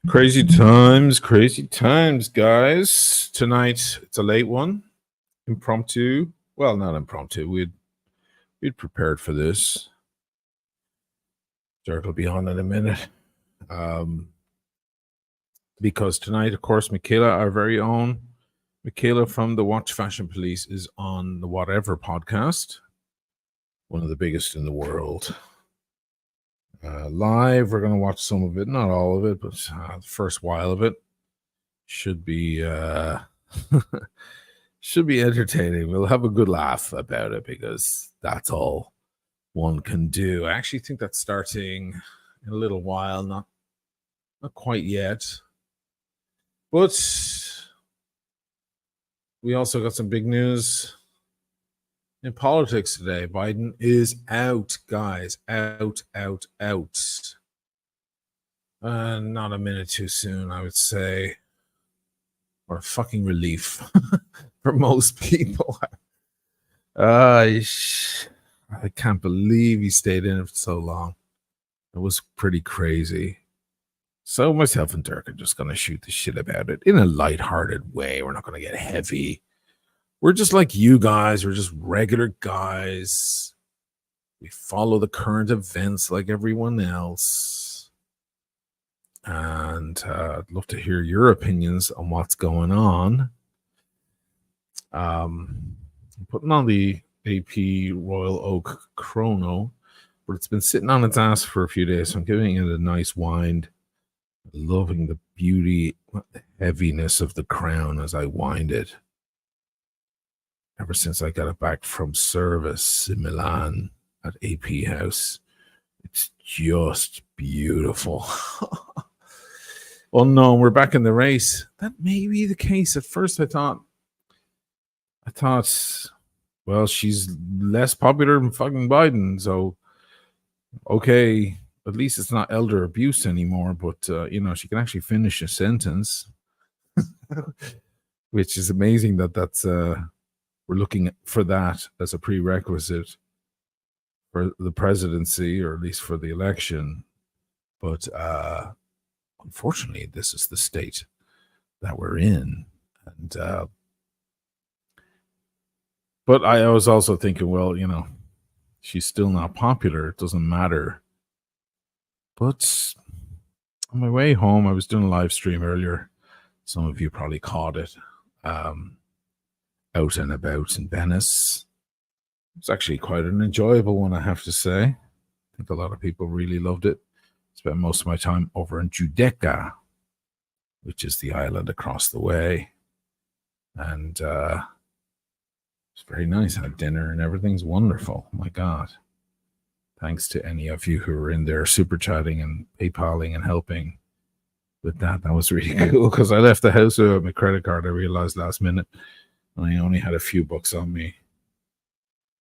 Crazy times, guys. Tonight, it's a late one. Impromptu. Well, not impromptu. We'd prepared for this. Dirk will be on in a minute. Because tonight, of course, Michaela, our very own Michaela from the Watch Fashion Police, is on the Whatever podcast, one of the biggest in the world. Live, we're going to watch some of it, not all of it, but the first while of it should be should be entertaining. We'll have a good laugh about it because that's all one can do. I actually think that's starting in a little while, not quite yet, but we also got some big news in politics today. Biden is out, guys. Out. Not a minute too soon, I would say. Or a fucking relief for most people. I can't believe he stayed in it for so long. It was pretty crazy. So myself and Dirk are just going to shoot the shit about it in a lighthearted way. We're not going to get heavy. We're just like you guys. We're just regular guys. We follow the current events like everyone else. And I'd love to hear your opinions on what's going on. I'm putting on the AP Royal Oak Chrono, but it's been sitting on its ass for a few days, so I'm giving it a nice wind. Loving the beauty, the heaviness of the crown as I wind it. Ever since I got it back from service in Milan at AP House, it's just beautiful. Well, no, we're back in the race. That may be the case. At first, I thought, well, she's less popular than fucking Biden, so okay, at least it's not elder abuse anymore. But she can actually finish a sentence, which is amazing. That's we're looking for that as a prerequisite for the presidency, or at least for the election. But unfortunately, this is the state that we're in. And but I was also thinking, well, she's still not popular. It doesn't matter. But on my way home, I was doing a live stream earlier. Some of you probably caught it. Out and about in Venice. It's actually quite an enjoyable one, I have to say. I think a lot of people really loved it. Spent most of my time over in Giudecca, which is the island across the way. And it's very nice. I had dinner and everything's wonderful. Oh my God. Thanks to any of you who were in there super chatting and PayPaling and helping with that. That was really cool because I left the house with my credit card, I realized last minute. And I only had a few bucks on me.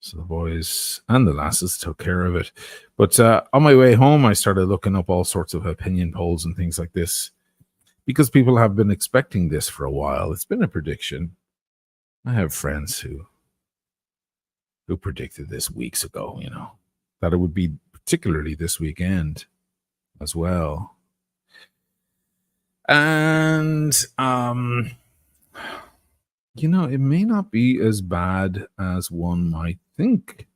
So the boys and the lasses took care of it. But on my way home, I started looking up all sorts of opinion polls and things like this because people have been expecting this for a while. It's been a prediction. I have friends who predicted this weeks ago, that it would be particularly this weekend as well. And, it may not be as bad as one might think.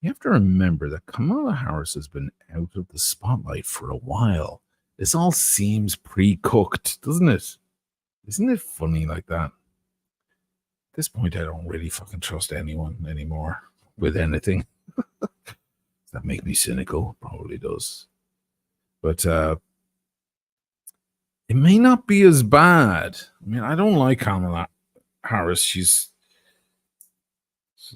You have to remember that Kamala Harris has been out of the spotlight for a while. This all seems pre-cooked, doesn't it? Isn't it funny like that? At this point, I don't really fucking trust anyone anymore with anything. Does that make me cynical? Probably does. But it may not be as bad. I mean, I don't like Kamala Harris. She's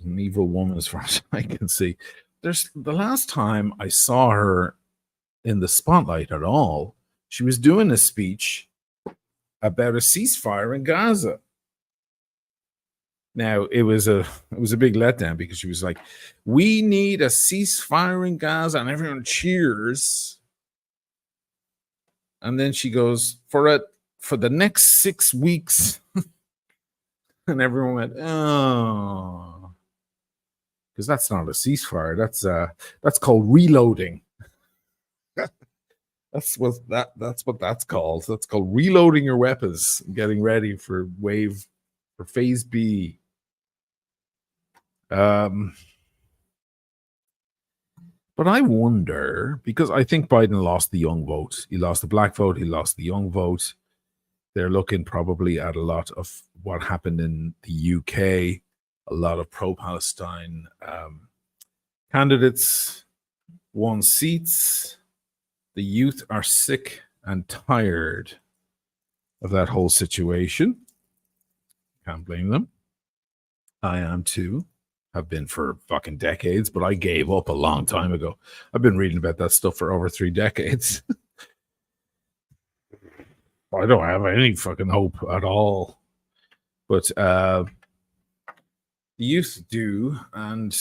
an evil woman as far as I can see. The last time I saw her in the spotlight at all, she was doing a speech about a ceasefire in Gaza. Now, it was a big letdown because she was like, we need a ceasefire in Gaza, and everyone cheers. And then she goes, for the next 6 weeks. And everyone went, oh. Because that's not a ceasefire. That's called reloading. That's what that's called. That's called reloading your weapons, getting ready for phase B. But I wonder, because I think Biden lost the young vote. He lost the black vote. He lost the young vote. They're looking probably at a lot of what happened in the UK, a lot of pro-Palestine candidates won seats. The youth are sick and tired of that whole situation. Can't blame them. I am too. Have been for fucking decades, but I gave up a long time ago. I've been reading about that stuff for over 3 decades. I don't have any fucking hope at all. But the youth do, and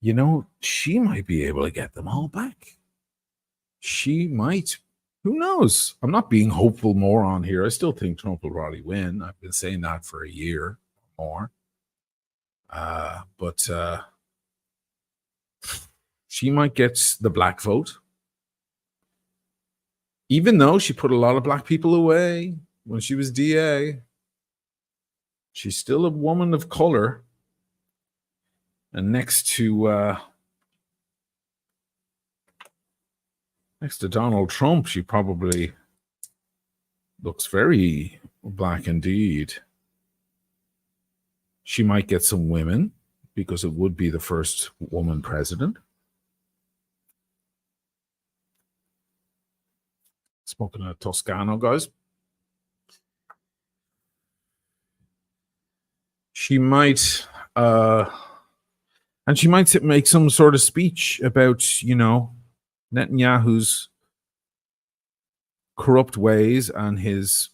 you know, she might be able to get them all back. She might. Who knows? I'm not being hopeful moron here. I still think Trump will probably win. I've been saying that for a year or more. But she might get the black vote. Even though she put a lot of black people away when she was DA, she's still a woman of color. And next to Donald Trump, she probably looks very black indeed. She might get some women because it would be the first woman president. Smoking a Toscano, guys. She might, and she might make some sort of speech about, you know, Netanyahu's corrupt ways and his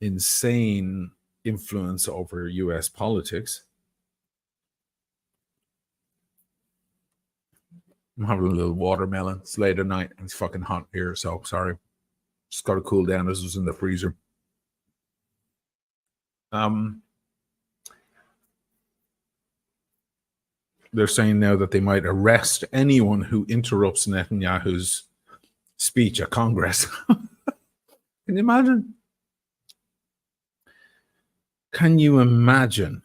insane influence over U.S. politics. I'm having a little watermelon. It's late at night. It's fucking hot here, so sorry. Just got to cool down. This was in the freezer. They're saying now that they might arrest anyone who interrupts Netanyahu's speech at Congress. Can you imagine? Can you imagine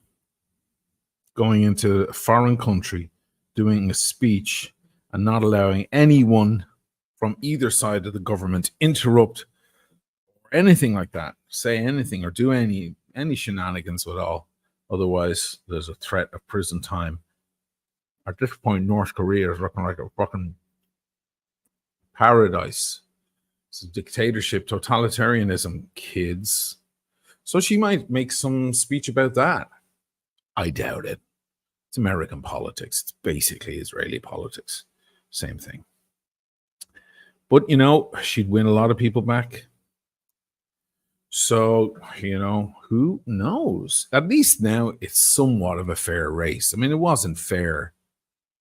going into a foreign country, doing a speech, and not allowing anyone from either side of the government interrupt or anything like that, say anything or do any shenanigans at all? Otherwise, there's a threat of prison time. At this point, North Korea is looking like a fucking paradise. It's a dictatorship, totalitarianism, kids. So she might make some speech about that. I doubt it. It's American politics. It's basically Israeli politics. Same thing. But, you know, she'd win a lot of people back. So, you know, who knows? At least now it's somewhat of a fair race. I mean, it wasn't fair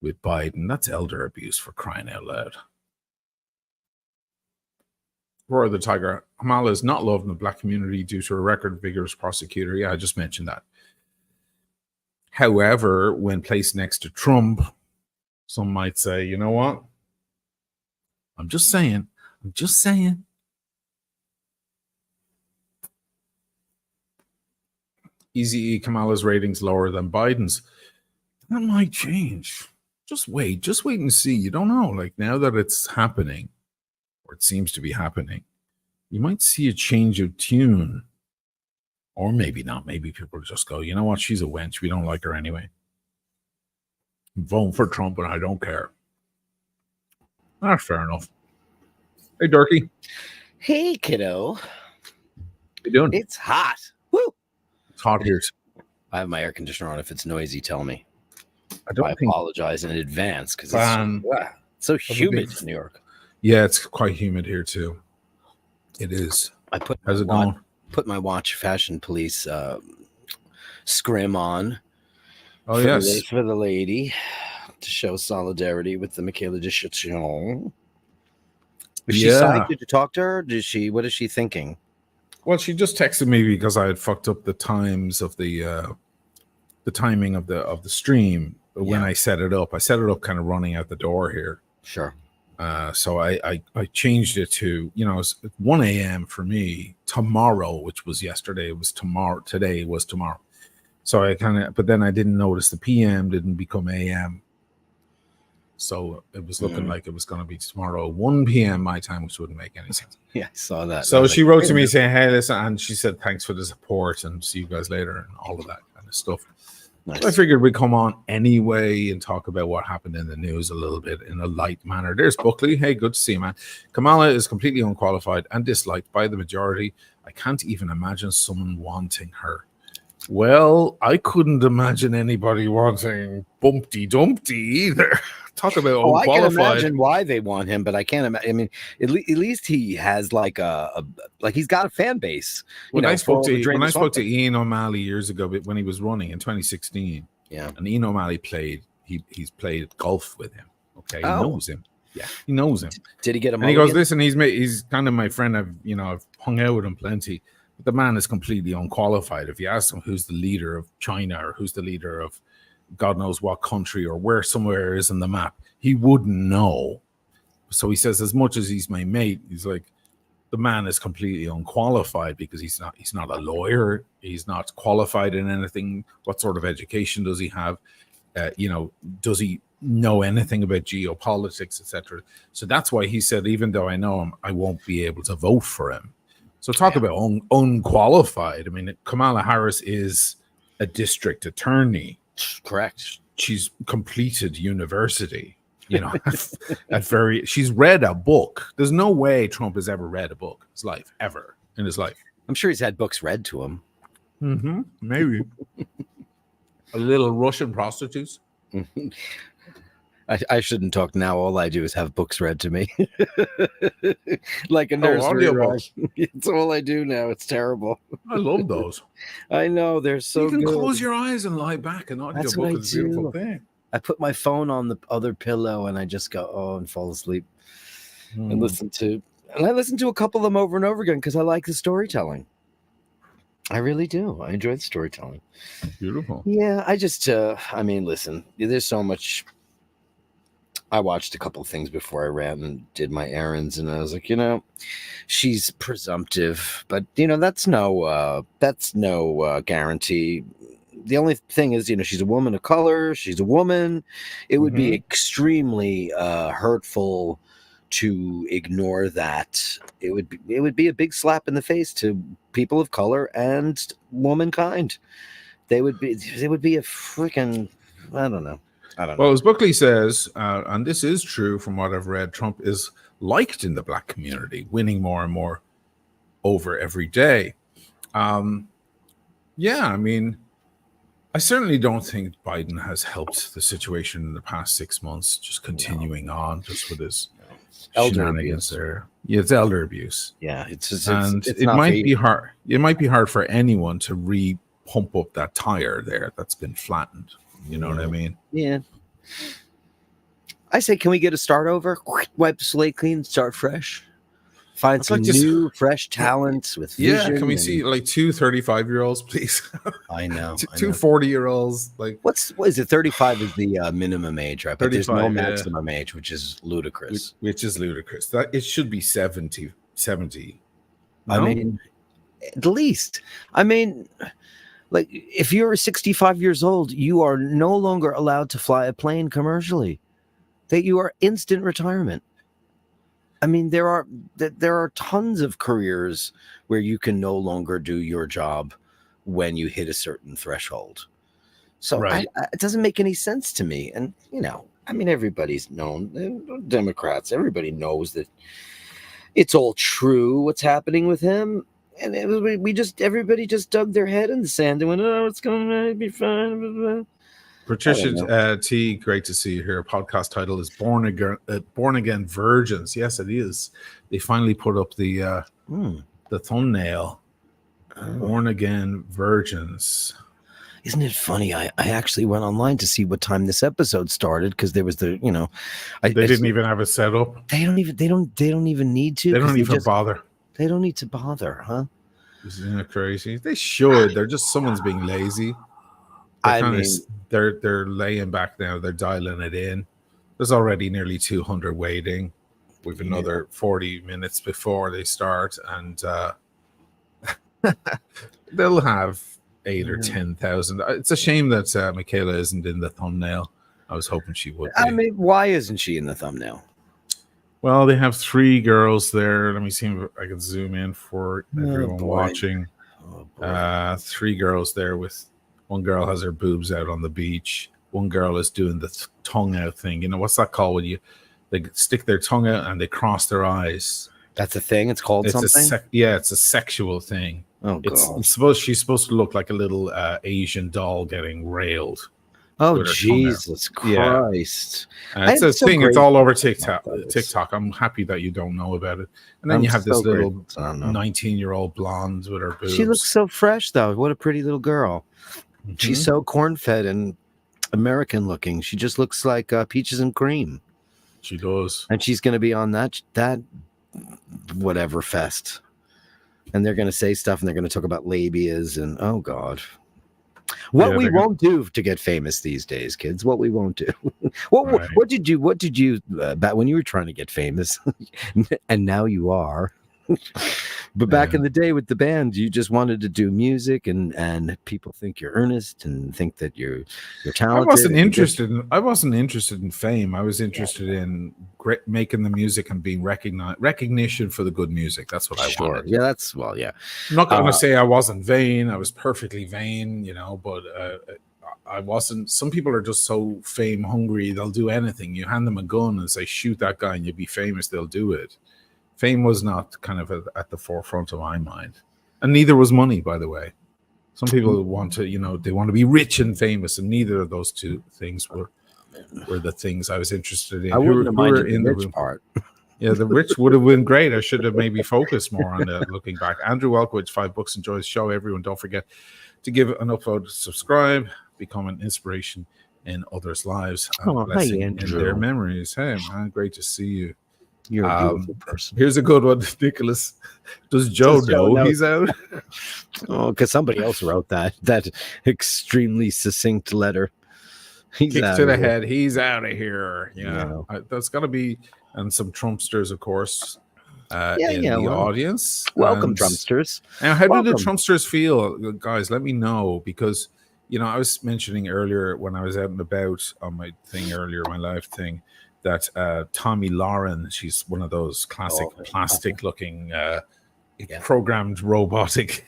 with Biden. That's elder abuse, for crying out loud. Roar the Tiger. Kamala is not loved in the black community due to a record vigorous prosecutor. Yeah, I just mentioned that. However, when placed next to Trump, some might say, you know what? I'm just saying. Easy Kamala's ratings lower than Biden's. That might change. Just wait and see. You don't know. Like, now that it's happening, or it seems to be happening, you might see a change of tune. Or maybe not. Maybe people just go, you know what? She's a wench. We don't like her anyway. I'm voting for Trump and I don't care. That's fair enough. Hey, Dirky. Hey, kiddo. How you doing? It's hot. Woo! It's hot here. I have my air conditioner on. If it's noisy, tell me. I apologize in advance because it's so humid in New York. Yeah, it's quite humid here too. It is. How's it going? Put my Watch Fashion Police scrim on. Oh, yes. For the lady to show solidarity with the Michaela decision. Is she psyched? Did you talk to her? What is she thinking? Well, she just texted me because I had fucked up the times of the timing of the stream when I set it up. I set it up kind of running out the door here. Sure. So I changed it to, it's 1 a.m. for me tomorrow, which was yesterday. It was tomorrow. Today was tomorrow. So but then I didn't notice the PM didn't become AM. So it was looking like it was going to be tomorrow, 1 p.m. my time, which wouldn't make any sense. Yeah, I saw that. So she wrote to me saying, hey, listen, and she said, thanks for the support and see you guys later and all of that kind of stuff. Nice. I figured we'd come on anyway and talk about what happened in the news a little bit in a light manner. There's Buckley. Hey, good to see you, man. Kamala is completely unqualified and disliked by the majority. I can't even imagine someone wanting her. Well, I couldn't imagine anybody wanting Bumpty Dumpty either. Talk about unqualified. I can imagine why they want him, but I can't imagine. I mean, at least he has like he's got a fan base. When I spoke to Ian O'Malley years ago, when he was running in 2016, and Ian O'Malley he's played golf with him. Okay, he knows him. Yeah, he knows him. Did he get him? And he goes, listen, he's kind of my friend. I've hung out with him plenty. But the man is completely unqualified. If you ask him who's the leader of China or who's the leader of God knows what country or where somewhere is on the map, he wouldn't know. So he says, as much as he's my mate, he's like, the man is completely unqualified because he's not a lawyer. He's not qualified in anything. What sort of education does he have? Does he know anything about geopolitics, etc.? So that's why he said, even though I know him, I won't be able to vote for him. So talk about unqualified. I mean, Kamala Harris is a district attorney. Correct. She's completed university. She's read a book. There's no way Trump has ever read a book in his life. I'm sure he's had books read to him. Mm-hmm. Maybe. A little Russian prostitutes. I shouldn't talk now. All I do is have books read to me. Like a nursery rhyme. It's all I do now. It's terrible. I love those. I know. They're so good. You can close your eyes and lie back and audiobook is a beautiful thing. I put my phone on the other pillow and I just go, and fall asleep and I listen to a couple of them over and over again because I like the storytelling. I really do. I enjoy the storytelling. Beautiful. Yeah. I just, listen, there's so much. I watched a couple of things before I ran and did my errands, and I was like, she's presumptive, but that's no guarantee. The only thing is, she's a woman of color. She's a woman. It would be extremely hurtful to ignore that. It would be a big slap in the face to people of color and womankind. They would be a freaking, I don't know. Well, as Buckley says, and this is true from what I've read, Trump is liked in the black community, winning more and more over every day. I certainly don't think Biden has helped the situation in the past 6 months, just continuing on just with his shenanigans there. Yeah, it's elder abuse. Yeah, it's it might be hard. It might be hard for anyone to pump up that tire there that's been flattened. You know what I mean? Yeah. I say, can we get a start over? Wipe the slate clean, start fresh. Find some new, fresh talents with vision. Yeah, can we see like 2 35-year-olds, please? I know. Two 40-year-olds. Like, what is it? 35 is the minimum age, right? But there's no maximum age, which is ludicrous. That it should be 70. No? I mean, at least. Like, if you're 65 years old, you are no longer allowed to fly a plane commercially. That you are instant retirement. I mean, there are tons of careers where you can no longer do your job when you hit a certain threshold. So it doesn't make any sense to me. And, everybody's known, Democrats, everybody knows that it's all true what's happening with him. And everybody just dug their head in the sand and went, oh, it's going to be fine. Patricia T, great to see you here. Podcast title is Born Again Virgins. Yes, it is. They finally put up the thumbnail. Born Again Virgins. Isn't it funny? I actually went online to see what time this episode started because there was they didn't even have it set up. They don't even need to. They don't even bother. They don't need to bother, huh? Isn't that crazy? They should. They're just someone's being lazy. They're laying back now. They're dialing it in. There's already nearly 200 waiting. We've another 40 minutes before they start, and they'll have 8 or 10,000. It's a shame that Michaela isn't in the thumbnail. I was hoping she would be. I mean, why isn't she in the thumbnail? Well, they have 3 girls there. Let me see if I can zoom in for everyone watching. 3 girls there with one girl has her boobs out on the beach. One girl is doing the tongue out thing. You know, what's that called when they stick their tongue out and they cross their eyes? That's a thing. It's called something. It's a sexual thing. Oh, God. She's supposed to look like a little Asian doll getting railed. Oh, Jesus Christ. Yeah. It's a thing. It's all over TikTok. I'm happy that you don't know about it. And then you have this little 19-year-old blonde with her boobs. She looks so fresh, though. What a pretty little girl. Mm-hmm. She's so corn-fed and American looking. She just looks like peaches and cream. She does. And she's going to be on that whatever fest. And they're going to say stuff and they're going to talk about labias and, oh, God. What we won't do to get famous these days, kids. What we won't do. What did you back when you were trying to get famous, and now you are. But back in the day with the band, you just wanted to do music, and people think you're earnest and think that you're talented. I wasn't interested in fame. I was interested in making the music and being recognition for the good music. That's what I wanted. Yeah, I'm not going to say I wasn't vain. I was perfectly vain, you know, but I wasn't. Some people are just so fame hungry, they'll do anything. You hand them a gun and say, shoot that guy and you'll be famous, they'll do it. Fame was not kind of at the forefront of my mind. And neither was money, by the way. Some people want to, you know, they want to be rich and famous, and neither of those two things were the things I was interested in. I wouldn't have minded the rich part. Yeah, the rich would have been great. I should have maybe focused more on that looking back. Andrew Welkowitz, $5 enjoys the show. Everyone, don't forget to give an upvote, subscribe, become an inspiration in others' lives, and blessing in their memories. Hey, man, great to see you. You're a beautiful person. Here's a good one, Nicholas. Does Joe know he's out? Oh, because somebody else wrote that extremely succinct letter. He's kick to the head. He's out of here. Yeah, that's got to be, and some Trumpsters, of course, in the audience. Welcome, Trumpsters. Now, how do the Trumpsters feel, guys? Let me know, because you know I was mentioning earlier when I was out and about on my thing earlier, my live thing, that Tommy Lauren, she's one of those classic plastic-looking, programmed robotic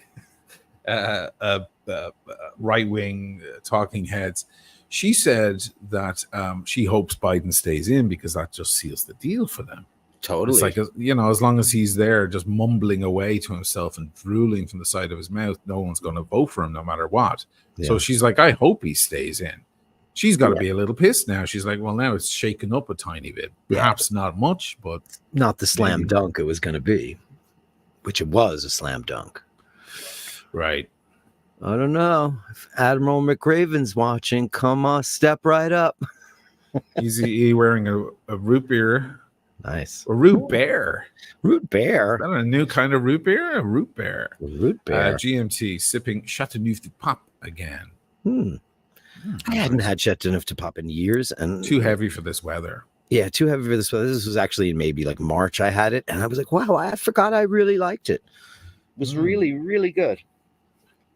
right-wing talking heads. She said that she hopes Biden stays in because that just seals the deal for them. Totally. It's like, you know, as long as he's there just mumbling away to himself and drooling from the side of his mouth, no one's going to vote for him no matter what. Yeah. So she's like, I hope he stays in. She's got to be a little pissed now. She's like, well, now it's shaken up a tiny bit. Perhaps not much, but not the slam dunk it was going to be, which it was a slam dunk. Right. I don't know. If Admiral McRaven's watching, come on, step right up. He's wearing a root beer. Nice. A root beer. Root beer. Is that a new kind of root beer? A root beer. Root beer. GMT sipping Chateauneuf du Pape again. I hadn't had Chateauneuf du Pape in years, and too heavy for this weather. Yeah, too heavy for this weather. This was actually in maybe like March. I had it, and I was like, "Wow, I forgot I really liked it. It was really, really good."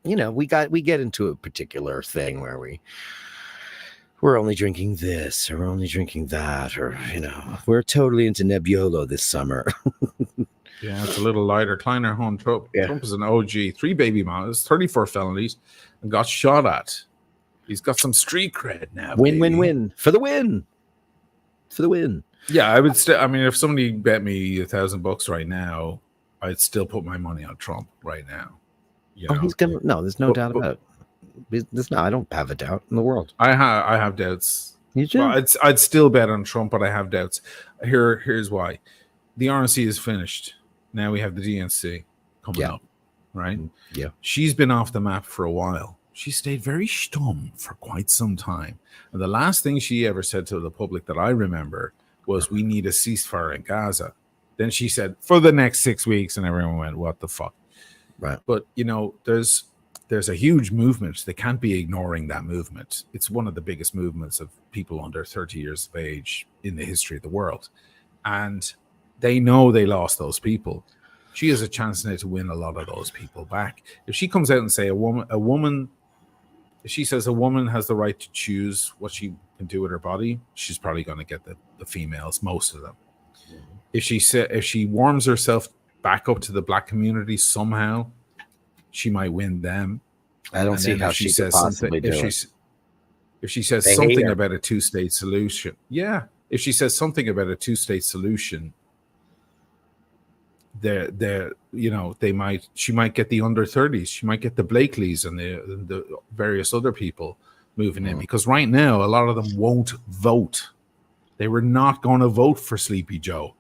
You know, we get into a particular thing where we're only drinking this, or we're only drinking that, or you know, we're totally into Nebbiolo this summer. Yeah, it's a little lighter. Kleiner Home Trump. Yeah. Trump is an OG, 3 baby mamas, 34 felonies, and got shot at. He's got some street cred now. Win for the win. For the win. Yeah, I would still. I mean, if somebody bet me $1,000 right now, I'd still put my money on Trump right now. You know? He's gonna. No, there's no doubt about it. I don't have a doubt in the world. I have doubts. You do? Well, I'd still bet on Trump, but I have doubts. Here's why. The RNC is finished. Now we have the DNC coming up, right? Yeah. She's been off the map for a while. She stayed very stum for quite some time. And the last thing she ever said to the public that I remember was, we need a ceasefire in Gaza. Then she said, for the next 6 weeks, and everyone went, what the fuck? Right. But, you know, there's a huge movement. They can't be ignoring that movement. It's one of the biggest movements of people under 30 years of age in the history of the world. And they know they lost those people. She has a chance now to win a lot of those people back. If she comes out and say if she says a woman has the right to choose what she can do with her body, she's probably going to get the females, most of them. If she warms herself back up to the black community somehow, she might win them. I don't see how she could possibly do it. If she says something about a two-state solution, if she says something about a two-state solution, she might get the under 30s, she might get the Blakeleys and the various other people moving in, because right now a lot of them won't vote. They were not going to vote for Sleepy Joe.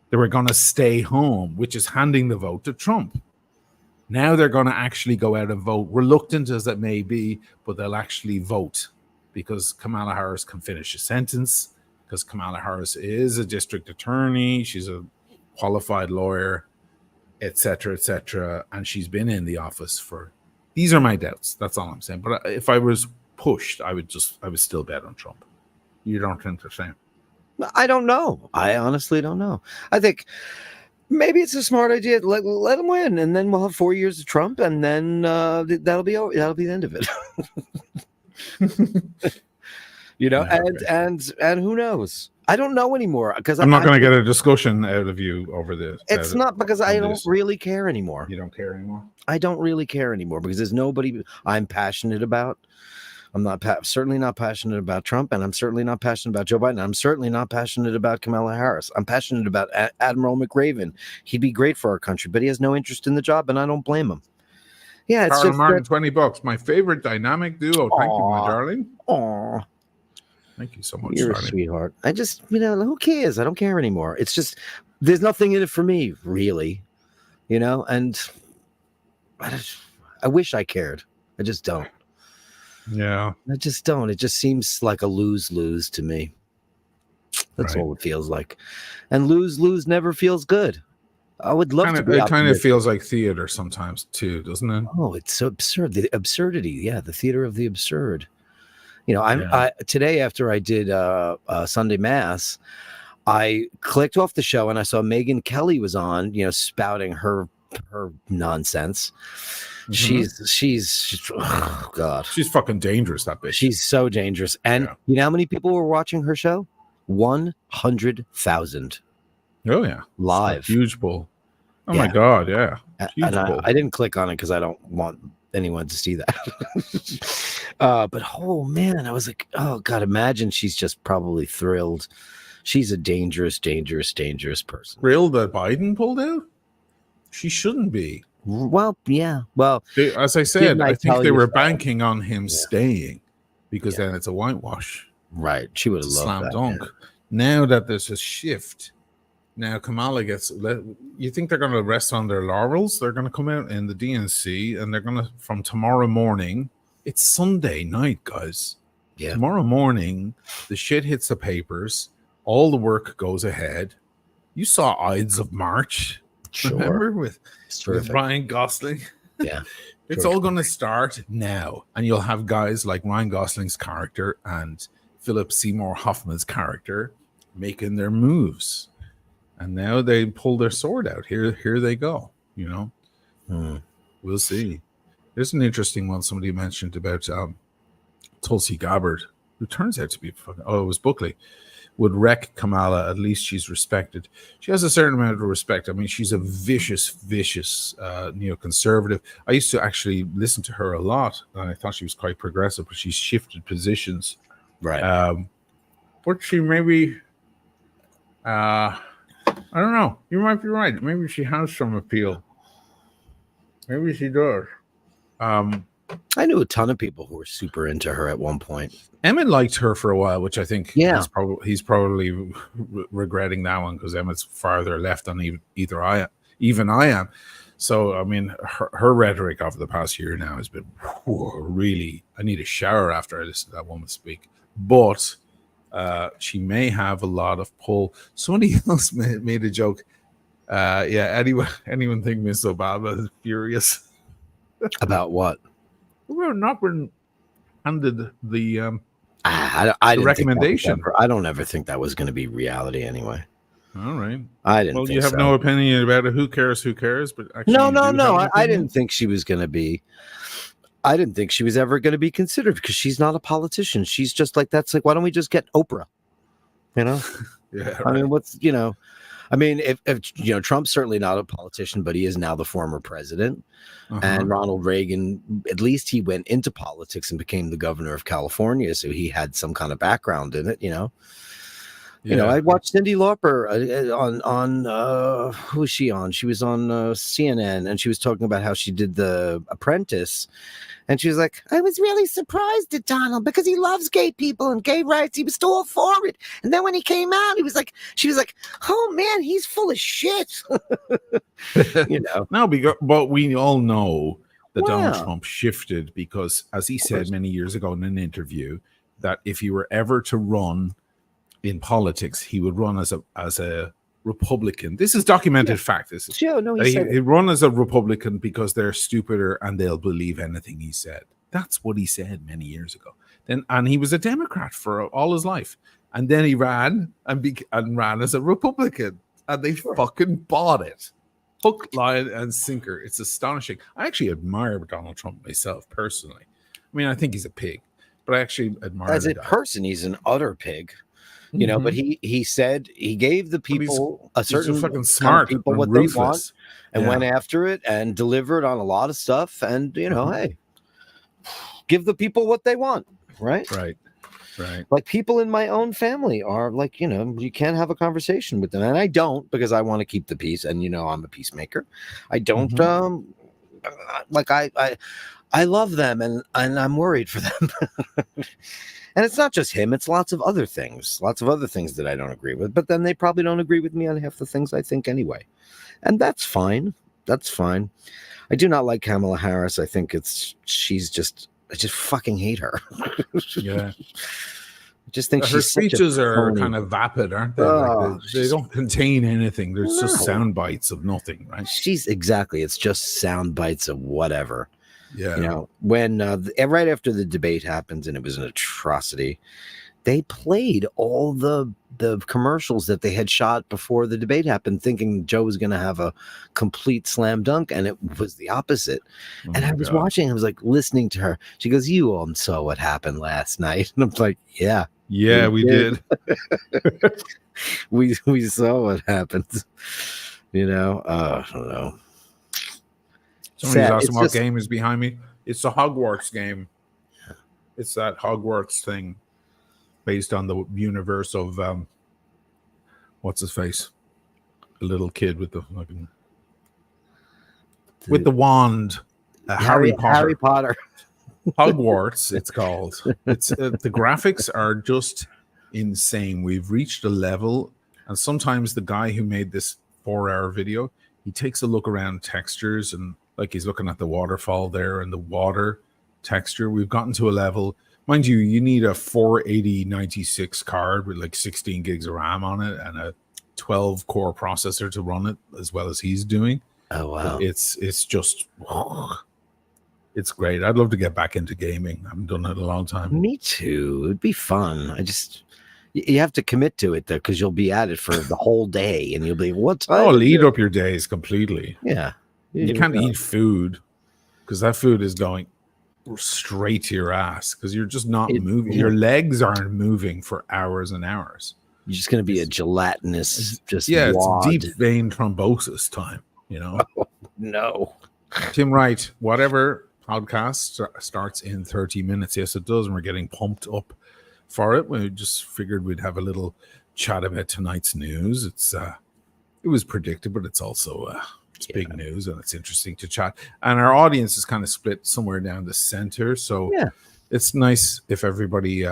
They were going to stay home, which is handing the vote to Trump. Now they're going to actually go out and vote, reluctant as it may be, but they'll actually vote because Kamala Harris can finish a sentence, because Kamala Harris is a district attorney, she's a qualified lawyer, etc., and she's been in the office for. These are my doubts. That's all I'm saying. But if I was pushed, I would still bet on Trump. You don't think the same? I don't know. I honestly don't know. I think maybe it's a smart idea. Let him win, and then we'll have 4 years of Trump, and then that'll be over. That'll be the end of it. And who knows? I don't know anymore, because I'm not going to get a discussion out of you over this. It's not because I don't really care anymore. You don't care anymore? I don't really care anymore because there's nobody I'm passionate about. I'm certainly not passionate about Trump, and I'm certainly not passionate about Joe Biden. I'm certainly not passionate about Kamala Harris. I'm passionate about Admiral McRaven. He'd be great for our country, but he has no interest in the job, and I don't blame him. Yeah, it's Carl Martin, $20. My favorite dynamic duo. Thank you, my darling. Aww. Thank you so much. You're darling. A sweetheart. I just, who cares? I don't care anymore. It's just, there's nothing in it for me, really. And I wish I cared. I just don't. Yeah. I just don't. It just seems like a lose-lose to me. That's all it feels like. And lose-lose never feels good. I would love to be It kind of feels like theater sometimes too, doesn't it? Oh, it's so absurd. The absurdity. Yeah, the theater of the absurd. I today, after I did Sunday Mass, I clicked off the show and I saw Megyn Kelly was on, spouting her nonsense. Mm-hmm. She's oh God. She's fucking dangerous, that bitch. She's so dangerous. And you know how many people were watching her show? 100,000. Oh yeah. Live. Huge bull. Oh my God, yeah. And I didn't click on it because I don't want anyone to see that. But oh man, I was like, oh God, imagine she's just probably thrilled. She's a dangerous person. Thrilled that Biden pulled out? She shouldn't be. Well, yeah. Well, as I said, I think they were banking on him staying, because then it's a whitewash. Right. She would have loved slam that. dunk. Yeah. Now that there's a shift, now Kamala gets. You think they're going to rest on their laurels? They're going to come out in the DNC, and they're going to, from tomorrow morning. It's Sunday night, guys. Yeah. Tomorrow morning, the shit hits the papers. All the work goes ahead. You saw Ides of March. Sure. Remember with Ryan Gosling? Yeah. It's all going to start now. And you'll have guys like Ryan Gosling's character and Philip Seymour Hoffman's character making their moves. And now they pull their sword out. Here they go, We'll see. There's an interesting one somebody mentioned about Tulsi Gabbard, who turns out to be it was Buckley. Would wreck Kamala. At least she's respected. She has a certain amount of respect. I mean, she's a vicious neoconservative. I used to actually listen to her a lot, and I thought she was quite progressive, but she's shifted positions. Right. But she maybe, I don't know. You might be right. Maybe she has some appeal. Maybe she does. I knew a ton of people who were super into her at one point. Emmett liked her for a while, which I think he's probably regretting that one, because Emmett's farther left than even I am. So, I mean, her rhetoric over the past year now has been really, I need a shower after I listen to that woman speak. But she may have a lot of pull. Somebody else made a joke. Anyone think Miss Obama is furious? About what? We're not been handed the I recommendation. I don't ever think that was going to be reality anyway. All right. I didn't Well, think you have so. no opinion about it. Who cares? Who cares? But actually, No, you no, do no. have an I opinion? didn't think she was going to be. I didn't think she was ever going to be considered because she's not a politician. She's just like, that's like, why don't we just get Oprah? You know? Yeah, I right. mean, I mean, if Trump's certainly not a politician, but he is now the former president. And Ronald Reagan, at least he went into politics and became the governor of California, so he had some kind of background in it. I watched Cyndi Lauper on who was she on? She was on CNN, and she was talking about how she did The Apprentice, and she was like, "I was really surprised at Donald because he loves gay people and gay rights. He was all for it, and then when he came out, she was like, oh man, he's full of shit." No, but we all know that Donald Wow. Trump shifted because, as he said many years ago in an interview, that if he were ever to run in politics, he would run as a Republican. This is documented fact. This is, he'd run as a Republican because they're stupider and they'll believe anything he said. That's what he said many years ago. And he was a Democrat for all his life, and then he ran and ran as a Republican, and they fucking bought it. Hook, line, and sinker. It's astonishing. I actually admire Donald Trump myself personally. I mean, I think he's a pig, but I actually admire as a person. He's an utter pig, But he said he gave the people a certain fucking smart kind of people and what ruthless. they want, and went after it and delivered on a lot of stuff. And hey, give the people what they want, right? Right. Like people in my own family are like, you can't have a conversation with them, and I don't because I want to keep the peace, and I'm a peacemaker. I don't like I love them, and I'm worried for them. And it's not just him, it's lots of other things that I don't agree with, but then they probably don't agree with me on half the things I think anyway, and that's fine. I do not like Kamala Harris. I think I just fucking hate her. Yeah. I just think her speeches are kind of vapid, aren't they? They don't contain anything. There's just sound bites of nothing, right? It's just sound bites of whatever. Yeah. When right after the debate happens, and it was an atrocity, they played all the commercials that they had shot before the debate happened, thinking Joe was going to have a complete slam dunk, and it was the opposite. And I was watching, I was like listening to her. She goes, "You all saw what happened last night," and I'm like, "Yeah, we did. we saw what happened." I don't know. Somebody's asking what game is behind me. It's the Hogwarts game. It's that Hogwarts thing based on the universe of what's his face? A little kid with the fucking with the wand. Harry Potter. Hogwarts, it's called. It's the graphics are just insane. We've reached a level, and sometimes the guy who made this 4-hour video, he takes a look around textures, and like he's looking at the waterfall there and the water texture. We've gotten to a level, mind you, you need a 48096 card with like 16 gigs of RAM on it and a 12 core processor to run it as well as he's doing. Oh wow. But it's just it's great. I'd love to get back into gaming. I haven't done it in a long time. Me too. It'd be fun. You have to commit to it though, because you'll be at it for the whole day, and you'll be, what time? Oh, eat up your days completely. Yeah. You can't eat food because that food is going straight to your ass because you're just not moving. Your legs aren't moving for hours and hours. You're just going to be a gelatinous, it's deep vein thrombosis time, Oh, no. Tim Wright, whatever podcast starts in 30 minutes. Yes, it does. And we're getting pumped up for it. We just figured we'd have a little chat about tonight's news. It was predicted, but it's also it's big news, and it's interesting to chat. And our audience is kind of split somewhere down the center, so it's nice if everybody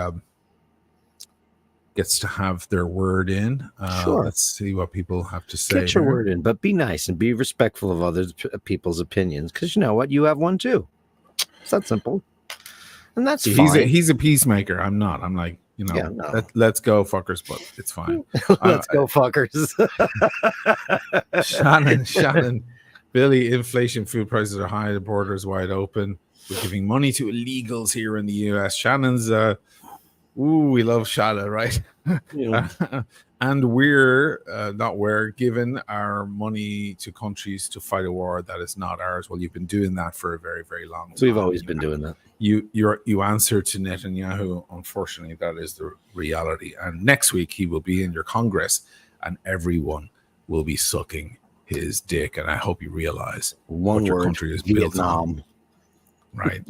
gets to have their word in. Sure. Let's see what people have to say. Get your word in, but be nice and be respectful of other people's opinions, because you know what? You have one too. It's that simple. And that's fine. He's a peacemaker. I'm not. I'm like, let's go, fuckers, but it's fine. Let's go, fuckers. Shannon, Billy, inflation, food prices are high, the border is wide open. We're giving money to illegals here in the US. Shannon's Ooh, we love Shala, right? And we're giving our money to countries to fight a war that is not ours. Well, you've been doing that for a very, very long time. We've always been doing that. You answer to Netanyahu. Unfortunately, that is the reality. And next week he will be in your Congress, and everyone will be sucking his dick. And I hope you realize what your country is built on. Right.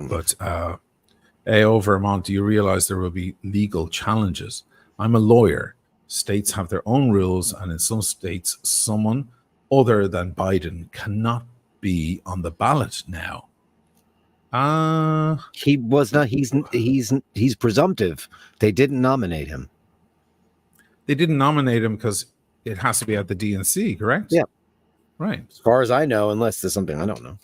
But AO Vermont, do you realize there will be legal challenges? I'm a lawyer. States have their own rules, and in some states, someone other than Biden cannot be on the ballot now. He was not. He's presumptive. They didn't nominate him. They didn't nominate him because it has to be at the DNC, correct? Yeah. Right. As far as I know, unless there's something I don't know.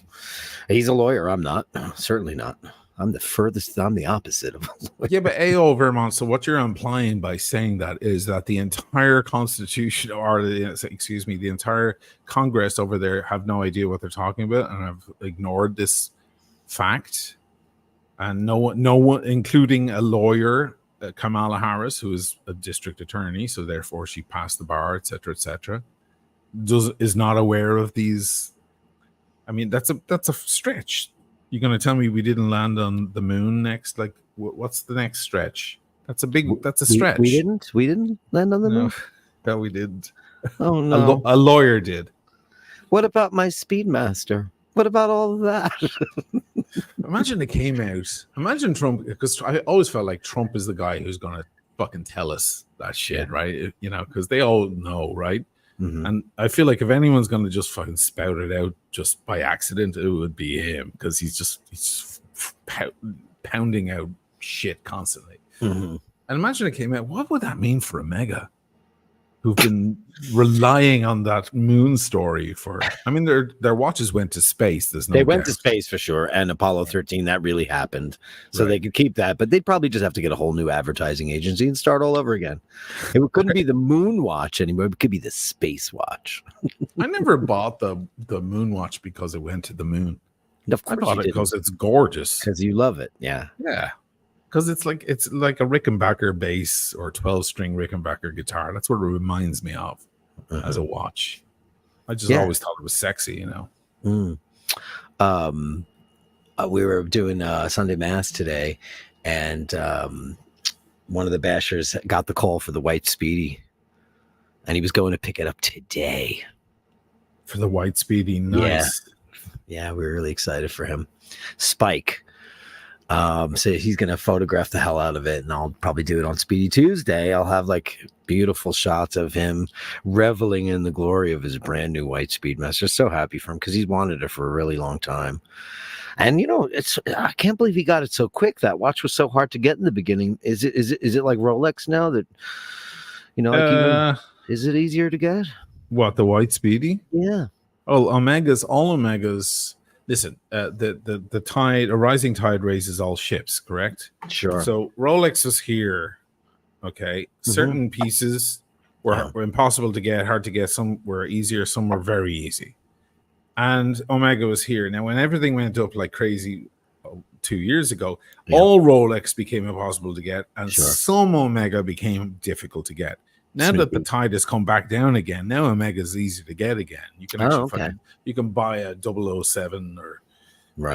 He's a lawyer. I'm not. Certainly not. I'm the furthest. I'm the opposite of a lawyer. Yeah, but AO Vermont. So what you're implying by saying that is that the entire Constitution, or the entire Congress over there have no idea what they're talking about and have ignored this fact, and no one, including a lawyer, Kamala Harris, who is a district attorney, so therefore she passed the bar, etc., etc., is not aware of these. I mean, that's a stretch. You're going to tell me we didn't land on the moon next? Like, what's the next stretch? That's a stretch. We didn't land on the moon. No, we didn't. Oh no, a lawyer did. What about my Speedmaster? What about all of that? Imagine it came out. Imagine Trump, because I always felt like Trump is the guy who's going to fucking tell us that shit, right? You know, because they all know, right? Mm-hmm. And I feel like if anyone's going to just fucking spout it out just by accident, it would be him, because he's pounding out shit constantly. Mm-hmm. And imagine it came out. What would that mean for Omega, who've been relying on that moon story for? I mean, their watches went to space. They went to space for sure, and Apollo 13, that really happened, so they could keep that. But they'd probably just have to get a whole new advertising agency and start all over again. It couldn't be the Moon Watch anymore. It could be the Space Watch. I never bought the Moon Watch because it went to the moon. Of course, I bought it because it's gorgeous. Because you love it, yeah. Because it's like a Rickenbacker bass or 12-string Rickenbacker guitar. That's what it reminds me of as a watch. I just always thought it was sexy, you know. We were doing Sunday Mass today, and one of the bashers got the call for the white Speedy, and he was going to pick it up today. For the white Speedy, nice. Yeah, we were really excited for him. Spike. So he's going to photograph the hell out of it, and I'll probably do it on Speedy Tuesday. I'll have like beautiful shots of him reveling in the glory of his brand new white Speedmaster. So happy for him, because he's wanted it for a really long time. And you know, I can't believe he got it so quick. That watch was so hard to get in the beginning. Is it like Rolex now that, you know, like is it easier to get? What, the white Speedy? Yeah. Oh, all Omegas. Listen, the tide, a rising tide raises all ships, correct? Sure. So Rolex was here, okay? Certain pieces were impossible to get, hard to get. Some were easier, some were very easy. And Omega was here. Now, when everything went up like crazy 2 years ago, all Rolex became impossible to get, and some Omega became difficult to get. Now that the tide has come back down again, now Omega is easy to get again. You can actually you can buy a 007 or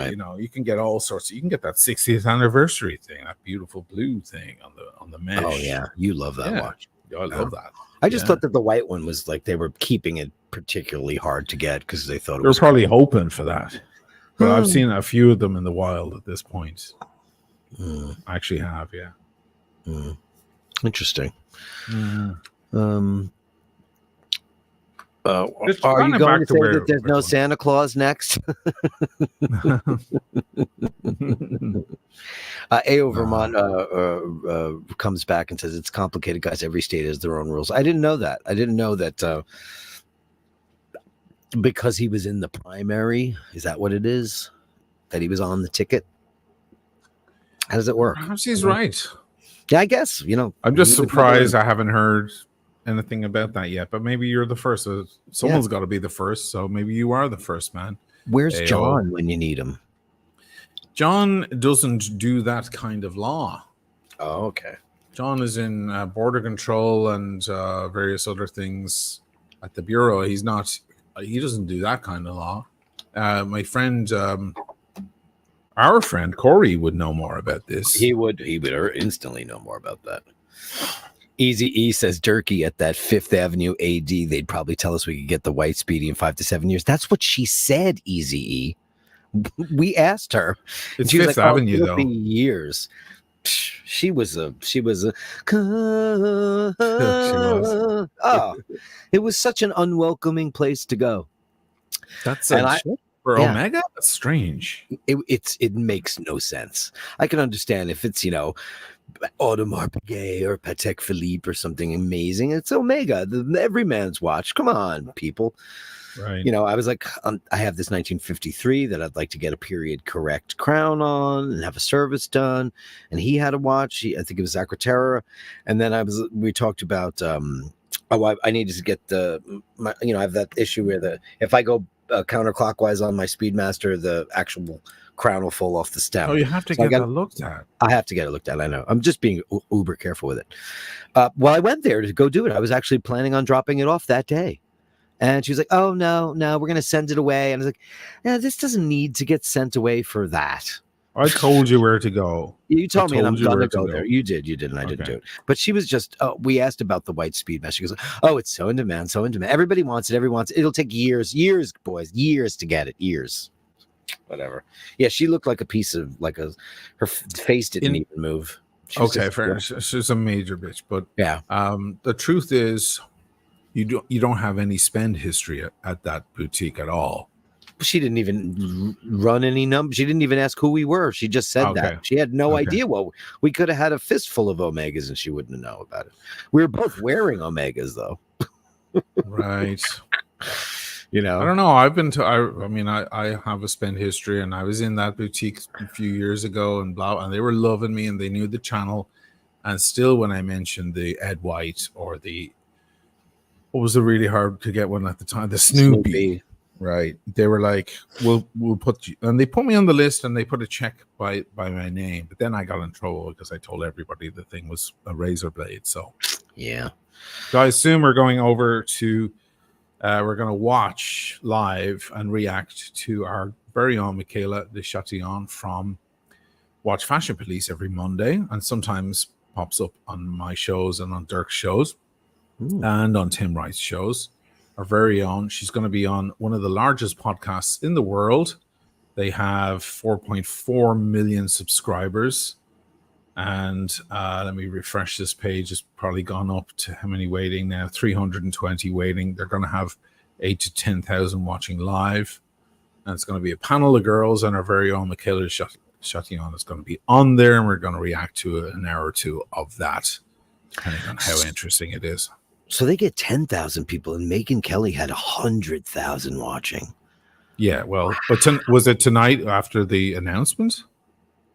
you know, you can get all sorts. You can get that 60th anniversary thing, that beautiful blue thing on the mesh. Oh yeah, you love that watch. Yeah, I love that. I just thought that the white one was like they were keeping it particularly hard to get because they thought they were probably hoping for that. But I've seen a few of them in the wild at this point. I actually have, Interesting. Mm. Are you going to say that there's no Santa Claus next? AO Vermont comes back and says it's complicated, guys. Every state has their own rules. I didn't know that. I didn't know that because he was in the primary. Is that what it is? That he was on the ticket? How does it work? Perhaps he's right. Yeah, I guess. You know, I'm just surprised I haven't heard anything about that yet, but maybe you're the first. So someone's got to be the first, so maybe you are the first, man. Where's John when you need him? John doesn't do that kind of law. Oh, okay. John is in border control and various other things at the bureau. He doesn't do that kind of law. My friend, our friend Corey would know more about this. He would instantly know more about that. Easy E says Dirky at that Fifth Avenue AD. They'd probably tell us we could get the white Speedy in 5 to 7 years. That's what she said. Easy E. We asked her. It's she was Fifth like, Avenue, it'll though. be years. She was a. She was. Oh, it was such an unwelcoming place to go. That's And for Omega. That's strange. It makes no sense. I can understand if it's Audemars Piguet or Patek Philippe or something amazing. It's Omega, the everyman's watch. Come on, people. Right. I was like, I have this 1953 that I'd like to get a period correct crown on and have a service done. And he had a watch. I think it was Acroterra. And then we talked about, I needed to get I have that issue where if I go counterclockwise on my Speedmaster, the actual crown will fall off the stem. Oh, you have to get that looked at. I have to get it looked at. I know. I'm just being uber careful with it. Well, I went there to go do it. I was actually planning on dropping it off that day. And she was like, oh, no, we're going to send it away. And I was like, yeah, this doesn't need to get sent away for that. I told you where to go. You told me, and I'm going to go there. You did, and I didn't do it. But she was just, we asked about the white Speedmaster. She goes, oh, it's so in demand, so in demand. Everybody wants it. Everyone wants it. It'll take years, boys, years to get it, years. Whatever. Yeah, she looked like a piece of, her face didn't even move. Okay, fair. She's a major bitch. But yeah, the truth is, you don't have any spend history at that boutique at all. She didn't even run any numbers. She didn't even ask who we were. She just said that. She had no idea. Well, we could have had a fistful of Omegas and she wouldn't know about it. We were both wearing Omegas, though. Right. I don't know. I've been to, I have a spend history, and I was in that boutique a few years ago and and they were loving me and they knew the channel. And still, when I mentioned the Ed White or what was the really hard to get one at the time? The Snoopy. Right. They were like, we'll put you, and they put me on the list and they put a check by my name. But then I got in trouble because I told everybody the thing was a razor blade. So, yeah. Guys, soon we're going over to, we're going to watch live and react to our very own Michaela de Chatillon from Watch Fashion Police every Monday, and sometimes pops up on my shows and on Dirk's shows. And on Tim Wright's shows, our very own. She's going to be on one of the largest podcasts in the world. They have 4.4 million subscribers. And let me refresh this page. It's probably gone up to how many waiting now? 320 waiting. They're going to have 8 to 10,000 watching live. And it's going to be a panel of girls, and our very own Michaela Chatillon is going to be on there. And we're going to react to an hour or two of that, depending on how interesting it is. So they get 10,000 people, and Megyn Kelly had 100,000 watching. Yeah, well, but was it tonight after the announcement?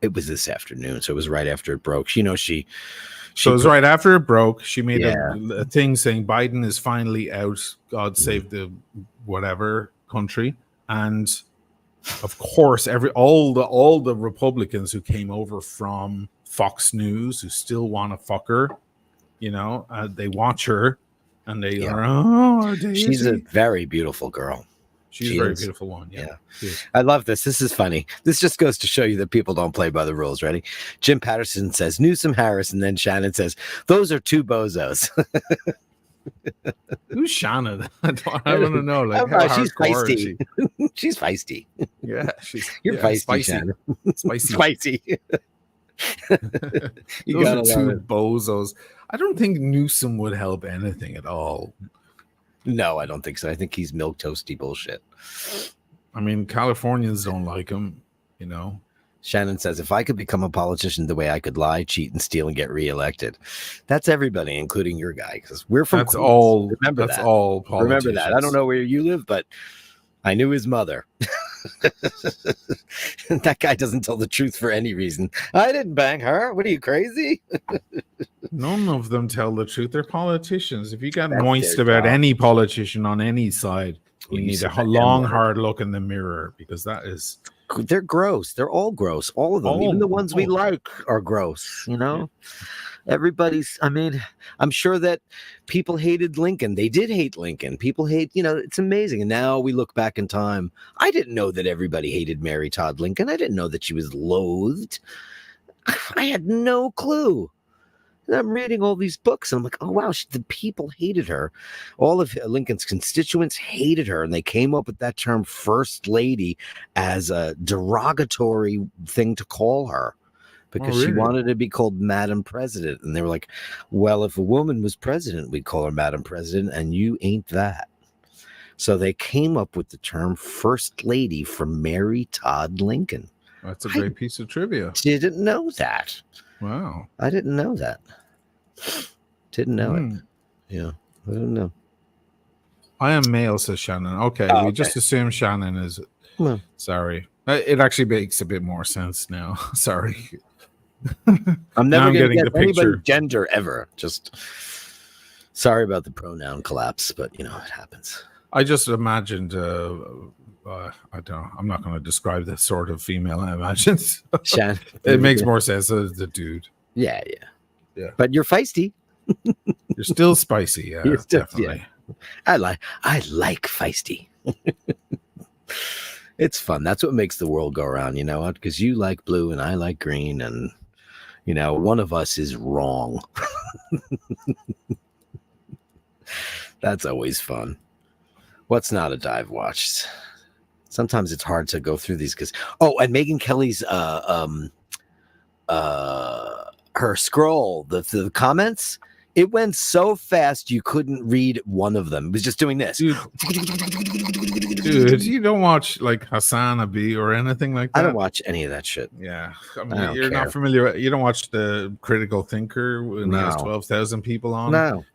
It was this afternoon, so it was right after it broke. So it was right after it broke. She made a thing saying Biden is finally out. God save the whatever country, and of course, all the Republicans who came over from Fox News who still want to fuck her. They watch her and they are, she's a very beautiful girl. She's a very beautiful one. Yeah. I love this. This is funny. This just goes to show you that people don't play by the rules. Ready? Jim Patterson says Newsom Harris, and then Shannon says, those are two bozos. Who's Shannon? I want to know. She's feisty. She's feisty. Yeah. You're feisty, spicy. Shannon. Spicy. You got two bozos. I don't think Newsom would help anything at all. No, I don't think so. I think he's milquetoasty bullshit. I mean, Californians don't like him, Shannon says, if I could become a politician the way I could lie, cheat, and steal and get reelected. That's everybody, including your guy, because we're from That's Queens. all. Remember that's that. all politicians. Remember that. I don't know where you live, but I knew his mother. That guy doesn't tell the truth for any reason. I didn't bang her. What are you, crazy? None of them tell the truth. They're politicians. If you got moist about any politician on any side, you need a long, hard look in the mirror, because that is they're gross. They're all gross. All of them, even the ones we like, are gross. Everybody's. I mean, I'm sure that people hated Lincoln. They did hate Lincoln. People hate. It's amazing. And now we look back in time. I didn't know that everybody hated Mary Todd Lincoln. I didn't know that she was loathed. I had no clue. And I'm reading all these books, and I'm like, oh, wow, the people hated her. All of Lincoln's constituents hated her, and they came up with that term First Lady as a derogatory thing to call her because she wanted to be called Madam President. And they were like, well, if a woman was president, we'd call her Madam President, and you ain't that. So they came up with the term First Lady for Mary Todd Lincoln. That's a great piece of trivia. Didn't know that. Wow. I didn't know that. Didn't know it. Yeah. I don't know. I am male, says Shannon. Okay. We just assume Shannon is. Well, sorry. It actually makes a bit more sense now. Sorry. I'm never going to get anybody's picture. gender ever. Just sorry about the pronoun collapse, but it happens. I just imagined. I don't know. I'm not going to describe the sort of female I imagined. Shannon, it makes more sense as the dude. Yeah. But you're feisty. You're still spicy. Yeah, definitely. Yeah. I like feisty. It's fun. That's what makes the world go around. You know what? Because you like blue and I like green, and one of us is wrong. That's always fun. What's not a dive watch? Sometimes it's hard to go through these because and Megyn Kelly's her scroll, the comments, it went so fast you couldn't read one of them. It was just doing this. Dude, you don't watch like Hassan Abi or anything like that? I don't watch any of that shit. Yeah. I mean, you're not familiar. You don't watch the Critical Thinker when he has 12,000 people on? No.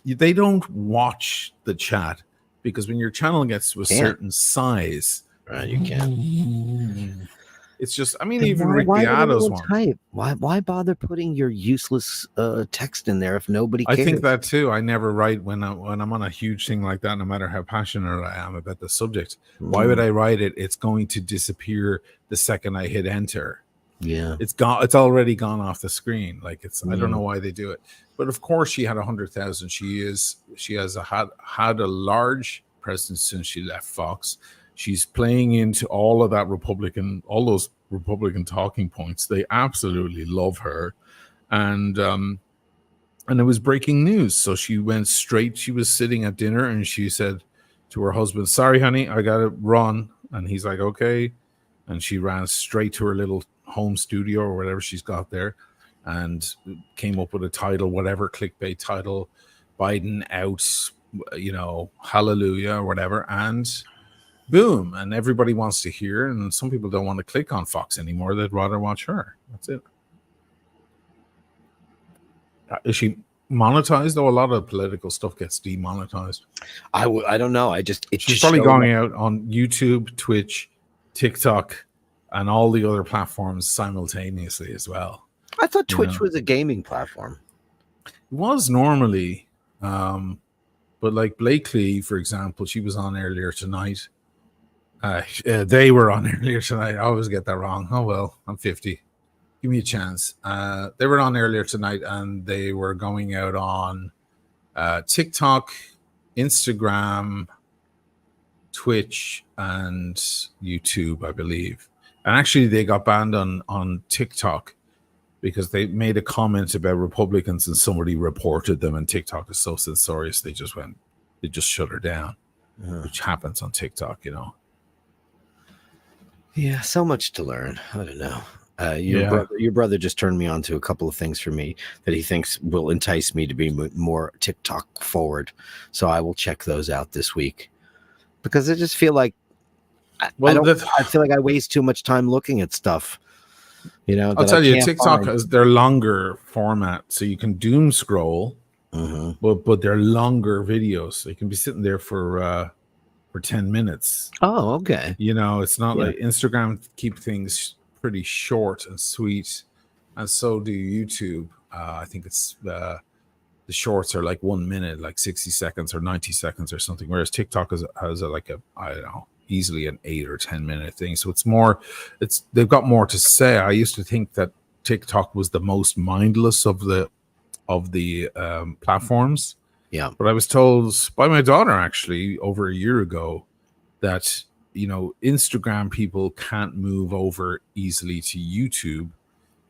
They don't watch the chat because when your channel gets to a certain size, right, you can't. It's just, I mean, even Rick Beato's one. Why bother putting your useless text in there if nobody cares? I think that too. I never write when I'm on a huge thing like that, no matter how passionate I am about the subject. Why would I write it? It's going to disappear the second I hit enter. Yeah, it's gone. It's already gone off the screen. Like I don't know why they do it. But of course, she had 100,000. She has had a large presence since she left Fox. She's playing into all of that all those Republican talking points. They absolutely love her. And it was breaking news. So she went straight. She was sitting at dinner and she said to her husband, "Sorry, honey, I got to run." And he's like, "Okay." And she ran straight to her little home studio or whatever she's got there and came up with a title, whatever clickbait title, Biden out, hallelujah or whatever. And boom, and everybody wants to hear, and some people don't want to click on Fox anymore. They'd rather watch her. That's it. Is she monetized? Though a lot of political stuff gets demonetized. I don't know. She's probably going out on YouTube, Twitch, TikTok, and all the other platforms simultaneously as well. I thought Twitch was a gaming platform. It was normally, but like Blakely, for example, she was on earlier tonight. They were on earlier tonight. I always get that wrong. Oh well, I'm 50. Give me a chance. They were on earlier tonight, and they were going out on TikTok, Instagram, Twitch, and YouTube, I believe. And actually, they got banned on TikTok because they made a comment about Republicans, and somebody reported them. And TikTok is so censorious, they just shut her down, which happens on TikTok, Yeah, so much to learn. I don't know. Your brother just turned me on to a couple of things for me that he thinks will entice me to be more TikTok forward. So I will check those out this week because I just feel like I feel like I waste too much time looking at stuff. I'll tell you, TikTok has their longer format, so you can doom scroll, but they're longer videos. So you can be sitting there for 10 minutes. Oh, okay. It's not like Instagram keep things pretty short and sweet, and so do YouTube. I think it's the shorts are like 1 minute, like 60 seconds or 90 seconds or something, whereas TikTok has I don't know, easily an 8 or 10 minute thing. So they've got more to say. I used to think that TikTok was the most mindless of the platforms. Yeah. But I was told by my daughter actually over a year ago that, Instagram people can't move over easily to YouTube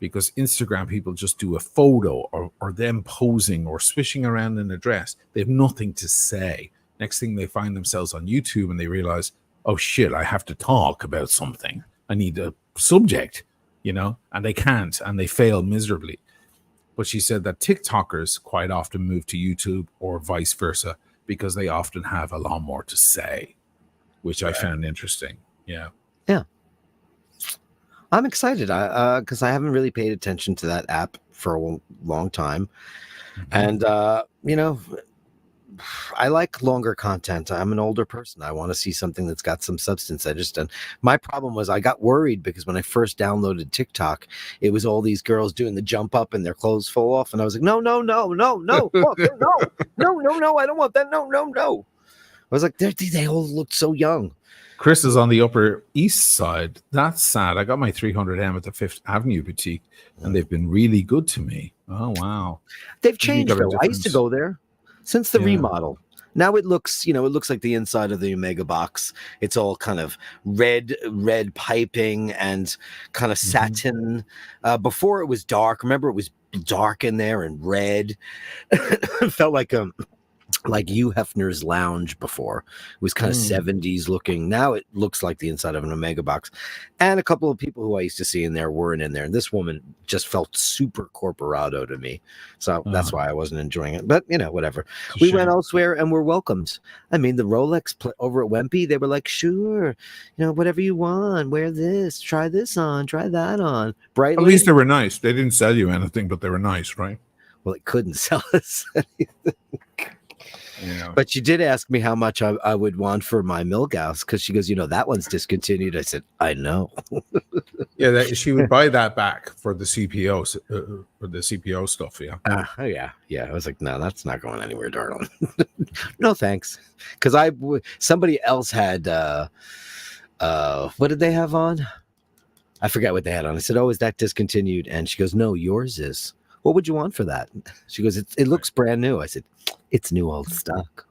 because Instagram people just do a photo or them posing or swishing around in a dress. They have nothing to say. Next thing they find themselves on YouTube and they realize, oh shit, I have to talk about something. I need a subject, and they can't, and they fail miserably. But she said that TikTokers quite often move to YouTube or vice versa because they often have a lot more to say, which I found interesting. Yeah. Yeah. I'm excited because I haven't really paid attention to that app for a long time. And, I like longer content. I'm an older person. I want to see something that's got some substance. My problem was I got worried because when I first downloaded TikTok, it was all these girls doing the jump up and their clothes fall off. And I was like, no, fuck, no, I don't want that. No. I was like, they all looked so young. Chris is on the Upper East Side. That's sad. I got my 300M at the Fifth Avenue boutique, and they've been really good to me. Oh, wow. They've changed, though. I used to go there since the remodel. Now it looks like the inside of the Omega box. It's all kind of red piping and kind of satin. Before it was dark. Remember, it was dark in there and red. It felt like Hugh Hefner's lounge before. It was kind of 70s looking. Now it looks like the inside of an Omega box. And a couple of people who I used to see in there weren't in there. And this woman just felt super corporado to me. So that's why I wasn't enjoying it. But, whatever. We went elsewhere and were welcomed. I mean, the Rolex over at Wempe, they were like, sure, whatever you want, wear this, try this on, try that on. Brightly. At least they were nice. They didn't sell you anything, but they were nice, right? Well, it couldn't sell us anything. Yeah. But she did ask me how much I would want for my Milgauss because she goes, that one's discontinued. I said, I know. Yeah, she would buy that back for the CPO, for the CPO stuff. Yeah. Yeah. I was like, no, that's not going anywhere, darling. No, thanks. Because somebody else had, what did they have on? I forgot what they had on. I said, oh, is that discontinued? And she goes, no, yours is. What would you want for that? She goes, it looks brand new. I said, it's new old stock.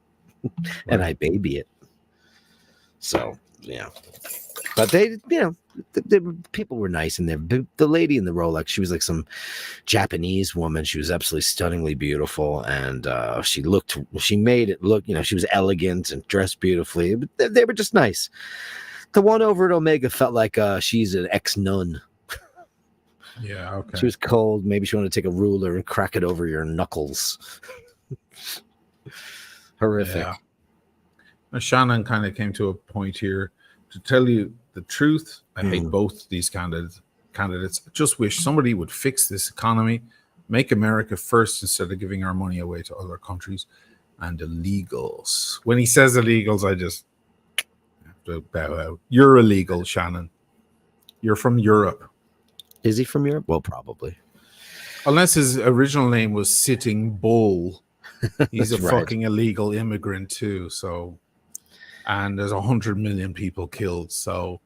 And I baby it. So, yeah. But they, people were nice in there. The lady in the Rolex, she was like some Japanese woman. She was absolutely stunningly beautiful. And she made it look, she was elegant and dressed beautifully. But they were just nice. The one over at Omega felt like she's an ex-nun. Yeah, okay. She was cold. Maybe she wanted to take a ruler and crack it over your knuckles. Horrific. Yeah. Now, Shannon kind of came to a point here. To tell you the truth, I hate both these candidates. I just wish somebody would fix this economy, make America first instead of giving our money away to other countries and illegals. When he says illegals, I just have to bow out. You're illegal, Shannon. You're from Europe. Is he from Europe? Well, probably. Unless his original name was Sitting Bull. He's a right. fucking illegal immigrant too. So, and there's 100 million people killed. So,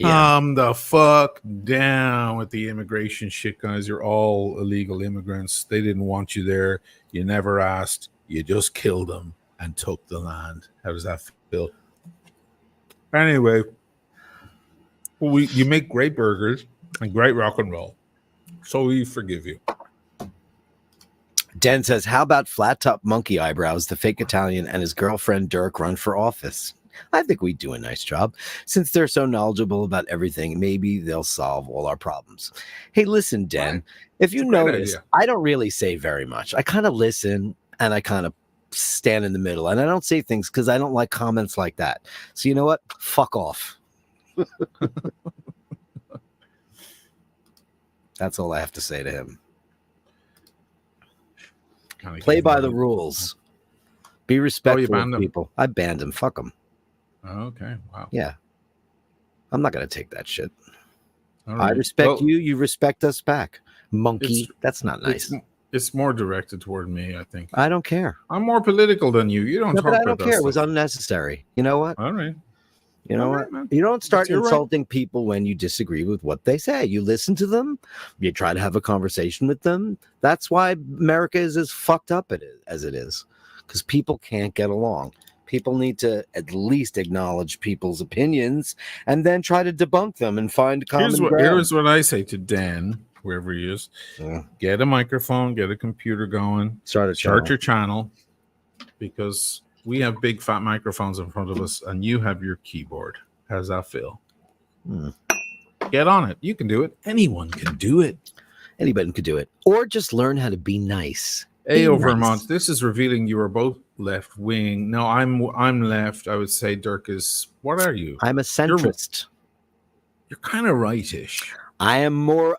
calm the fuck down with the immigration shit, guys. You're all illegal immigrants. They didn't want you there. You never asked. You just killed them and took the land. How does that feel? Anyway, you make great burgers and great rock and roll. So we forgive you. Den says, how about flat top monkey eyebrows, the fake Italian, and his girlfriend Dirk run for office? I think we'd do a nice job. Since they're so knowledgeable about everything, maybe they'll solve all our problems. Hey, listen, Den, if you notice, I don't really say very much. I kind of listen and I kind of stand in the middle, and I don't say things because I don't like comments like that. So you know what? Fuck off. That's all I have to say to him. Play by the rules. Be respectful of people. I banned him. Fuck him. Okay. Wow. Yeah. I'm not going to take that shit. Right. I respect you. You respect us back. Monkey. That's not nice. It's more directed toward me, I think. I don't care. I'm more political than you. You don't talk about that. I don't care. It was unnecessary. You know what? All right. You know All what? right, man. You don't start You're right. insulting people when you disagree with what they say. You listen to them. You try to have a conversation with them. That's why America is as fucked up as it is, because people can't get along. People need to at least acknowledge people's opinions and then try to debunk them and find common ground. Here's what I say to Dan, wherever he is. Yeah. Get a microphone, get a computer going, Start your channel, because we have big fat microphones in front of us and you have your keyboard. How does that feel? Get on it. You can do it. Anyone can do it. Anybody could do it. Or just learn how to be nice. Ayo, Be Vermont. nice. This is revealing you are both left wing. No, I'm left. I would say Dirk is. What are you? I'm a centrist. You're kind of rightish. I am a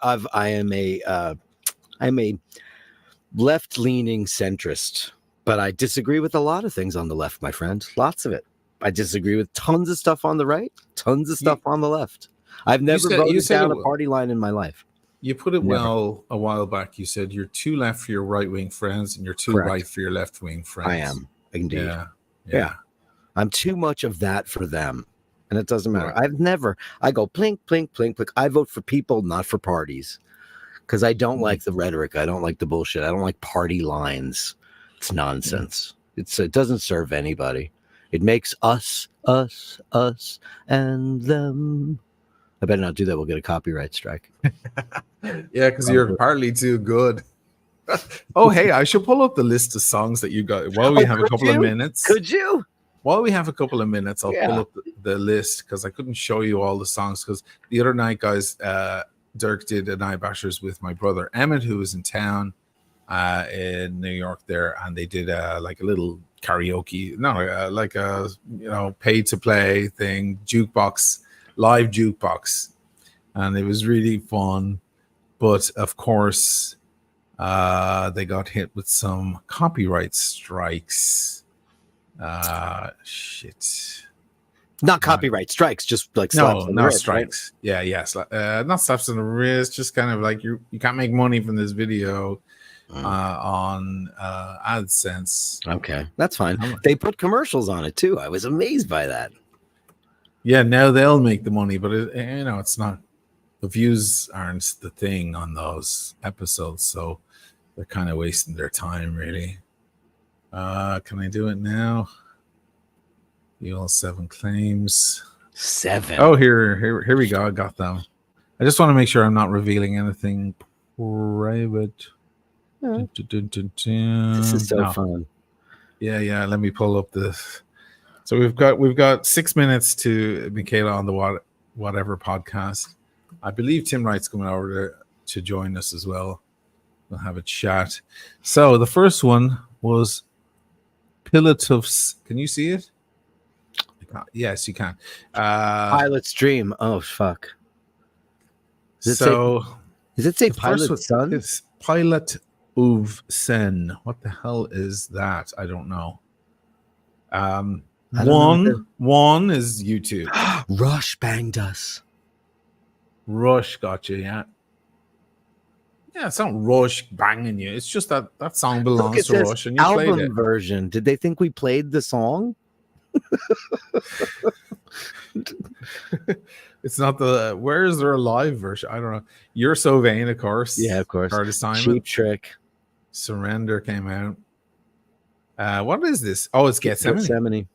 left-leaning centrist, but I disagree with a lot of things on the left, my friend. Lots of it. I disagree with tons of stuff on the right, tons of stuff on the left. I've never voted down a party line in my life. You put it well a while back. You said you're too left for your right-wing friends and you're too right for your left-wing friends. I am, indeed. Yeah. I'm too much of that for them. And it doesn't matter. I go plink, plink, plink, plink. I vote for people, not for parties. Because I don't like the rhetoric. I don't like the bullshit. I don't like party lines. It's nonsense. It doesn't serve anybody. It makes us, and them. I better not do that. We'll get a copyright strike. Yeah, because you're partly too good. Oh, hey, I should pull up the list of songs that you got while we have a couple of minutes. Could you? While we have a couple of minutes, I'll pull up the list because I couldn't show you all the songs because the other night, guys, Dirk did a night bashers with my brother Emmett, who was in town in New York there, and they did like a little karaoke, like a pay to play thing, live jukebox, and it was really fun. But of course, they got hit with some copyright strikes. Not copyright strikes, just like slaps not strikes. Right? Not slaps on the wrist, just kind of like you can't make money from this video on AdSense. Okay, that's fine. They put commercials on it too. I was amazed by that. Yeah, now they'll make the money, but it's not, the views aren't the thing on those episodes, so they're kind of wasting their time, really. Can I do it now? You all 7 claims. 7. Oh, here we go. I got them. I just want to make sure I'm not revealing anything private. This is so fun. Yeah. Let me pull up this. So we've got 6 minutes to Michaela on the whatever podcast. I believe Tim Wright's coming over to join us as well. We'll have a chat. So the first one was Pilatovs. Can you see it? Yes, you can. Pilot's Dream. Oh fuck. Does it say Pilot Son? It's Pilot of Sen. What the hell is that? I don't know. One is YouTube. Rush banged us. Rush got you, yeah. Yeah, it's not Rush banging you. It's just that song belongs to Rush, and you played it. Album version. Did they think we played the song? It's not the. Where is there a live version? I don't know. You're So Vain, of course. Yeah, of course. Hard Assignment. Cheap Trick. Surrender came out. What is this? Oh, it's Gethsemane.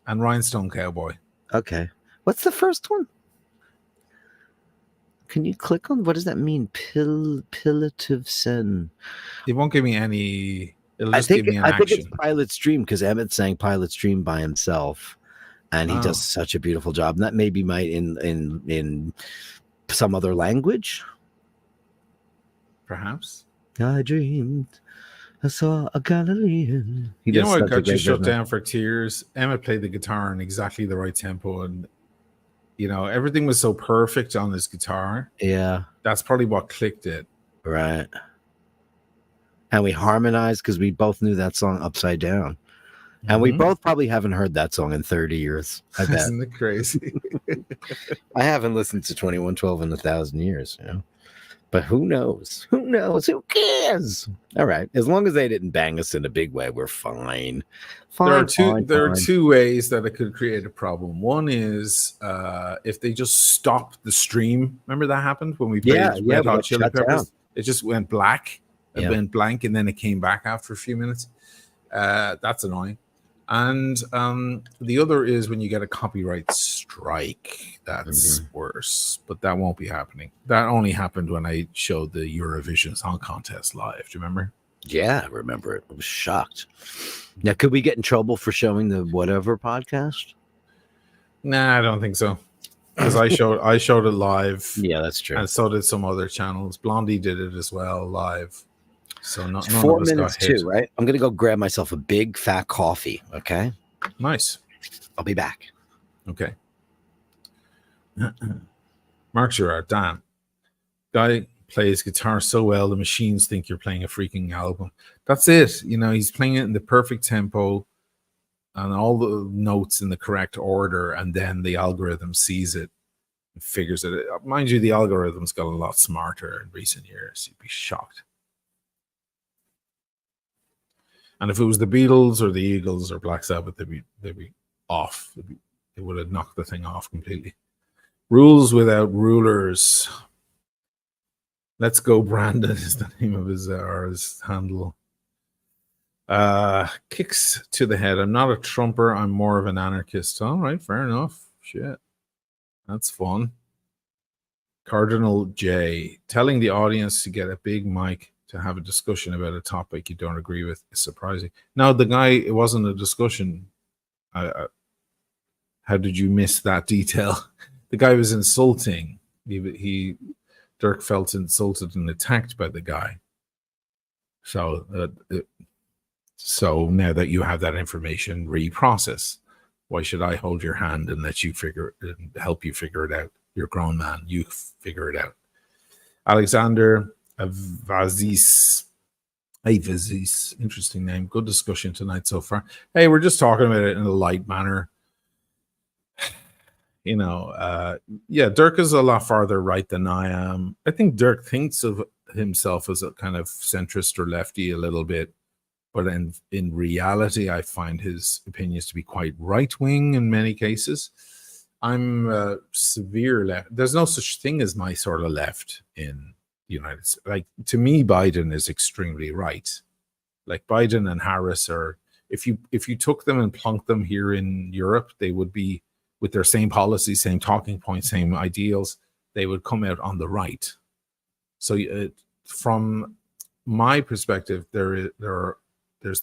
And Rhinestone Cowboy. Okay. What's the first one? Can you click on? What does that mean? Pilative Sen. It won't give me any. It'll I just think give me an action. It's Pilot's Dream because Emmett sang Pilot's Dream by himself, and he does such a beautiful job. And that maybe might in some other language. Perhaps. I dreamed I saw a Galilean. You know what got you shut down for tears? Emmett played the guitar in exactly the right tempo, and everything was so perfect on his guitar. Yeah, that's probably what clicked it. Right. And we harmonized because we both knew that song upside down. And we both probably haven't heard that song in 30 years. I bet. Isn't it crazy? I haven't listened to 2112 in 1,000 years, But who knows? Who knows? Who cares? All right. As long as they didn't bang us in a big way, we're fine. Fine. There are two ways that it could create a problem. One is if they just stop the stream. Remember that happened when we played Red Hot Chili Peppers? It just went black. It went blank, and then it came back after a few minutes. That's annoying. And the other is when you get a copyright strike. That's worse, but that won't be happening. That only happened when I showed the Eurovision Song Contest live. Do you remember? Yeah, I remember it. I was shocked. Now, could we get in trouble for showing the whatever podcast? Nah, I don't think so. Because I showed it live. Yeah, that's true. And so did some other channels. Blondie did it as well live. So none 4 of us minutes got hit. too, right? I'm gonna go grab myself a big fat coffee. Okay. Nice. I'll be back. Okay. Mark Gerard, damn. Guy plays guitar so well, the machines think you're playing a freaking album. That's it. You know, he's playing it in the perfect tempo and all the notes in the correct order, and then the algorithm sees it and figures it out. Mind you, the algorithm's got a lot smarter in recent years. You'd be shocked. And if it was the Beatles or the Eagles or Black Sabbath, they'd be off. It would have knocked the thing off completely. Rules without rulers. Let's go, Brandon is the name of his handle. Kicks to the head. I'm not a Trumper. I'm more of an anarchist. All right, fair enough. Shit. That's fun. Cardinal J. Telling the audience to get a big mic to have a discussion about a topic you don't agree with is surprising. No, the guy, it wasn't a discussion. How did you miss that detail? The guy was insulting. Dirk felt insulted and attacked by the guy. So now that you have that information, reprocess. Why should I hold your hand and let you help you figure it out? You're a grown man. You figure it out. Alexander Vazis. Hey, Vazis. Interesting name. Good discussion tonight so far. Hey, we're just talking about it in a light manner. You know, Dirk is a lot farther right than I am. I think Dirk thinks of himself as a kind of centrist or lefty a little bit, but in reality, I find his opinions to be quite right-wing in many cases. I'm severe left. There's no such thing as my sort of left in the United States. Like, to me, Biden is extremely right. Like, Biden and Harris are, if you took them and plunked them here in Europe, they would be, with their same policies, same talking points, same ideals, they would come out on the right. So from my perspective, there's the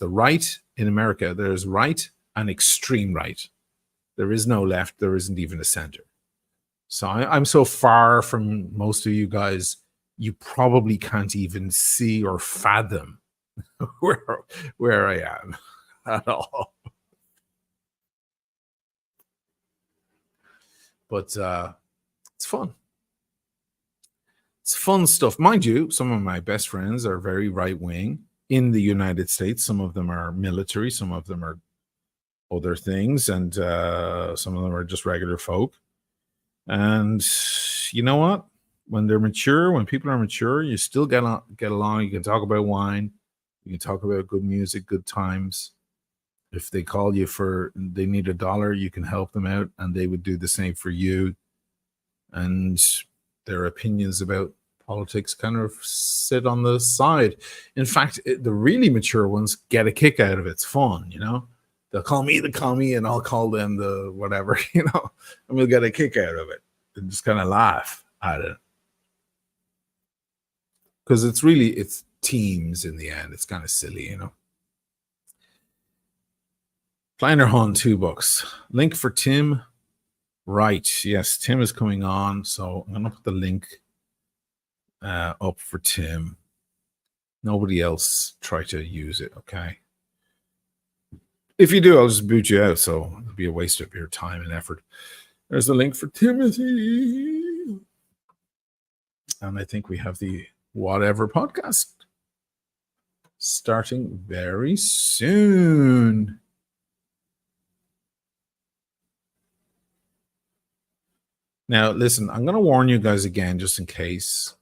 right in America. There's right and extreme right. There is no left. There isn't even a center. So I'm so far from most of you guys, you probably can't even see or fathom where I am at all. But it's fun. It's fun stuff. Mind you, some of my best friends are very right-wing in the United States. Some of them are military. Some of them are other things. And some of them are just regular folk. And you know what? When they're mature, when people are mature, you still get along. You can talk about wine. You can talk about good music, good times. If they call you they need $1, you can help them out, and they would do the same for you. And their opinions about politics kind of sit on the side. In fact, the really mature ones get a kick out of it. It's fun, you know. They'll call me the commie, and I'll call them the whatever, you know, and we'll get a kick out of it and just kind of laugh at it. Because it's teams in the end. It's kind of silly, you know. Kleiner Hon, $2. Link for Tim. Right. Yes, Tim is coming on. So I'm going to put the link up for Tim. Nobody else try to use it, okay? If you do, I'll just boot you out. So it'll be a waste of your time and effort. There's the link for Timothy. And I think we have the Whatever podcast starting very soon. Now, listen, I'm going to warn you guys again, just in case.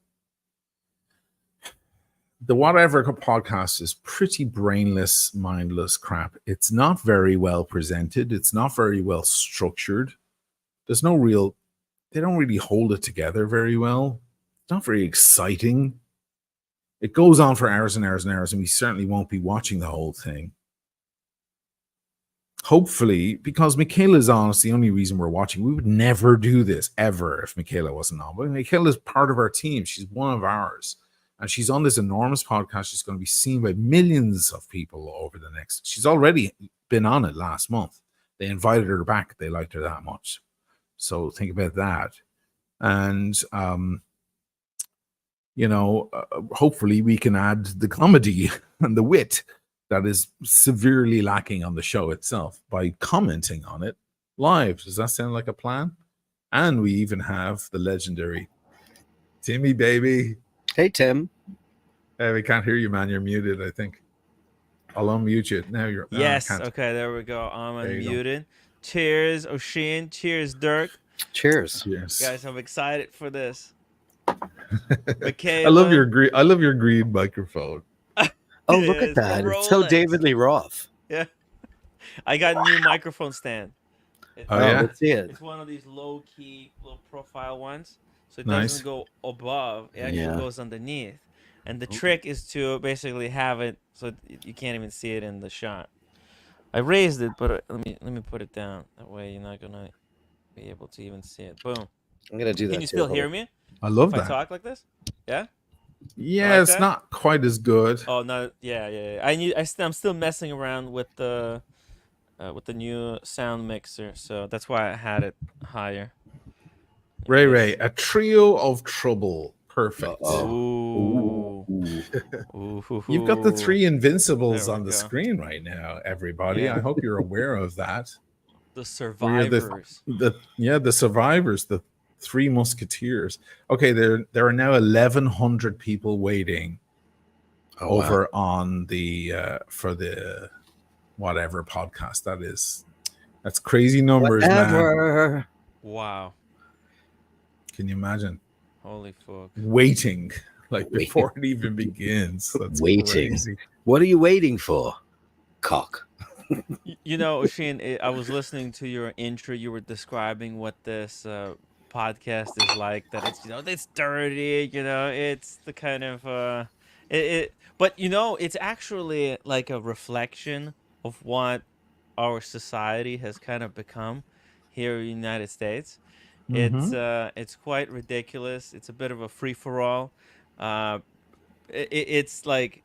the Whatever podcast is pretty brainless, mindless crap. It's not very well presented. It's not very well structured. There's no real, they don't really hold it together very well. It's not very exciting. It goes on for hours and hours and hours, and we certainly won't be watching the whole thing. Hopefully, because Michaela's on, it's the only reason we're watching. We would never do this ever if Michaela wasn't on. But Michaela's part of our team. She's one of ours. And she's on this enormous podcast. She's going to be seen by millions of people over the next. She's already been on it last month. They invited her back. They liked her that much. So think about that. And, hopefully we can add the comedy and the wit that is severely lacking on the show itself by commenting on it live. Does that sound like a plan? And we even have the legendary Timmy, baby. Hey, Tim. Hey, we can't hear you, man. You're muted, I think. I'll unmute you. Now you're... Yes. Okay, there we go. I'm unmuted. Cheers, O'Sheen. Cheers, Dirk. Cheers. Yes. Guys, I'm excited for this. Michaela. I love your green microphone. Oh, look at that. It's so David Lee Roth. Yeah. I got a new microphone stand. Let's see it. It's one of these low-key, low-profile ones. So it doesn't go above. It actually goes underneath. And the trick is to basically have it so you can't even see it in the shot. I raised it, but let me put it down. That way you're not going to be able to even see it. Boom. I'm going to do that. Can you still hear me? I love if that. I talk like this? Yeah? Yeah, it's not quite as good. Oh no, yeah. I'm still messing around with the new sound mixer, so that's why I had it higher. Ray, a trio of trouble. Perfect. Ooh. You've got the three invincibles on the screen right now, everybody. Yeah. I hope you're aware of that. The survivors. The survivors, the three musketeers. Okay, there are now 1,100 people waiting on the for the Whatever podcast. That's crazy numbers, man. Wow. Can you imagine? Holy fuck. Waiting before it even begins. That's crazy. What are you waiting for? Cock. O'Sheen, I was listening to your intro. You were describing what this podcast is like, that it's dirty, it's the kind of but it's actually like a reflection of what our society has kind of become here in the United States. It's quite ridiculous. It's a bit of a free-for-all. It's like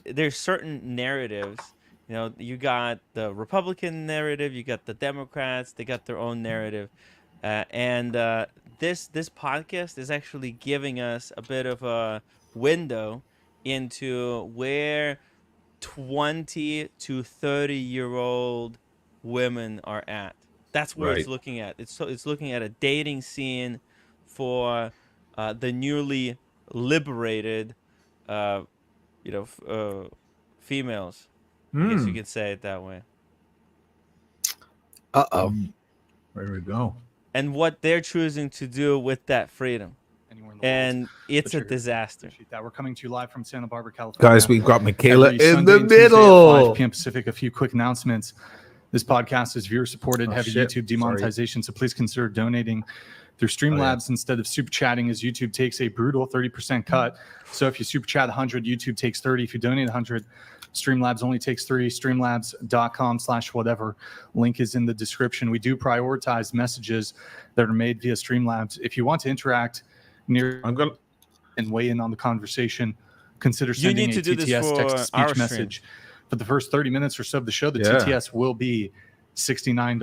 there's certain narratives. You got the Republican narrative, you got the Democrats, they got their own narrative. And this podcast is actually giving us a bit of a window into where 20 to 30-year-old women are at. That's where it's looking at. It's looking at a dating scene for the newly liberated, females. I guess you could say it that way. There we go. And what they're choosing to do with that freedom. And it's a disaster. That we're coming to you live from Santa Barbara, California. Guys, we've got Michaela in Sunday the and Tuesday middle. At 5 p.m. Pacific. A few quick announcements. This podcast is viewer supported, heavy YouTube demonetization. So please consider donating through Streamlabs instead of super chatting, as YouTube takes a brutal 30% cut. So if you super chat 100, YouTube takes 30. If you donate 100, Streamlabs only takes 3. Streamlabs.com/whatever. Link is in the description. We do prioritize messages that are made via Streamlabs. If you want to interact and weigh in on the conversation, consider sending a TTS text-to-speech message. For the first 30 minutes or so of the show, the TTS will be $69.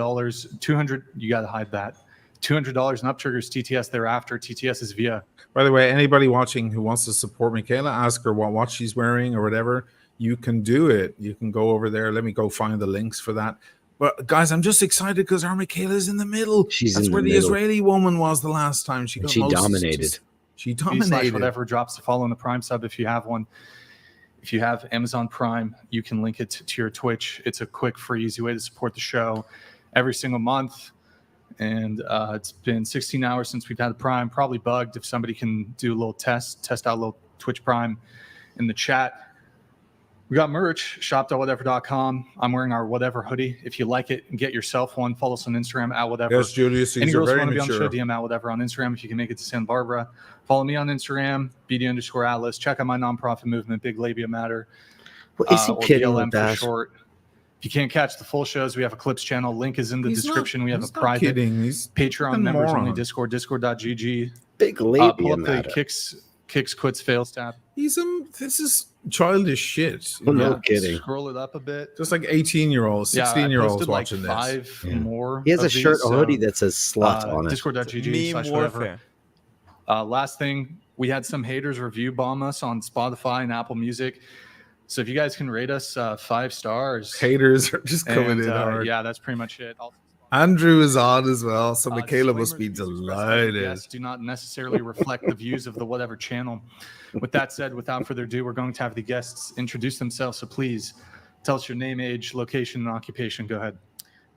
$200, you got to hide that. $200 and up triggers TTS thereafter. TTS is via. By the way, anybody watching who wants to support Michaela, ask her what watch she's wearing or whatever. You can do it. You can go over there. Let me go find the links for that. But guys, I'm just excited because our Michaela's in the middle. That's where the Israeli woman was the last time. She dominated. She dominated. Whatever drops to follow in the Prime sub if you have one. If you have Amazon Prime, you can link it to your Twitch. It's a quick, free, easy way to support the show every single month. And it's been 16 hours since we've had the Prime. Probably bugged. If somebody can do a little test out a little Twitch Prime, in the chat. We got merch, shop.whatever.com. I'm wearing our Whatever hoodie. If you like it, get yourself one. Follow us on Instagram at Whatever. Yes, Julius, Any these are girls who very want to be on the show, mature. DM at Whatever on Instagram. If you can make it to Santa Barbara, follow me on Instagram, BD_Atlas. Check out my nonprofit movement, Big Labia Matter, Well, is he or kidding BLM with for that? short. If you can't catch the full shows, we have a Clips channel. Link is in the He's description. We have a he's not private kidding. He's Patreon fucking members only moron. Discord, discord.gg. Big Pull labia up the matter. kicks, quits, fails tab. This is childish shit. you Well, know? no kidding. Scroll it up a bit. Just like 18-year-olds, 16-year-olds posted watching like this. 5 Yeah. more. He has a of shirt these, or hoodie so, that says slut on it. Discord.gg Meme /whatever. warfare. Last thing, we had some haters review bomb us on Spotify and Apple Music. So if you guys can rate us 5 stars. Haters are just coming and, in hard. yeah, that's pretty much it. Andrew is on as well, so Uh, Michaela must be disclaimers, views expressed by the delighted. guests do not necessarily reflect the views of the Whatever channel. With that said, without further ado, we're going to have the guests introduce themselves. So please tell us your name, age, location, and occupation. Go ahead.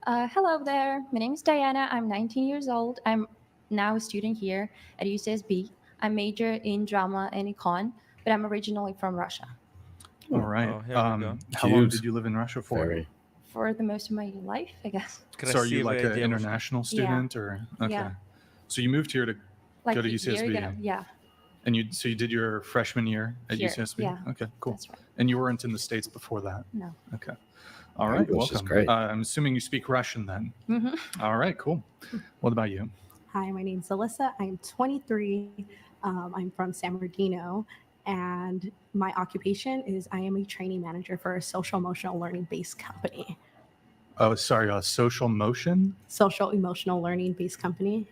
Hello there. My name is Diana. I'm 19 years old. I'm now a student here at UCSB. I major in drama and econ, but I'm originally from Russia. All right. Oh, here we go. How long Cute. did you live in Russia for? Very. For the most of my life, I guess. Could I So are see you if like I an did- international student or okay? Yeah. So you moved here to Like Go to a year UCSB. ago. Yeah, and you did your freshman year at Here, UCSB? yeah. Okay, cool. that's right. And you weren't in the States before that? No. Okay. All right, English is welcome. great. I'm assuming you speak Russian then. hmm All right, cool. What about you? Hi, my name's Alyssa. I'm 23. I'm from San Bernardino, and my occupation is I am a training manager for a social emotional learning based company. Oh, sorry, social motion? Social emotional learning based company.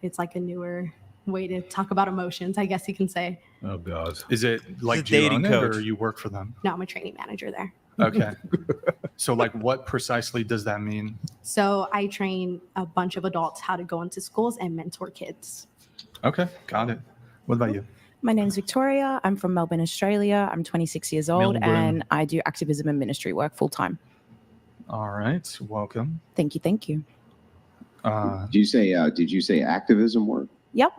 It's like a newer way to talk about emotions, I guess you can say. Oh God. Is it like a do you dating own it coach. or you work for them? No, I'm a training manager there. Okay. So like what precisely does that mean? So I train a bunch of adults how to go into schools and mentor kids. Okay, got it. What about you? My name's Victoria. I'm from Melbourne, Australia. I'm 26 years old Melbourne. and I do activism and ministry work full time. All right, welcome. Thank you. Thank you. Did you say activism work? Yep.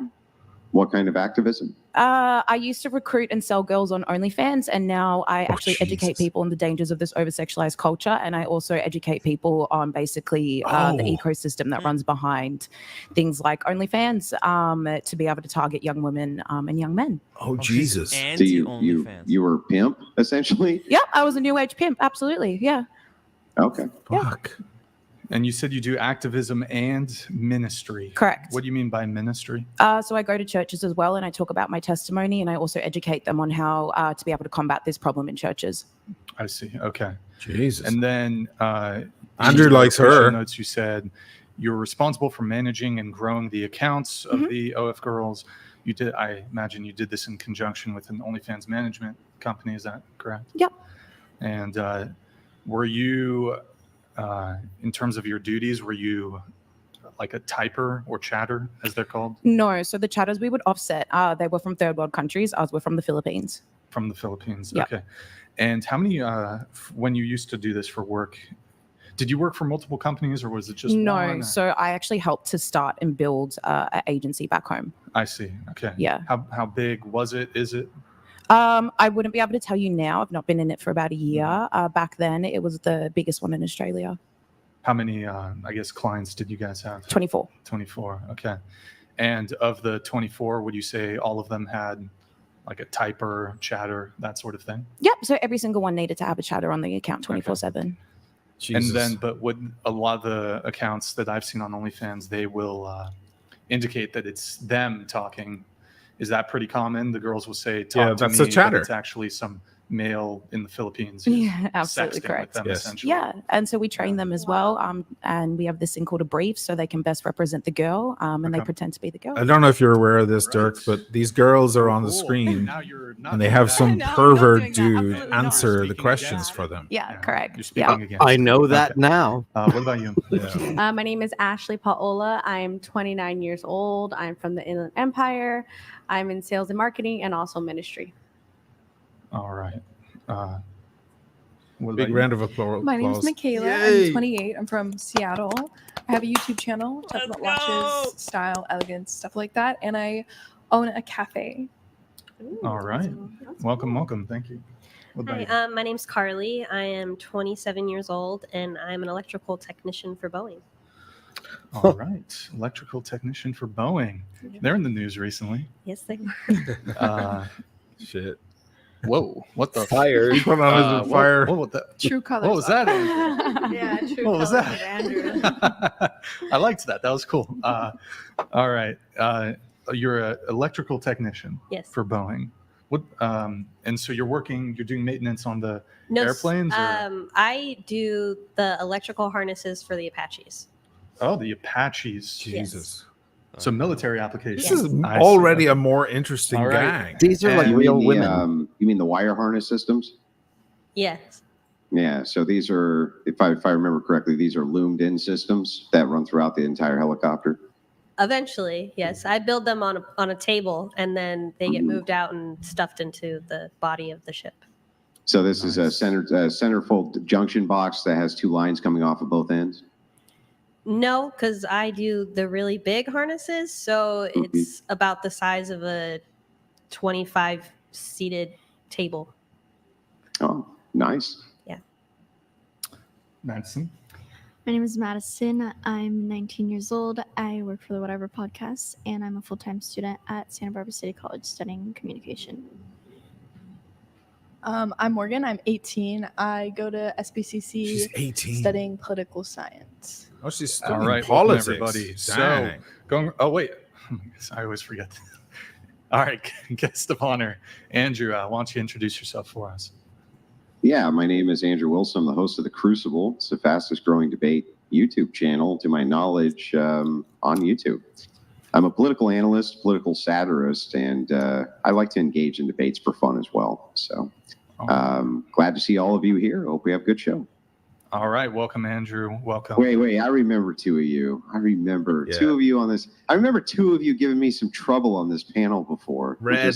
What kind of activism? I used to recruit and sell girls on OnlyFans, and now I actually educate Jesus. people on the dangers of this over-sexualized culture, and I also educate people on basically the Oh. ecosystem that runs behind things like OnlyFans to be able to target young women and young men. Oh, she's Jesus. So Anti you OnlyFans. you were pimp essentially? Yep, I was a new age pimp. Absolutely, yeah. Okay. Fuck. And you said you do activism and ministry. Correct. What do you mean by ministry? So I go to churches as well, and I talk about my testimony, and I also educate them on how to be able to combat this problem in churches. I see. Okay. Jesus. And then Andrew in your likes official her. Notes you said you're responsible for managing and growing the accounts of the OF girls. You did. I imagine you did this in conjunction with an OnlyFans management company. Is that correct? Yep. And were you, in terms of your duties, were you like a typer or chatter, as they're called, No, so the chatters we would offset, they were from third world countries. Ours were from the Philippines. from the Philippines? Yep. Okay. And how many, when you used to do this for work, did you work for multiple companies or was it just No, one? so I actually helped to start and build an agency back home. I see. Okay. Yeah. How big was it? Is it? I wouldn't be able to tell you now. I've not been in it for about a year. Back then, it was the biggest one in Australia. How many, I guess, clients did you guys have? 24. 24. Okay. And of the 24, would you say all of them had like a typer, chatter, that sort of thing? Yep. So every single one needed to have a chatter on the account 24/7. Jesus. And then, but would a lot of the accounts that I've seen on OnlyFans, they will indicate that it's them talking. Is that pretty common? The girls will say, "Talk Yeah, to that's me," a chatter. but it's actually some male in the Philippines. who's Yeah, absolutely sexting with correct. them, Yes. essentially. Yeah, and so we train them as well, and we have this thing called a brief, so they can best represent the girl, and they Okay. pretend to be the girl. I don't know if you're aware of this, Dirk, Right. but these girls are on the Cool. screen Now you're not and they doing have that. some No, I'm not pervert doing that. dude Absolutely not. answer the Speaking questions again. for them. Yeah, You're correct. speaking Yeah. again. I know that Okay. now. What about you? Yeah. My name is Ashley Paola. I'm 29 years old. I'm from the Inland Empire. I'm in sales and marketing and also ministry. All right. What about Big you? round of applause. My name is Michaela. Yay. I'm 28. I'm from Seattle. I have a YouTube channel, talk Let's about watches, go. style, elegance, stuff like that. And I own a cafe. All right. Welcome. Thank you. What about you? Hi, my name's Carly. I am 27 years old, and I'm an electrical technician for Boeing. All right. Electrical technician for Boeing. They're in the news recently. Yes, they Shit. Whoa. What the? Fired. He put on his fire. What was that? True colors. What was that, Andrew? Yeah, true. What was colors that? of Andrew. I liked that. That was cool. All right. You're an electrical technician Yes. for Boeing. What? And so you're doing maintenance on the No, airplanes? Or? I do the electrical harnesses for the Apaches. Oh, the Apaches. Jesus. So military applications. This is I already see. a more interesting All right. gang. These are like You real mean women. you mean the wire harness systems? Yes. Yeah. So these are, if I remember correctly, these are loomed in systems that run throughout the entire helicopter. Eventually, yes. I build them on a table, and then they get moved out and stuffed into the body of the ship. So this is a centerfold junction box that has two lines coming off of both ends. No, because I do the really big harnesses, so it's about the size of a 25-seated table. Oh, nice. Yeah. Madison. My name is Madison. I'm 19 years old. I work for the Whatever podcast, and I'm a full-time student at Santa Barbara City College studying communication. I'm Morgan. I'm 18. I go to SBCC She's 18. studying political science. Oh, she's All studying right. politics. Welcome, everybody. So Dang. going. Oh, wait. I always forget. All right. Guest of honor. Andrew, why don't you introduce yourself for us? Yeah, my name is Andrew Wilson. I'm the host of The Crucible. It's the fastest growing debate YouTube channel, to my knowledge, on YouTube. I'm a political analyst, political satirist, and I like to engage in debates for fun as well. So glad to see all of you here. Hope we have a good show. All right. Welcome, Andrew. Welcome. Wait. I remember two of you. Two of you on this. I remember two of you giving me some trouble on this panel before. Red.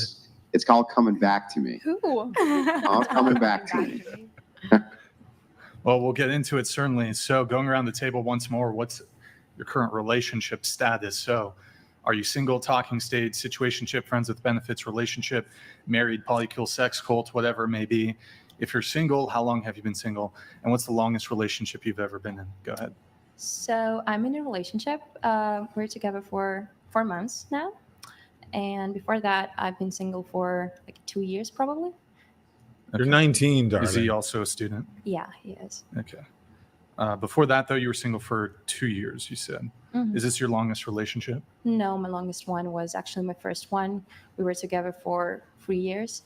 It's called coming back to me. Who? Oh, it's coming back to me. Well, we'll get into it, certainly. So going around the table once more, what's your current relationship status? So are you single, talking stage, situationship, friends with benefits, relationship, married, polycule, sex cult, whatever it may be? If you're single, how long have you been single? And what's the longest relationship you've ever been in? Go ahead. So I'm in a relationship. We're together for 4 months now. And before that, I've been single for like 2 years probably. You're 19, darling. Is he also a student? Yeah, he is. Okay. Before that, though, you were single for 2 years, you said. Mhm. Is this your longest relationship? No, my longest one was actually my first one. We were together for 3 years.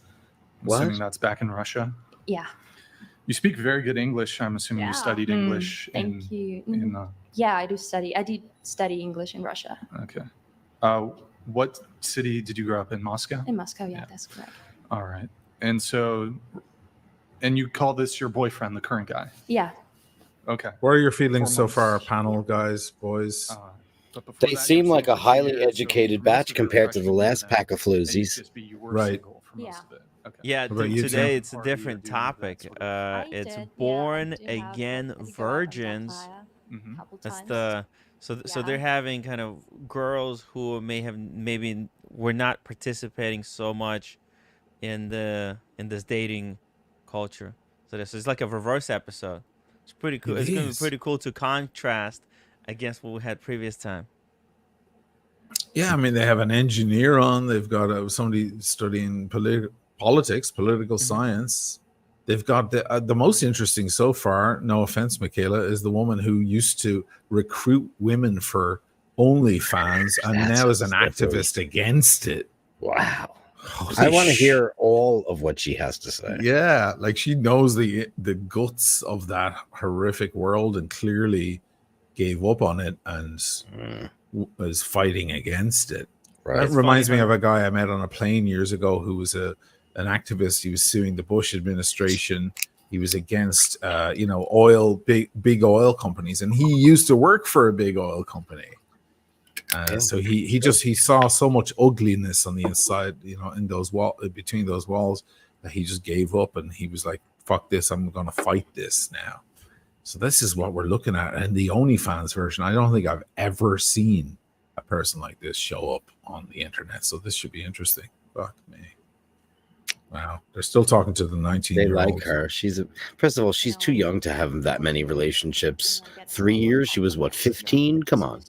I'm assuming that's back in Russia. Yeah. You speak very good English. I'm assuming you studied English. Thank you. In, Yeah, I did study English in Russia. okay. What city did you grow up in? Moscow? In Moscow, yeah, that's correct. All right. And you call this your boyfriend, the current guy? Yeah. Okay. What are your feelings 4 so months. far, panel guys, boys? They seem like a highly educated batch compared to the last pack of floozies. Right. Yeah. Yeah, What about you, today Tim? it's a different topic. It's born again virgins. That's the so they're having kind of girls who maybe were not participating so much in this dating culture. So this is like a reverse episode. It's pretty cool. It's gonna be pretty cool to contrast against what we had previous time. Yeah, I mean, they have an engineer on. They've got somebody studying politics, political science. They've got the most interesting so far, no offense, Michaela, is the woman who used to recruit women for OnlyFans and now is an activist against it. Wow. Holy I want to sh- hear all of what she has to say. Yeah, like she knows the guts of that horrific world and clearly gave up on it and was fighting against it. Right. That reminds me of a guy I met on a plane years ago who was an activist. He was suing the Bush administration. He was against big oil companies, and he used to work for a big oil company. So he saw so much ugliness on the inside, in those between those walls, that he just gave up, and he was like, "Fuck this! I'm going to fight this now." So this is what we're looking at, and the OnlyFans version. I don't think I've ever seen a person like this show up on the internet. So this should be interesting. Fuck me. Wow, they're still talking to the 19-year-old. They like her. First of all, she's too young to have that many relationships. 3 years. She was what, 15? Come on.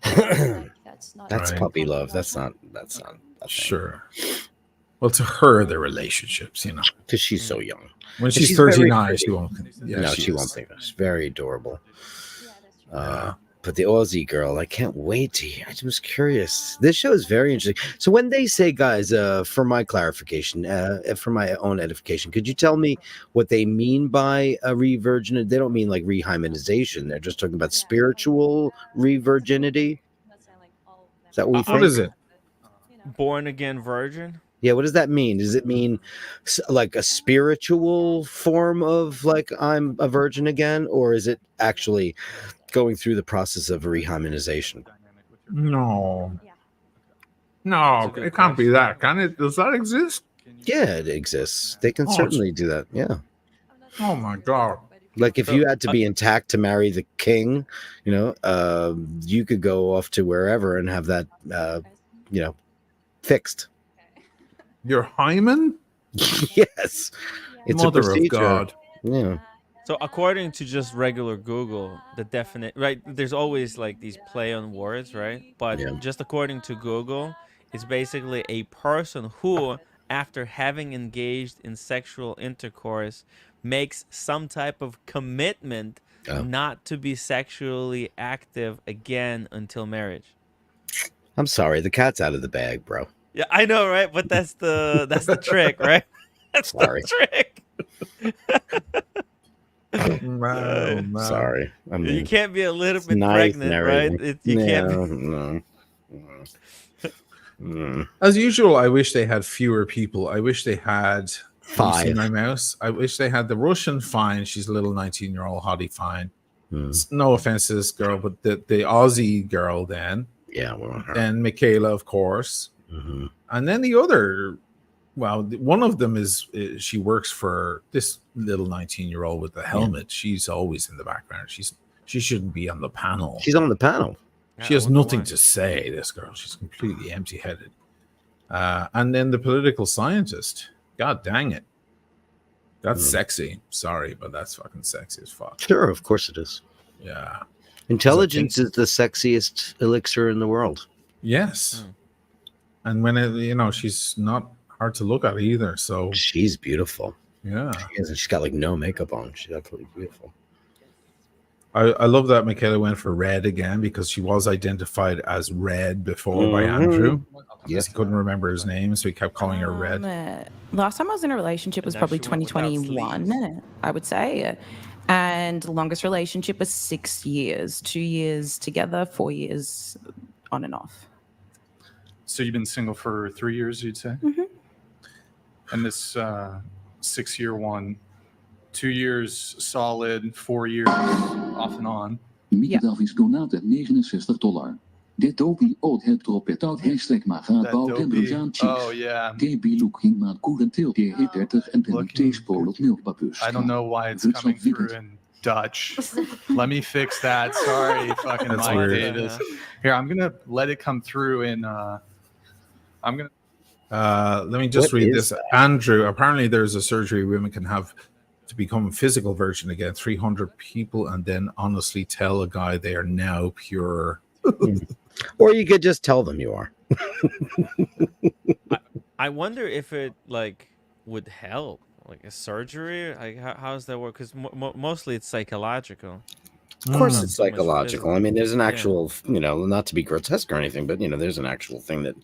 That's Right. puppy love. That's not. Sure. Well, to her, they're relationships, you know, because she's so young. When she's she's very 39, pretty. she won't. Yeah, No, she won't think that. She's very adorable. But the Aussie girl, I can't wait to hear. I'm just curious. This show is very interesting. So when they say, guys, for my clarification, for my own edification, could you tell me what they mean by a revirgin? They don't mean like rehymenization. They're just talking about spiritual revirginity. Is that what we think? What is it? Born again virgin. Yeah, what does that mean? Does it mean like a spiritual form of like I'm a virgin again, or is it actually going through the process of rehymenization? No, it can't be that, can it? Does that exist? Yeah, it exists. They can certainly do that. Yeah. Oh my God. Like if you had to be intact to marry the king, you know, you could go off to wherever and have that, you know, fixed. Your hymen? Yes. It's Mother a procedure. of God. Yeah. So according to just regular Google, the definite right, there's always like these play on words, right? But just according to Google, it's basically a person who, after having engaged in sexual intercourse, makes some type of commitment not to be sexually active again until marriage. I'm sorry, the cat's out of the bag, bro. Yeah, I know, right? But that's the trick, right? That's Sorry. the trick. Sorry. I mean, you can't be a little it's bit nice pregnant, and right? everything. You can't. As usual, I wish they had fewer people. I wish they had 5. My mouse. I wish they had the Russian. Fine, she's a little 19-year-old hottie. Fine. No offense to this girl, but the Aussie girl then. Yeah, we want her. And Michaela, of course. And then the other. Well, one of them is she works for this little 19-year-old with the helmet. She's always in the background. She shouldn't be on the panel. She's on the panel. She has nothing to say, this girl. She's completely empty-headed. And then the political scientist. God dang it. That's sexy. Sorry, but that's fucking sexy as fuck. Sure, of course it is. Yeah. Intelligence is the sexiest elixir in the world. Yes. And when she's not hard to look at either. So she's beautiful. Yeah. She's got like no makeup on. She's absolutely beautiful. I love that Michaela went for Red again because she was identified as Red before by Andrew. Yes, he couldn't remember his name, so he kept calling her Red. Last time I was in a relationship was probably 2021, I would say. And the longest relationship was 6 years, 2 years together, 4 years on and off. So you've been single for 3 years, you'd say? And this 6-year one, 2 years solid, 4 years off and on. Davies donaten $69. Dit dopie ooit hebt erop het oud hashtag maar gaat bouw en bruzaan cheeks. Oh yeah. KB looking maat koerentil T30 en ten T-spool op milkpapus. I don't know why it's coming through in Dutch. Let me fix that. Sorry, fucking That's Mike weird. Davis. Here, I'm gonna let it come through in I'm gonna let me just What read is this. Andrew, apparently there's a surgery women can have to become a physical virgin again, 300 people, and then honestly tell a guy they are now pure. Or you could just tell them you are. I wonder if it like would help, like a surgery. Like how does that work? Because mostly it's psychological. Of course, it's psychological. I mean, there's an actual, not to be grotesque or anything, but there's an actual thing that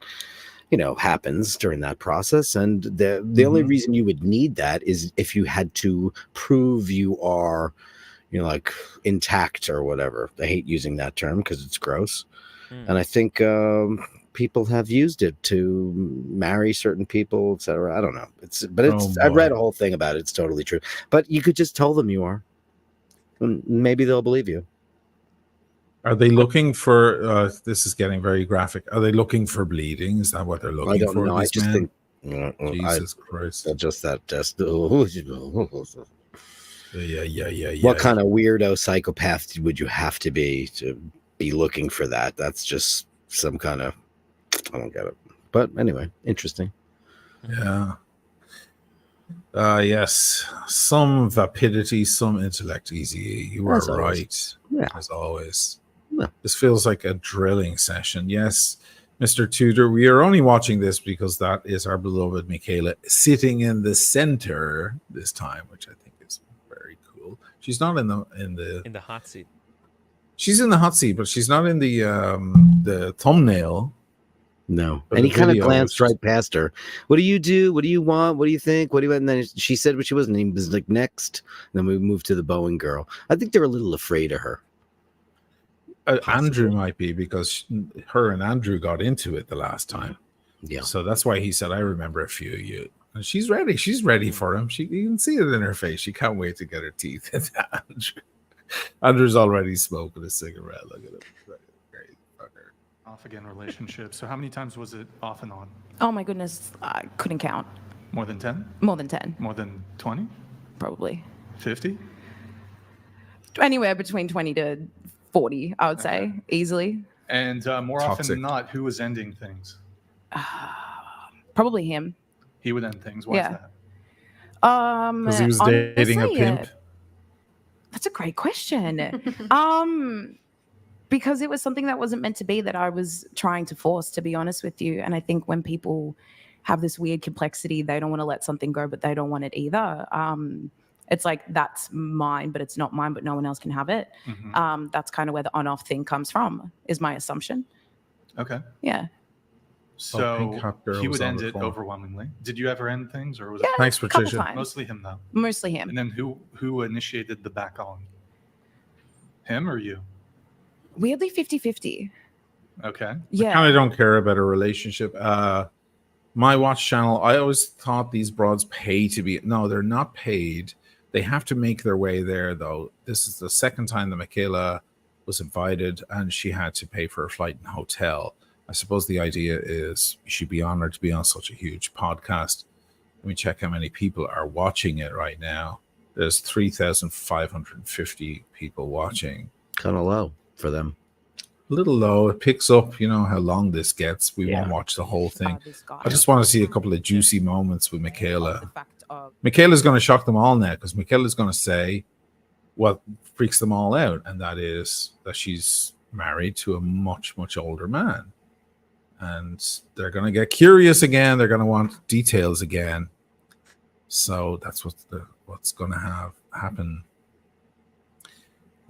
happens during that process. And the only reason you would need that is if you had to prove you are, like intact or whatever. I hate using that term because it's gross. And I think people have used it to marry certain people, etc. I don't know. I've read a whole thing about it. It's totally true. But you could just tell them you are. And maybe they'll believe you. Are they looking for? This is getting very graphic. Are they looking for bleeding? Is that what they're looking for? I don't know. I just think. Jesus Christ! Just that. Yeah. What kind of weirdo psychopath would you have to be looking for that? That's just some kind of. I don't get it. But anyway, interesting. Yeah. Yes, some vapidity, some intellect. Easy, you are As always. right. Yeah. As always. Yeah. This feels like a drilling session. Yes, Mr. Tudor, we are only watching this because that is our beloved Michaela sitting in the center this time, which I think is very cool. She's not in the hot seat. She's in the hot seat, but she's not in the thumbnail. No. But And the he kind of video glanced was right past her. What do you do? What do you want? What do you think? What do you? And then she said what she was, and he was like, next. And then we moved to the Bowen girl. I think they're a little afraid of her. Andrew might be, because her and Andrew got into it the last time. Yeah. So that's why he said, I remember a few of you. And she's ready. She's ready for him. You can see it in her face. She can't wait to get her teeth into Andrew. Andrew's already smoking a cigarette. Look at him. Great fucker. Off again relationship. So how many times was it off and on? Oh my goodness, I couldn't count. More than 10? More than 10. More than 20? Probably. 50? Anywhere between 20 to 40, I would say, easily. And more often Toxic. than not, who was ending things? Probably him. He would end things. Why's Yeah. that? Because he was dating a honestly, pimp. That's a great question. Because it was something that wasn't meant to be, that I was trying to force, to be honest with you. And I think when people have this weird complexity, they don't want to let something go, but they don't want it either. It's like, that's mine, but it's not mine, but no one else can have it. Mm-hmm. That's kind of where the on-off thing comes from, is my assumption. Okay. Yeah. So Pink Hot Girl he was would on end the it phone. overwhelmingly. Did you ever end things, or was Yeah, it Thanks, a couple Patricia. times. mostly him though? Mostly him. And then who initiated the back on? Him or you? Weirdly 50-50. Okay. Yeah. Kind of don't care about a relationship. My watch channel, I always thought these broads pay to be. No, they're not paid. They have to make their way there, though. This is the second time that Michaela was invited, and she had to pay for a flight and hotel. I suppose the idea is you should be honored to be on such a huge podcast. Let me check how many people are watching it right now. There's 3,550 people watching. Kind of low for them. A little low. It picks up, you know how long this gets. We won't watch the whole thing. I just want to see a couple of juicy moments with Michaela. Michaela's going to shock them all now, because Michaela's going to say what freaks them all out, and that is that she's married to a much, much older man. And they're going to get curious again. They're going to want details again. So that's what's going to happen.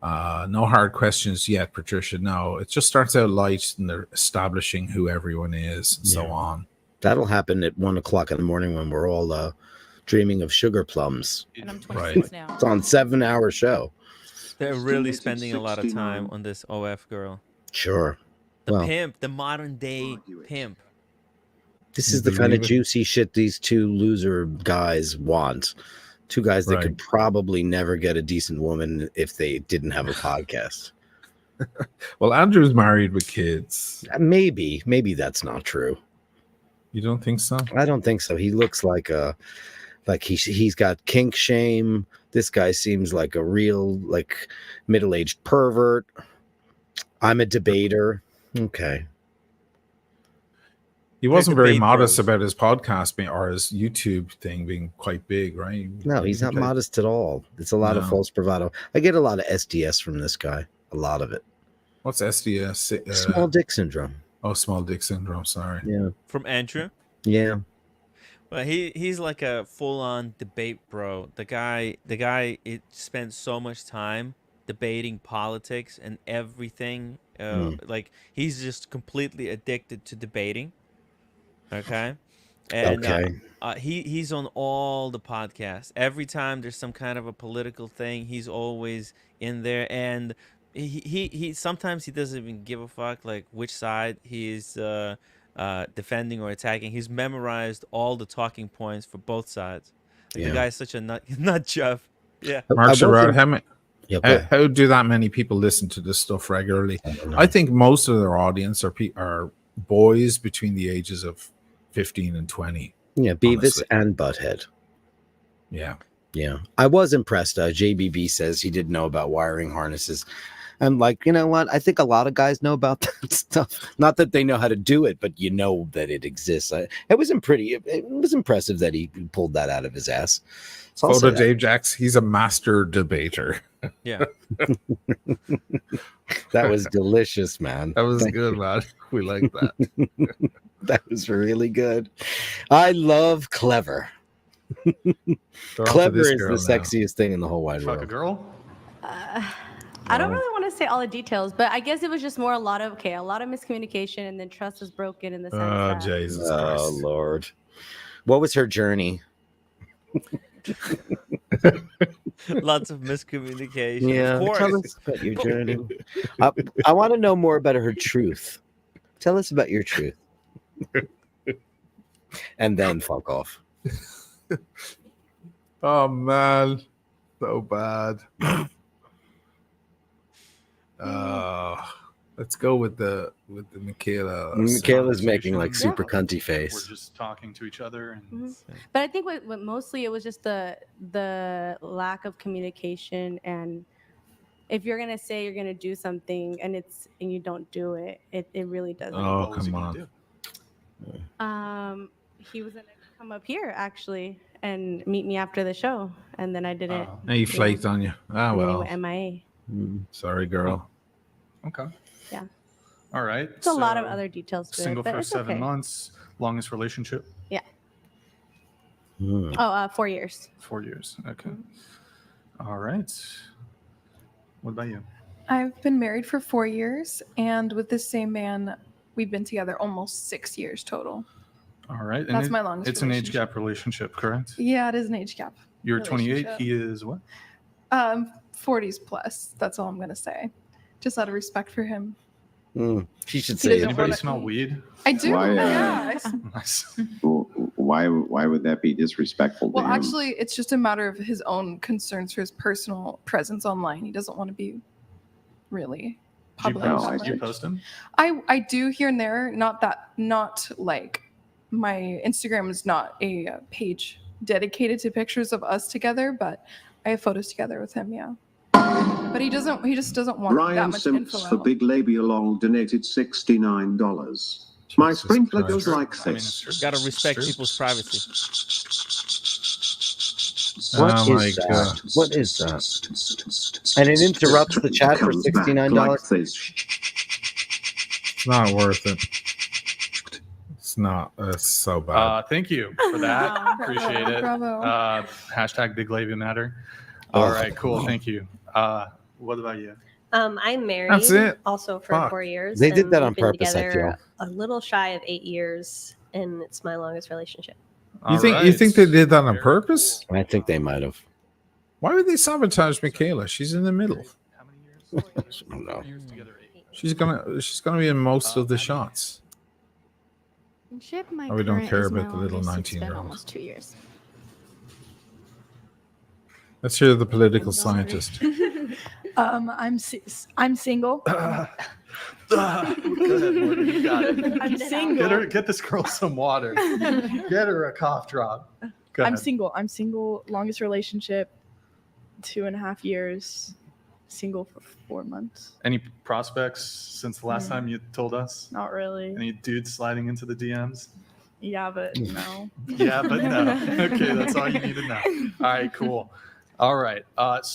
No hard questions yet, Patricia. No, it just starts out light, and they're establishing who everyone is, and so on. That'll happen at 1 o'clock in the morning when we're all dreaming of sugar plums. And I'm 26 now. It's on 7-hour show. They're really spending a lot of time on this OF girl. Sure. The Well, pimp, the modern day pimp. this is the kind of juicy shit these two loser guys want. Two guys that could probably never get a decent woman if they didn't have a podcast. Well, Andrew's married with kids. Maybe that's not true. You don't think so? I don't think so. He looks like he's got kink shame. This guy seems like a real middle-aged pervert. I'm a debater. Okay. He wasn't very modest about his podcast or his YouTube thing being quite big, right? No, he's not modest at all. It's a lot of false bravado. I get a lot of SDS from this guy. A lot of it. What's SDS? Small dick syndrome. Oh, small dick syndrome. Sorry. Yeah. From Andrew? Yeah. Well, he's like a full-on debate bro. The guy it spends so much time debating politics and everything. Like, he's just completely addicted to debating. Okay. And he's on all the podcasts. Every time there's some kind of a political thing, he's always in there. And he sometimes he doesn't even give a fuck like which side he's defending or attacking. He's memorized all the talking points for both sides. Like, the guy's such a nut job. Yeah. Mark Sherrod, how do that many people listen to this stuff regularly? I think most of their audience are boys between the ages of 15 and 20. Yeah, Beavis honestly. and Butthead. Yeah. Yeah. I was impressed. JBB says he didn't know about wiring harnesses. I'm like, you know what? I think a lot of guys know about that stuff. Not that they know how to do it, but you know that it exists. It was impressive that he pulled that out of his ass. So I'll Photo say that. Dave Jacks, he's a master debater. Yeah. That was delicious, man. That was good, man. We like that. That was really good. I love clever. Clever is the sexiest thing in the whole wide Fuck a world. girl? I don't really want to say all the details, but I guess it was just more a lot of miscommunication, and then trust was broken in the sense that Jesus Oh, Christ. Lord. What was her journey? Lots of miscommunication. Yeah, Of course. tell us about your journey. I want to know more about her truth. Tell us about your truth. And then fuck off. Oh man, so bad. Let's go with the Michaela. Michaela's making like super cunty We're face. just talking to each other. And But I think what mostly it was just the lack of communication, and if you're gonna say you're gonna do something and you don't do it, it really doesn't. Oh, come on. He was gonna come up here actually and meet me after the show, and then I didn't. And he flaked on you. Ah, And then he well. went MIA. Sorry, girl. Okay. Yeah. All right. It's a lot of so other details to Single it, but for it's 7 okay. months. Longest relationship? Yeah. Hmm. 4 years. 4 years. Okay. All right. What about you? I've been married for 4 years, and with this same man, we've been together almost 6 years total. All right. That's my longest It's an age relationship. gap relationship, correct? Yeah, it is an age gap. You're 28. relationship. He is what? 40s plus. That's all I'm gonna say. Just out of respect for him. She should He say doesn't it. Anybody wanna- smell weed? I do. Why, yeah. Nice. Why would that be disrespectful to Well, him? actually, it's just a matter of his own concerns for his personal presence online. He doesn't want to be really public. Did you post him? I do here and there. Not like my Instagram is not a page dedicated to pictures of us together, but I have photos together with him. Yeah, but he just doesn't want that Ryan much Simps info for out. Big Labial Long donated $69. My sprinkler goes like this. Gotta respect people's privacy. What Oh is my that? God. What is that? And it interrupts the chat for Comes back $69. like this. It's not worth it. It's not. It's so bad. Thank you for that. Appreciate it. Bravo. Hashtag Big Labia Matter. All Oh. right, cool. Thank you. What about you? I'm married. That's it? Also for Fuck. 4 years. They did and that on we've been purpose, I together a little shy of 8 years, and it's my longest relationship. You think they did that on purpose? I think they might have. Why would they sabotage Michaela? She's in the middle. I don't know. She's gonna be in most of the shots. My Oh, we don't current care is about my the little longest. It's been 19-year-old. almost 2 years. Let's hear the political scientist. I'm single. Go ahead, Morgan, you got it. I'm single. Get this girl some water. Get her a cough drop. Go I'm ahead. single. I'm single. Longest relationship, 2.5 years. Single for 4 months. Any prospects since the last time you told us? Not really. Any dudes sliding into the DMs? Yeah, but no. Yeah, but no. Okay, that's all you need to know. All right, cool. All right.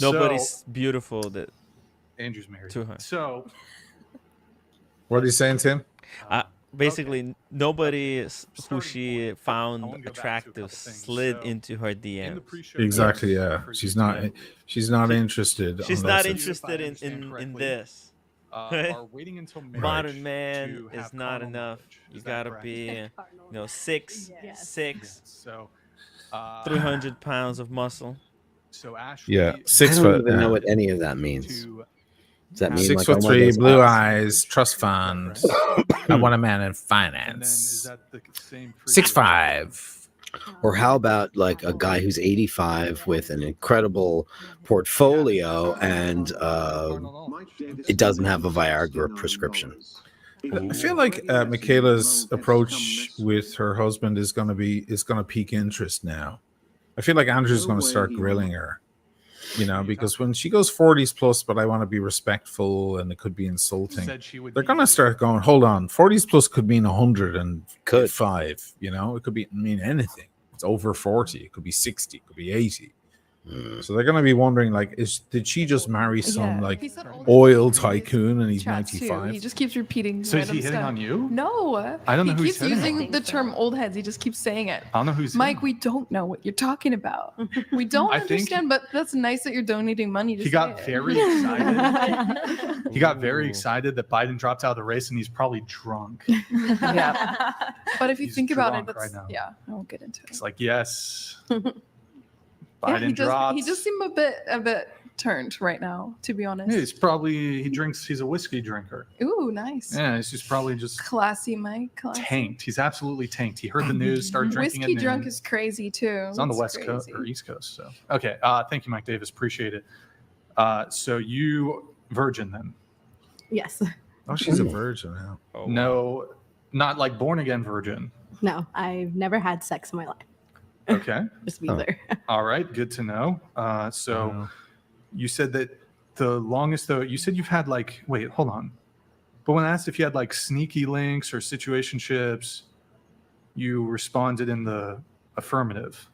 Nobody's beautiful that Andrew's married to her. So What are you saying, Tim? Basically, nobody who she found attractive slid into her DMs. Exactly. Yeah. She's not interested. She's unless not it's- interested in this. are waiting until marriage Modern man to is have not carnal enough. knowledge. You Is that gotta correct? be, 6'6", So 300 pounds of muscle. So Ashley, Yeah, I 6 don't foot. even know what any of that means. Does that mean 6 like foot I want 3, those blue eyes? eyes, trust fund. I want a man in finance. that the same for 6'5". Or how about like a guy who's 85 with an incredible portfolio and it doesn't have a Viagra prescription? I feel like Michaela's approach with her husband is gonna pique interest now. I feel like Andrew's gonna start grilling her. You know, because when she goes 40s plus, but I want to be respectful and it could be insulting, Said she would they're be- going to start going, hold on, 40s plus could mean 105, you know, it could mean anything. It's over 40, it could be 60, it could be 80. So they're going to be wondering, like, did she just marry some like He said oil tycoon and he's chats too. 95? He just keeps repeating. So is he random hitting stuff. on you? No. I don't know who He he's keeps hitting on. using the term old heads. He just keeps saying it. I don't know who's Mike, we don't know what you're talking about. We don't I think understand, but that's nice that you're donating money to He say got it. very excited. He got very excited that Biden dropped out of the race, and he's probably drunk. Yeah. But if you He's think about it, drunk that's, right now. yeah, I won't get into it. It's like, yes, Yeah, Biden dropped. he does seem a bit turned right now, to be honest. He's a whiskey drinker. Ooh, nice. Yeah, he's just probably just Classy, Mike. Classy. tanked. He's absolutely tanked. He heard the news, started drinking Whiskey at drunk noon. is crazy too. It's on the It's West Coast crazy. or East Coast. So okay, thank you, Mike Davis. Appreciate it. So you virgin then? Yes. Oh, she's a virgin now. No, not like born again virgin. No, I've never had sex in my life. Okay. Just to be clear. All right, good to know. So you said that the longest though, you said you've had like, wait, hold on. But when I asked if you had like sneaky links or situationships, you responded in the affirmative.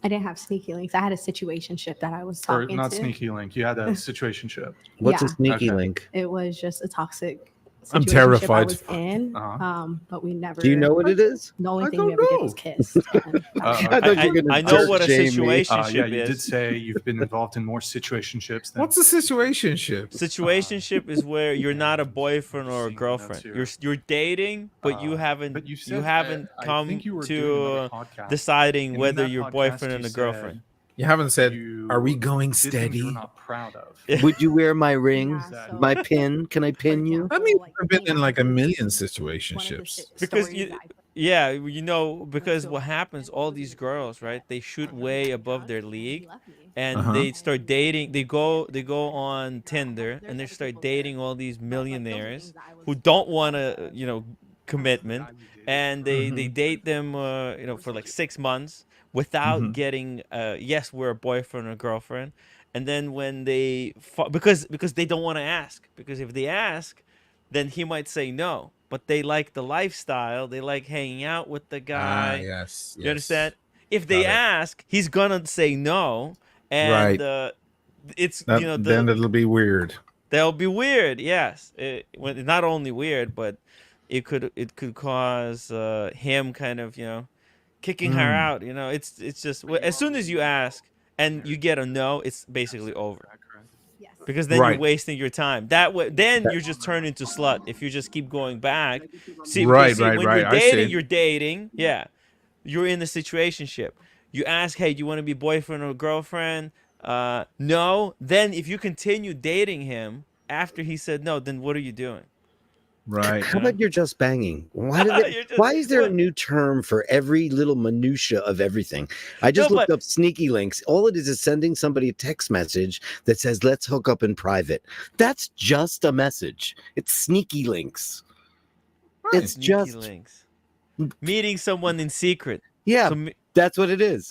I didn't have sneaky links. I had a situationship that I was Or talking not to. sneaky link. You had a situationship. What's a Yeah. sneaky Okay. link? It was just a toxic I'm situationship terrified. I was in, but we never. Do you know what it is? The only I thing we don't ever did know. was kiss. And I thought you were gonna I know what a shame me. situationship Yeah, you did is. say you've been involved in more situationships than What's a situationship? Situationship is where you're not a boyfriend or a Seeing girlfriend. notes You're dating, but you haven't but you you said- haven't I come think you were doing to another podcast. deciding And in whether that you're podcast, boyfriend you and a said girlfriend. You haven't said, you are we going did things steady? you're not proud of. Would you wear my ring? Yeah, so- My pin? Can I pin you? I mean, like, I've been in like a million one of the situationships. Because stories you, I put yeah, you know, because what happens, all these girls, right? They shoot way above their league, and Uh-huh. they start dating. They go on Tinder, and they start dating all these millionaires who don't want to, you know, commitment, and they date them, you know, for like 6 months without getting, yes, we're a boyfriend or girlfriend, and then when they because they don't want to ask, because if they ask, then he might say no. But they like the lifestyle. They like hanging out with the guy. Yes. You understand? If they Got it. ask, he's gonna say no, and it's That, you know then it'll be weird. they'll be weird. Yes, not only weird, but it could cause him kind of, you know, kicking her out. You know, it's just as soon as you ask and you get a no, it's basically over. Yes. Because then Right. you're wasting your time. That way, then you just turn into slut if you just keep going back. See, Right, because right, when right. you're I dating, see. you're dating. Yeah, you're in the situationship. You ask, hey, do you want to be boyfriend or girlfriend? No. Then if you continue dating him after he said no, then what are you doing? Right. How about you're just banging? Why, You're just- why is there a what? new term for every little minutia of everything? I just No, looked but- up sneaky links. All it is sending somebody a text message that says, let's hook up in private. That's just a message. It's sneaky links. It's Sneaky just, links. Meeting someone in secret. yeah, So, that's what it is.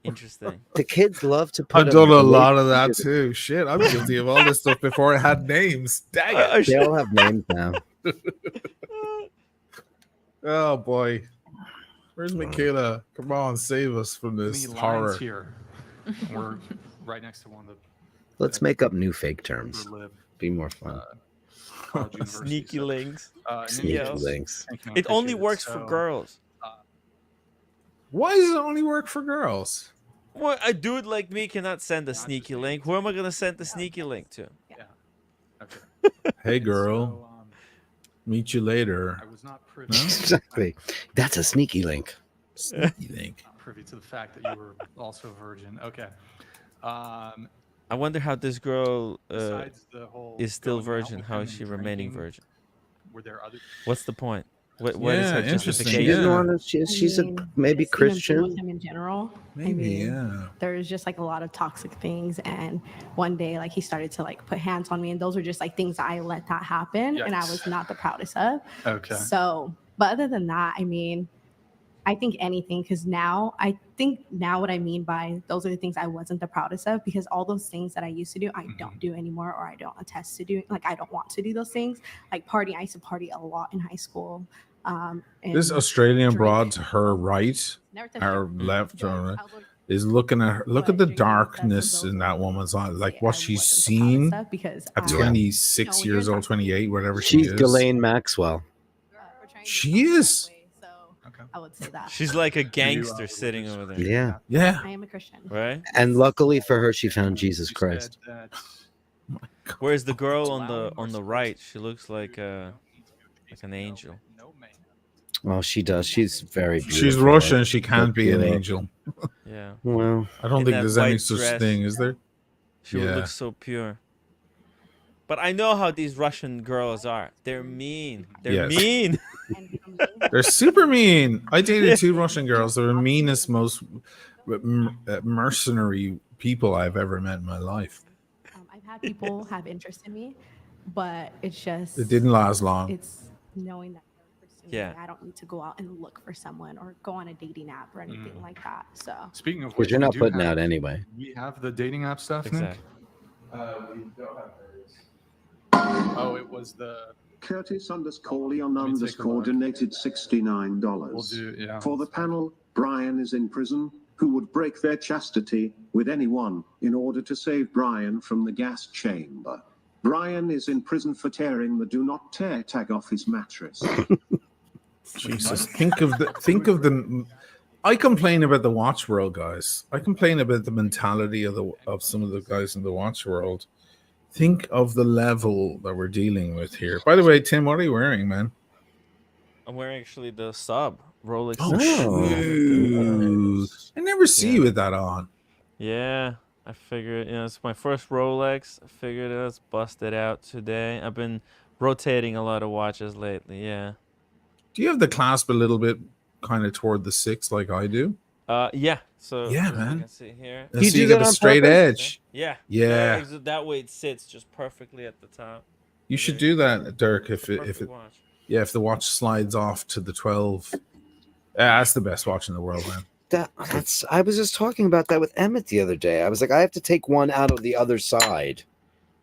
interesting. The kids love to put I've done a relation- lot of that too. Shit, I'm guilty of all this stuff before it had names. Dang it. They all have names now. Oh boy. Where's Michaela? Come on, save us from this Many horror. lines here. We're right next to one of Let's make up new fake terms. the live Be more fun. college university. Sneaky So, links. anything Sneaky else? links. Thank you, I It only appreciate works for So, girls. Why does it only work for girls? Well, a dude like me cannot send a sneaky link. Who am I gonna send the sneaky link to? Okay. Hey girl, So, meet you later. I was not privy, Exactly. That's a sneaky link. Sneaky link. not privy to the fact that you were also a virgin. Okay. I wonder how this girl Besides the whole is still going out virgin. with How him is she and remaining drinking, virgin? Were there other? What's the point? What is Yeah, her interesting. She justification? doesn't Yeah. want to, she's I a mean, maybe just even being Christian. with him in general. Maybe, I mean, yeah. there's just like a lot of toxic things, and one day like he started to like put hands on me, and those were just like things that I let that happen, and I Yikes. was not the proudest of. Okay. So, but other than that, I mean, I think anything, because now I think now what I mean by those are the things I wasn't the proudest of, because all those things that I used to do, I don't do anymore, or I don't attest to doing. Like, I don't want to do those things. Like party, I used to party a lot in high school. This Australian broad to her right, our left, or is looking at her. Look at the darkness in that woman's eyes, like what she's seen at 26 years old, 28, whatever she She's is. Ghislaine Maxwell. She is. I would say that. She's like a gangster sitting over there. Yeah. Yeah. I am a Christian. Right? And luckily for her, she found Jesus Christ. Whereas the girl on the right, she looks like an angel. Well, she does. She's very beautiful. She's Russian. She can't be an angel. Yeah. Well, I don't In think that there's any white such dress, thing, is there? She would look so pure. But I know how these Russian girls are. They're mean. They're mean. They're super mean. I dated 2 Russian girls. They're the meanest, most mercenary people I've ever met in my life. I've had people have interest in me, but it's just It didn't last long. It's knowing that they're pursuing Yeah. me. I don't need to go out and look for someone or go on a dating app or anything like that. So Speaking of Because which, you're we not do putting have- out anyway. We have the dating app stuff, Exactly. Nick. Oh, it was the Curtis_Leon_ donated $69. We'll do, yeah. For the panel, Brian is in prison. Who would break their chastity with anyone in order to save Brian from the gas chamber? Brian is in prison for tearing the "Do Not Tear" tag off his mattress. Jesus, think of the. I complain about the watch world, guys. I complain about the mentality of some of the guys in the watch world. Think of the level that we're dealing with here. By the way, Tim, what are you wearing, man? I'm wearing actually the sub Rolex. Oh, shoot. I never see you with that on. Yeah, I figured, it's my first Rolex. I figured let's bust it out today. I've been rotating a lot of watches lately. Yeah. Do you have the clasp a little bit kind of toward the 6 like I do? Yeah. So Yeah, as you man. can see here. And so you get a straight edge. Yeah. Yeah. That way it sits just perfectly at the top. You should do that, Dirk. If the watch slides off to the 12. That's the best watch in the world, man. I was just talking about that with Emmett the other day. I was like, I have to take one out of the other side,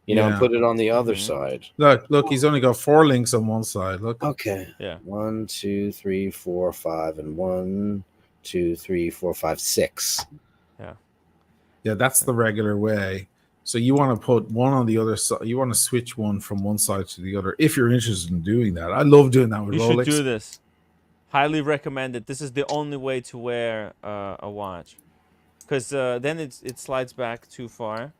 and put it on the other side. Look, he's only got 4 links on one side. Look. Okay. Yeah. 1, 2, 3, 4, 5, and 1, 2, 3, 4, 5, 6. Yeah. Yeah, that's the regular way. So you want to put one on the other side. You want to switch one from one side to the other if you're interested in doing that. I love doing that with You Rolex. should do this. Highly recommend it. This is the only way to wear a watch, because then it slides back too far.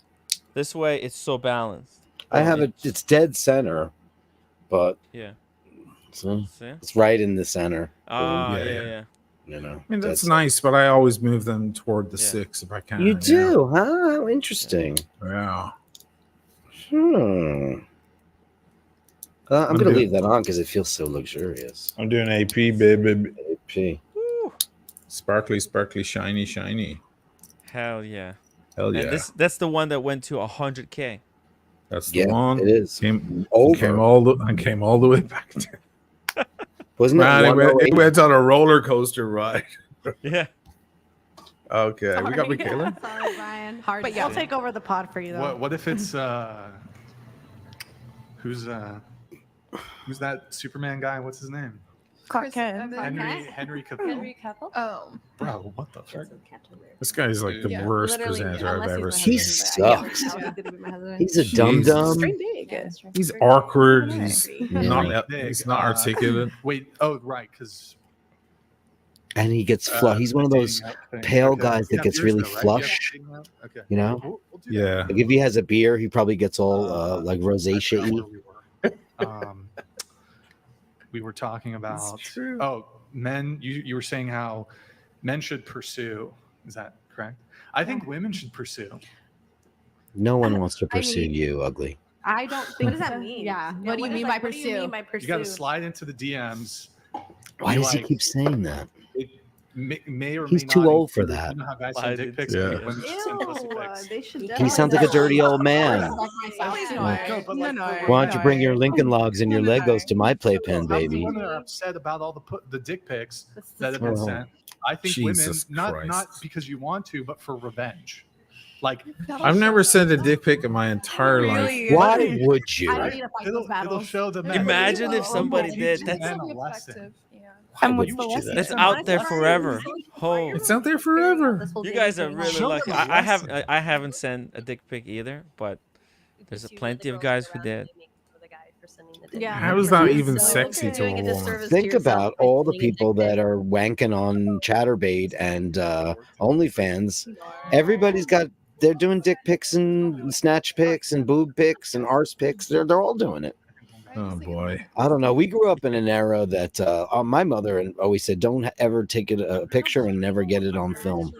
This way, it's so balanced. I have it's dead center, but Yeah. so See? it's right in the center. Yeah. I mean, that's nice, but I always move them toward the 6 if I can. You do, huh? How interesting. Yeah. I'm going to leave that on because it feels so luxurious. I'm doing AP, baby. AP. Sparkly, sparkly, shiny, shiny. Hell yeah. Hell yeah. And that's the one that went to 100K. That's the one. It is. Came all the way back there. Wasn't it went on a roller coaster ride. Yeah. Okay, we got Michaela. Sorry, Brian. Hard, But yeah. I'll take over the pod for you though. What if it's who's that Superman guy? What's his name? Clark Kent. Henry Cavill. Oh. Bro, what the fuck? This guy's like the worst presenter I've ever He seen. sucks. He's a dum dum. He's awkward. He's Very not. big. He's not articulate. Wait. Oh, right. Because And he gets flush. He's one of those pale guys that gets really flush. Okay. You know? Yeah. Like if he has a beer, he probably gets all like rosacea-y. We were talking about men. You were saying how men should pursue. Is that correct? I think women should pursue. No one wants to pursue you, ugly. I don't think. What does that mean? Yeah. What do you mean by pursue? You got to slide into the DMs. Why does he keep saying that? It may or He's may too not old for include- that. You know how guys send dick pics? Yeah. Women send pussy pics. They should He sounds like a dirty old man. No, but like, Why don't you bring your Lincoln Logs and your Legos to my playpen, I'm baby? the one that are upset about all the dick pics that have been sent. I think Jesus women, Christ. not because you want to, but for revenge. Like, I've never sent a dick pic in my entire Really? life. Why would you? I don't need to fight those it'll battles. show the men. Imagine if somebody did. Teach That's men a lesson. Why And would what's you the do lesson? that? that's out there forever. Oh, It's out there forever. you guys are really Show lucky. them a I haven't sent a dick pic either, but there's plenty of guys who did. Yeah. How is that You're even so sexy to a doing a woman? disservice to Think yourself about by all the sending a dick people that pic. are wanking on Chatterbait and OnlyFans. Everybody's got. They're doing dick pics and snatch pics and boob pics and arse pics. They're all doing it. Oh boy. I don't know. We grew up in an era that my mother always said, "Don't ever take a picture and never get it on film."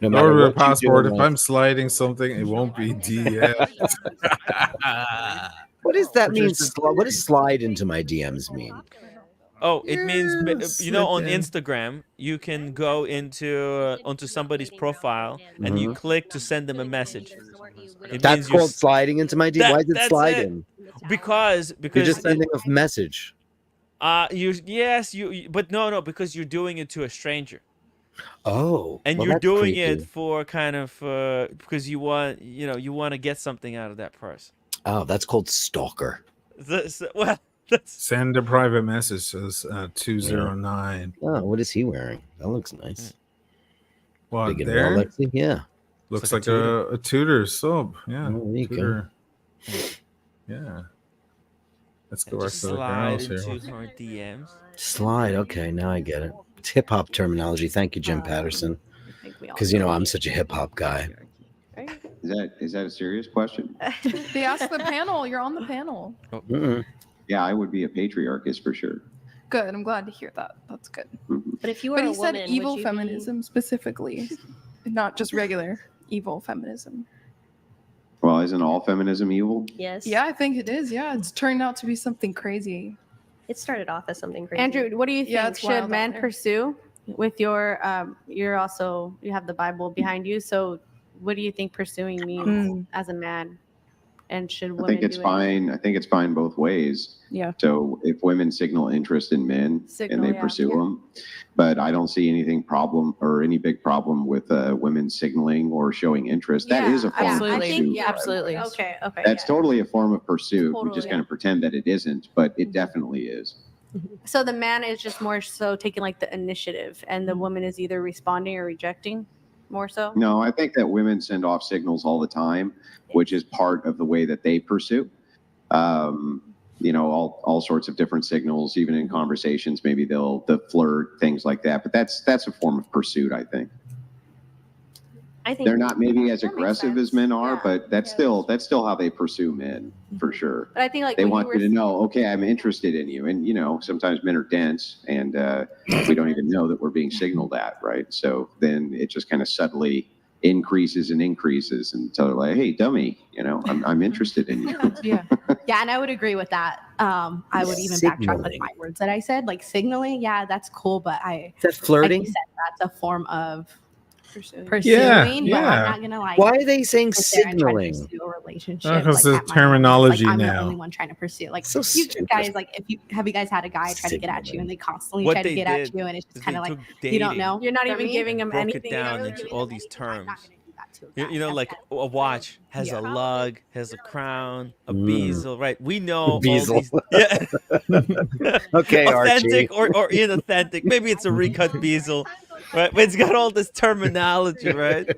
No matter Order a what you do passport. in If life. I'm sliding something, it won't be DM. What does that mean? What does slide into my DMs mean? Oh, it means you know, on Slip in. Instagram you can go into onto somebody's profile and you click to send them a message. It That's means you're called sliding into my DM. Why is it that's sliding? because You're just sending a message. but no, because you're doing it to a stranger. Oh, And well, you're that's doing creepy. it for kind of because you want to get something out of that person. Oh, that's called stalker. Well, Send a private message, says 209. Oh, what is he wearing? That looks nice. What, Big and there? well, Lexi? Yeah. Looks like a tutor sub. Yeah. Oh, there you go. Tutor. Yeah. Let's go back just to the slide girls into here. her DMs. Slide. Okay, now I get it. It's hip hop terminology. Thank you, Jim Patterson. Because I'm such a hip hop guy. Is that a serious question? They asked the panel. You're on the panel. Mm-mm. Yeah, I would be a patriarchist for sure. Good. I'm glad to hear that. That's good. But if you were But a he said woman, evil would you feminism specifically, not just regular evil feminism. Well, isn't all feminism evil? Yes. Yeah, I think it is. Yeah, it's turned out to be something crazy. It started off as something crazy. Andrew, what do you think? Yeah, it's wild Should out men there. pursue with your you have the Bible behind you, so what do you think pursuing means as a man? And should women I think it's do it? fine. I think it's fine both ways. Yeah. So if women signal interest in men Signal, and they yeah. pursue Yeah. them, but I don't see any big problem with women signaling or showing interest. That is a form of pursuit. Absolutely. Okay. That's totally a form of pursuit. We Totally, just yeah. kind of pretend that it isn't, but it definitely is. So the man is just more so taking like the initiative, and the woman is either responding or rejecting, more so. No, I think that women send off signals all the time, which is part of the way that they pursue. All sorts of different signals, even in conversations. Maybe they'll flirt, things like that. But that's a form of pursuit, I think. I think They're not maybe as aggressive as men are, but that's still how they pursue men for sure. But I think like They when want you you were to know, okay, I'm interested in you. And, sometimes men are dense and we don't even know that we're being signaled at, right? So then it just kind of subtly increases until they're like, hey, dummy, I'm interested in you. Yeah. Yeah, and I would agree with that. I would even backtrack with my words that I said, like signaling. Yeah, that's cool, but Is that flirting? like you said, that's a form of pursuing. Yeah, but yeah. I'm not gonna like. Why are they saying sit there and try to signaling? pursue a relationship. Because like, the at my terminology I'm the now. only one trying to pursue. Like So you stupid. guys, like have you guys had a guy try to get at you and they constantly What try to they get at did you and it's is just kind of they like took you don't dating. know. You're not You know even what I mean? giving them broke anything. it down into all these terms. Like a watch has a lug, has a crown, a bezel, right? We know all Bezel. these. Yeah. Okay, authentic Archie. or inauthentic. Maybe it's a recut bezel, right? But it's got all this terminology, right?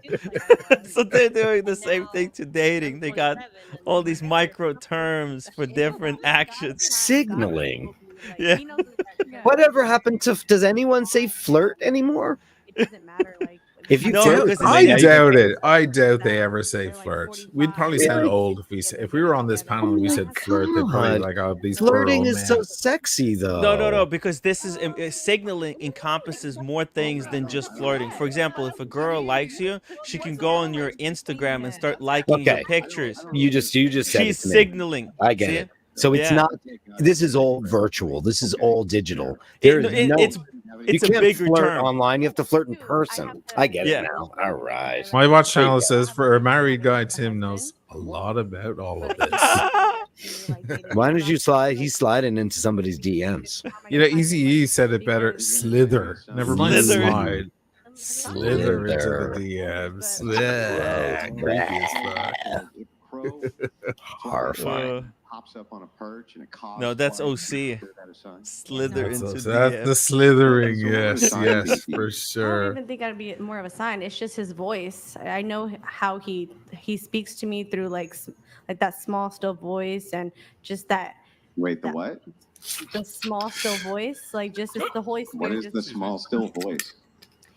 So they're doing the same thing to dating. They got all these micro terms for different actions. Signaling. Yeah. Whatever happened to? Does anyone say flirt anymore? It doesn't matter. Like If you No, do, because I it's- doubt it. I doubt they ever say flirt. We'd probably sound Really? old if we were on this panel and we said flirt. They'd probably God. like, oh, these flirting poor is old so men. sexy, though. No, because this is signaling encompasses more things than just flirting. For example, if a girl likes you, she can go on your Instagram and start liking your Okay. pictures. You just said She's it to me. signaling. I get See? it. So it's Yeah. not. This is all virtual. This is all digital. There's no. You It's a can't bigger flirt term. online. You have to flirt in person. I get Yeah. it now. All right. My watch channel says for a married guy, Tim knows a lot about all of this. Why don't you slide? He's sliding into somebody's DMs. You know, Easy E said it better. Slither. Never mind Slither. slide. Slither into the DMs. Yeah, creepy as fuck. Horrifying. Pops up on a perch and a cause. No, that's OC. Slither That's into the the slithering. So what Yes, are yes, signs? for I don't sure. even think I'd be more of a sign. It's just his voice. I know how he speaks to me through like that small still voice and just that. Wait, the what? The small still voice, like just it's the Holy Spirit. What is the small still voice?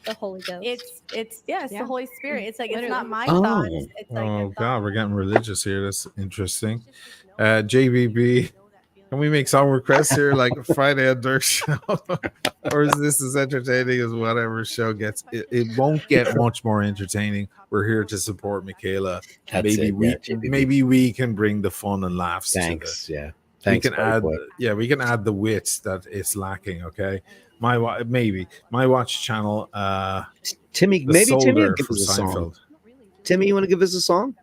The Holy Ghost. It's the Holy Spirit. It's like it's not my Oh. thoughts. It's like Oh the God, we're getting religious here. That's interesting. JBB, can we make song requests here like Friday at Dirk show, or is this as entertaining as whatever show gets? It won't get much more entertaining. We're here to support Michaela. That's maybe it, we yeah, JBB. maybe we can bring the fun and laughs. Thanks. To Yeah. we Thanks. can add. boy. Yeah, we can add the wits that it's lacking. Okay, my watch channel. Timmy, The maybe Timmy will Solder give from us a song. Seinfeld. Timmy, you want to give us a song?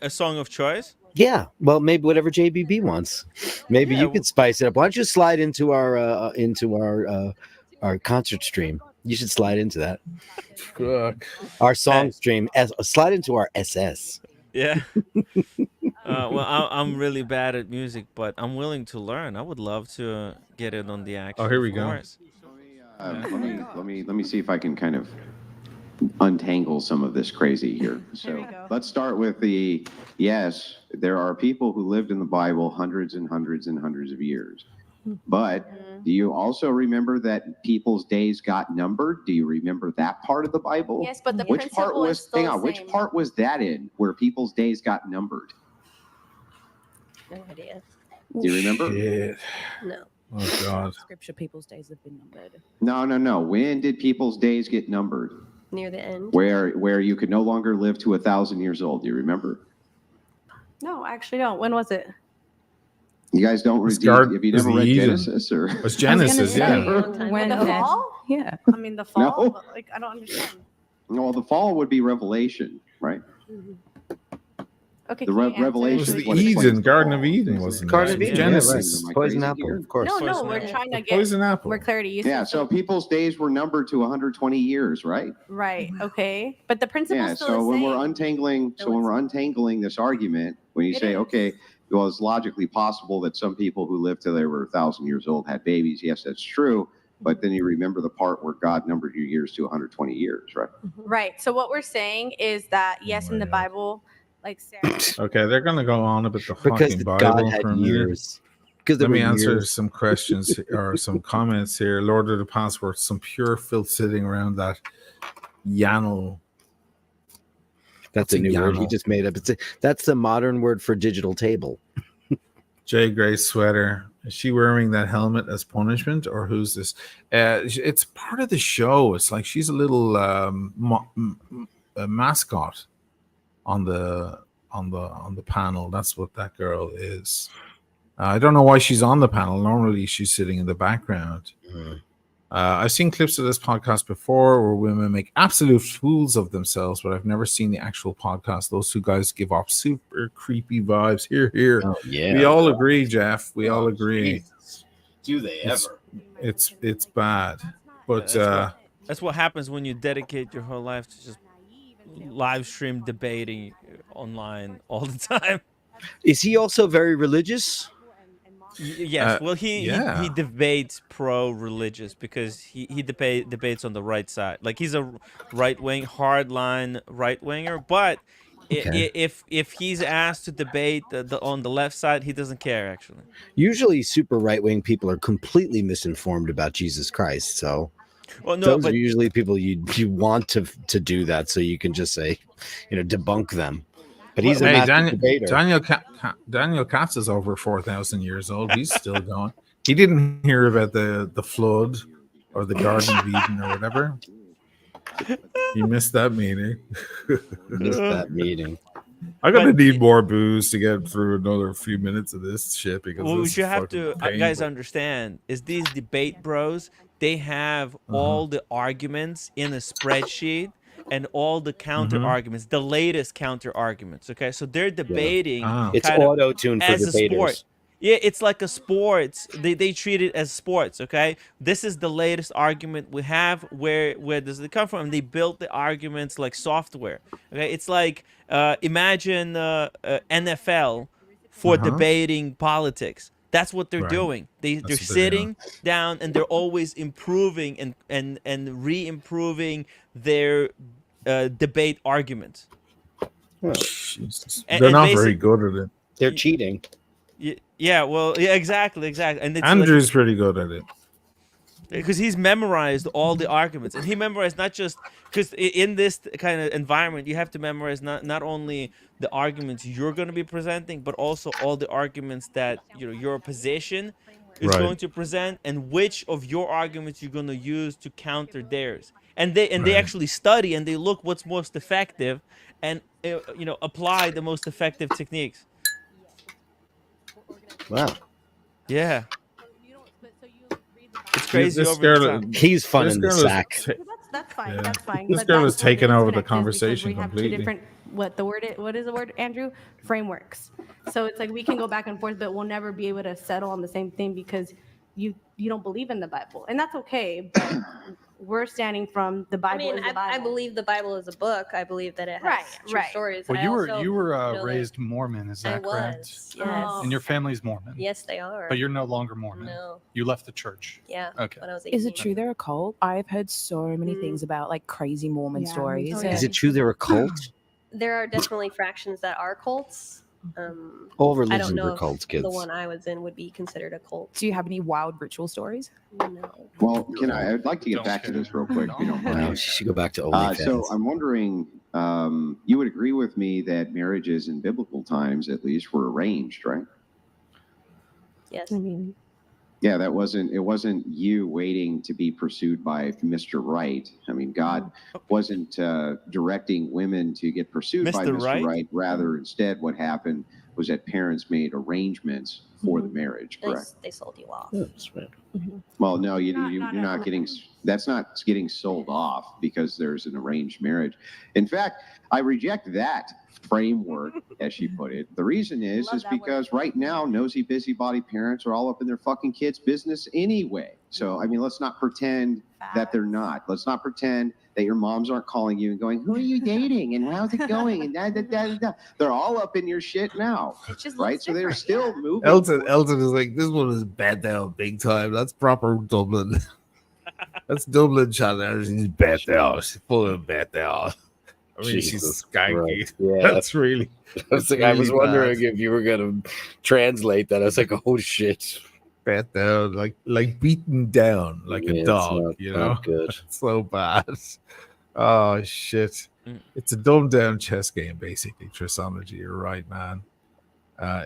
a song of choice. Yeah. Well, maybe whatever JBB wants. Maybe Yeah, you could spice it up. Why don't you slide into our concert stream? You should slide into that. Fuck. Our song stream. Slide into our SS. Yeah. Well, I'm really bad at music, but I'm willing to learn. I would love to get in on the action. Oh, here we of go. course. Let me see if I can kind of untangle some of this crazy here. So let's start with yes, there are people who lived in the Bible hundreds and hundreds and hundreds of years. But do you also remember that people's days got numbered? Do you remember that part of the Bible? Yes, but the which principle part was is still the which same. part was that in where people's days got numbered? No idea. Do you remember? Shit. No. Oh God. Scripture, people's days have been numbered. No. When did people's days get numbered? Near the end. Where you could no longer live to 1,000 years old. Do you remember? No, I actually don't. When was it? You guys don't read. Have you never read Genesis or? It's Genesis, yeah. When the fall? Yeah. I mean the fall. No. But, like I don't understand. No, the fall would be Revelation, right? Okay. The can you answer? Revelation It was is the what explains Eden, the Garden fall. of Eden, wasn't it? Garden of Eden. Genesis. Am I Poison crazy apple, here? of course. No, we're trying to get Poison apple. more clarity. You Yeah, said so people's days were numbered to 120 years, right? right. Okay, but the principle's Yeah. still So the when same. we're untangling this argument, when you It say, is. okay, well, it's logically possible that some people who lived till they were 1,000 years old had babies. Yes, that's true. But then you remember the part where God numbered your years to 120 years, right? Right. So what we're saying is that yes, in the Bible, like Sarah. Okay, they're gonna go on about the Because fucking God Bible had for a minute. years. Because there Let me were answer years. some questions or some comments here. Lord of the Passport, some pure filth sitting around that YAML. That's a new word he YAML. just made up. That's the modern word for digital table. J. Grace sweater. Is she wearing that helmet as punishment, or who's this? It's part of the show. It's like she's a little a mascot on the panel. That's what that girl is. I don't know why she's on the panel. Normally, she's sitting in the background. I've seen clips of this podcast before where women make absolute fools of themselves, but I've never seen the actual podcast. Those two guys give off super creepy vibes. Here. Oh, yeah. We all agree, Jeff. We all agree. Jesus. Do they ever? It's bad. But That's what happens when you dedicate your whole life to just live stream debating online all the time. Is he also very religious? Yes, well, he yeah. debates pro-religious because he debates on the right side. Like he's a right-wing, hardline right-winger, but Okay. if he's asked to debate on the left side, he doesn't care actually. Usually, super right wing people are completely misinformed about Jesus Christ. So, Well, no, those but are usually people you want to do that, so you can just say, debunk them. But he's a hey, master debater. Daniel Katz is over 4,000 years old. He's still going. He didn't hear about the flood or the Garden of Eden or whatever. He missed that meeting. Missed that meeting. I'm gonna need more booze to get through another few minutes of this shit because what this you is have to fucking guys painful. understand is these debate bros, they have all the arguments in a spreadsheet, and all the counter arguments, the latest counter arguments. Okay, so they're debating. It's kind of auto-tuned for as a sport. debaters. Yeah, it's like a sports. They treat it as sports. Okay, this is the latest argument we have. Where does it come from? And they built the arguments like software. Okay, it's like imagine NFL for debating politics. That's what they're doing. They're sitting down and they're always improving and re-improving their debate arguments. They're not very good at it. They're cheating. Yeah, well, yeah, exactly. And it's Andrew's pretty good at it. Because he's memorized all the arguments, and he memorized not just because in this kind of environment you have to memorize not only the arguments you're going to be presenting, but also all the arguments that your position is going to present, and which of your arguments you're going to use to counter theirs. And they actually study and they look what's most effective, and apply the most effective techniques. Wow. Yeah. It's crazy. He's fun in the sack. That's fine. Yeah. That's fine. This But girl that's has what taken over the disconnect is, because conversation we have completely. two different what is the word, Andrew? Frameworks. So it's like we can go back and forth, but we'll never be able to settle on the same thing because you don't believe in the Bible, and that's okay. But we're standing from the Bible. I believe the Bible is a book. I believe that it has true stories. Well, you were raised that Mormon, is that correct? Yes. And your family's Mormon. Yes, they are. But you're no longer Mormon. No. You left the church. Yeah. Okay. When I was Is it 18. true they're a cult? I've heard so many things about like crazy Mormon stories. Is it true they're a cult? There are definitely fractions that are cults. All I religions don't know are cults, if kids. the one I was in would be considered a cult. Do you have any wild ritual stories? No. Well, I'd like to get back to this real quick, if you don't mind. She should go back to OnlyFans. So I'm wondering, you would agree with me that marriages in biblical times, at least, were arranged, right? Yes. Yeah, it wasn't you waiting to be pursued by Mr. Right. I mean, God wasn't directing women to get pursued by Mr. Mr. Right? Right. Rather, instead, what happened was that parents made arrangements for the marriage, correct? They sold you off. That's right. Well, no, you're not getting, that's not getting sold off because there's an arranged marriage. In fact, I reject that framework, as she put it. The reason is because right now, nosy, busybody parents are all up in their fucking kids' business anyway. So, I mean, let's not pretend that they're not. Let's not pretend that your moms aren't calling you and going, who are you dating? And how's it going? And da. They're all up in your shit now, right? So they're still moving. Elton is like, this one is bad down big time. That's proper Dublin. That's Dublin channel. She's bad down. She's full of bad down. I mean, she's skanky. Christ. Yeah. That's really. I was wondering if you were going to translate that. I was like, oh shit. Bad down, like beaten down like a dog, it's not good. It's so bad. Oh shit. It's a dumbed down chess game, basically. Trisology, you're right, man.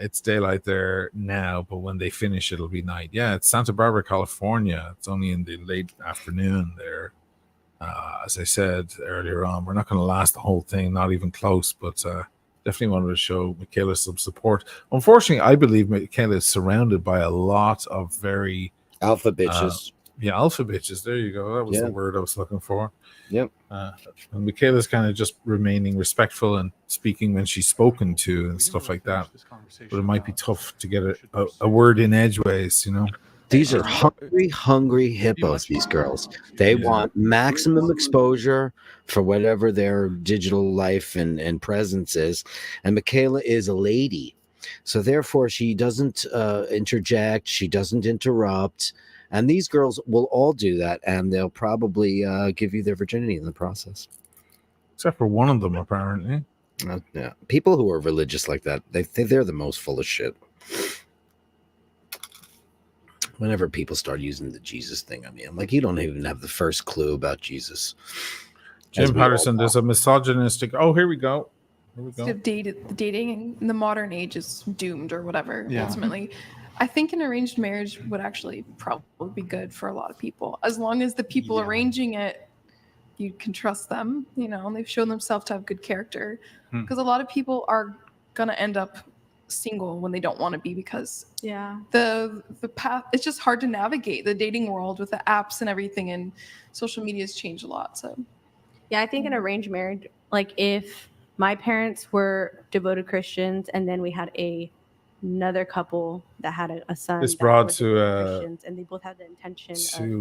It's daylight there now, but when they finish, it'll be night. Yeah, it's Santa Barbara, California. It's only in the late afternoon there. As I said earlier on, we're not going to last the whole thing, not even close, but definitely wanted to show Michaela some support. Unfortunately, I believe Michaela is surrounded by a lot of very alpha bitches. Alpha bitches. There you go. That was the word I was looking for. Yep. And Michaela's kind of just remaining respectful and speaking when she's spoken to and stuff like that. But it might be tough to get a word in edgeways, you know. These are hungry hippos, these girls. They want maximum exposure for whatever their digital life and presence is. And Michaela is a lady. So therefore, she doesn't interject. She doesn't interrupt. And these girls will all do that. And they'll probably give you their virginity in the process. Except for one of them, apparently. Yeah. People who are religious like that, they're the most full of shit. Whenever people start using the Jesus thing, I mean, I'm like, you don't even have the first clue about Jesus. Jim Patterson, there's a misogynistic. Oh, here we go. Here we go. The dating in the modern age is doomed or whatever. Ultimately, I think an arranged marriage would actually probably be good for a lot of people, as long as the people arranging it, you can trust them. You know, and they've shown themselves to have good character. Because a lot of people are gonna end up single when they don't want to be, because the path, it's just hard to navigate the dating world with the apps and everything, and social media has changed a lot. So Yeah, I think an arranged marriage, like if my parents were devoted Christians and then we had another couple that had a son This that brought were to devoted Christians, and they both had the intention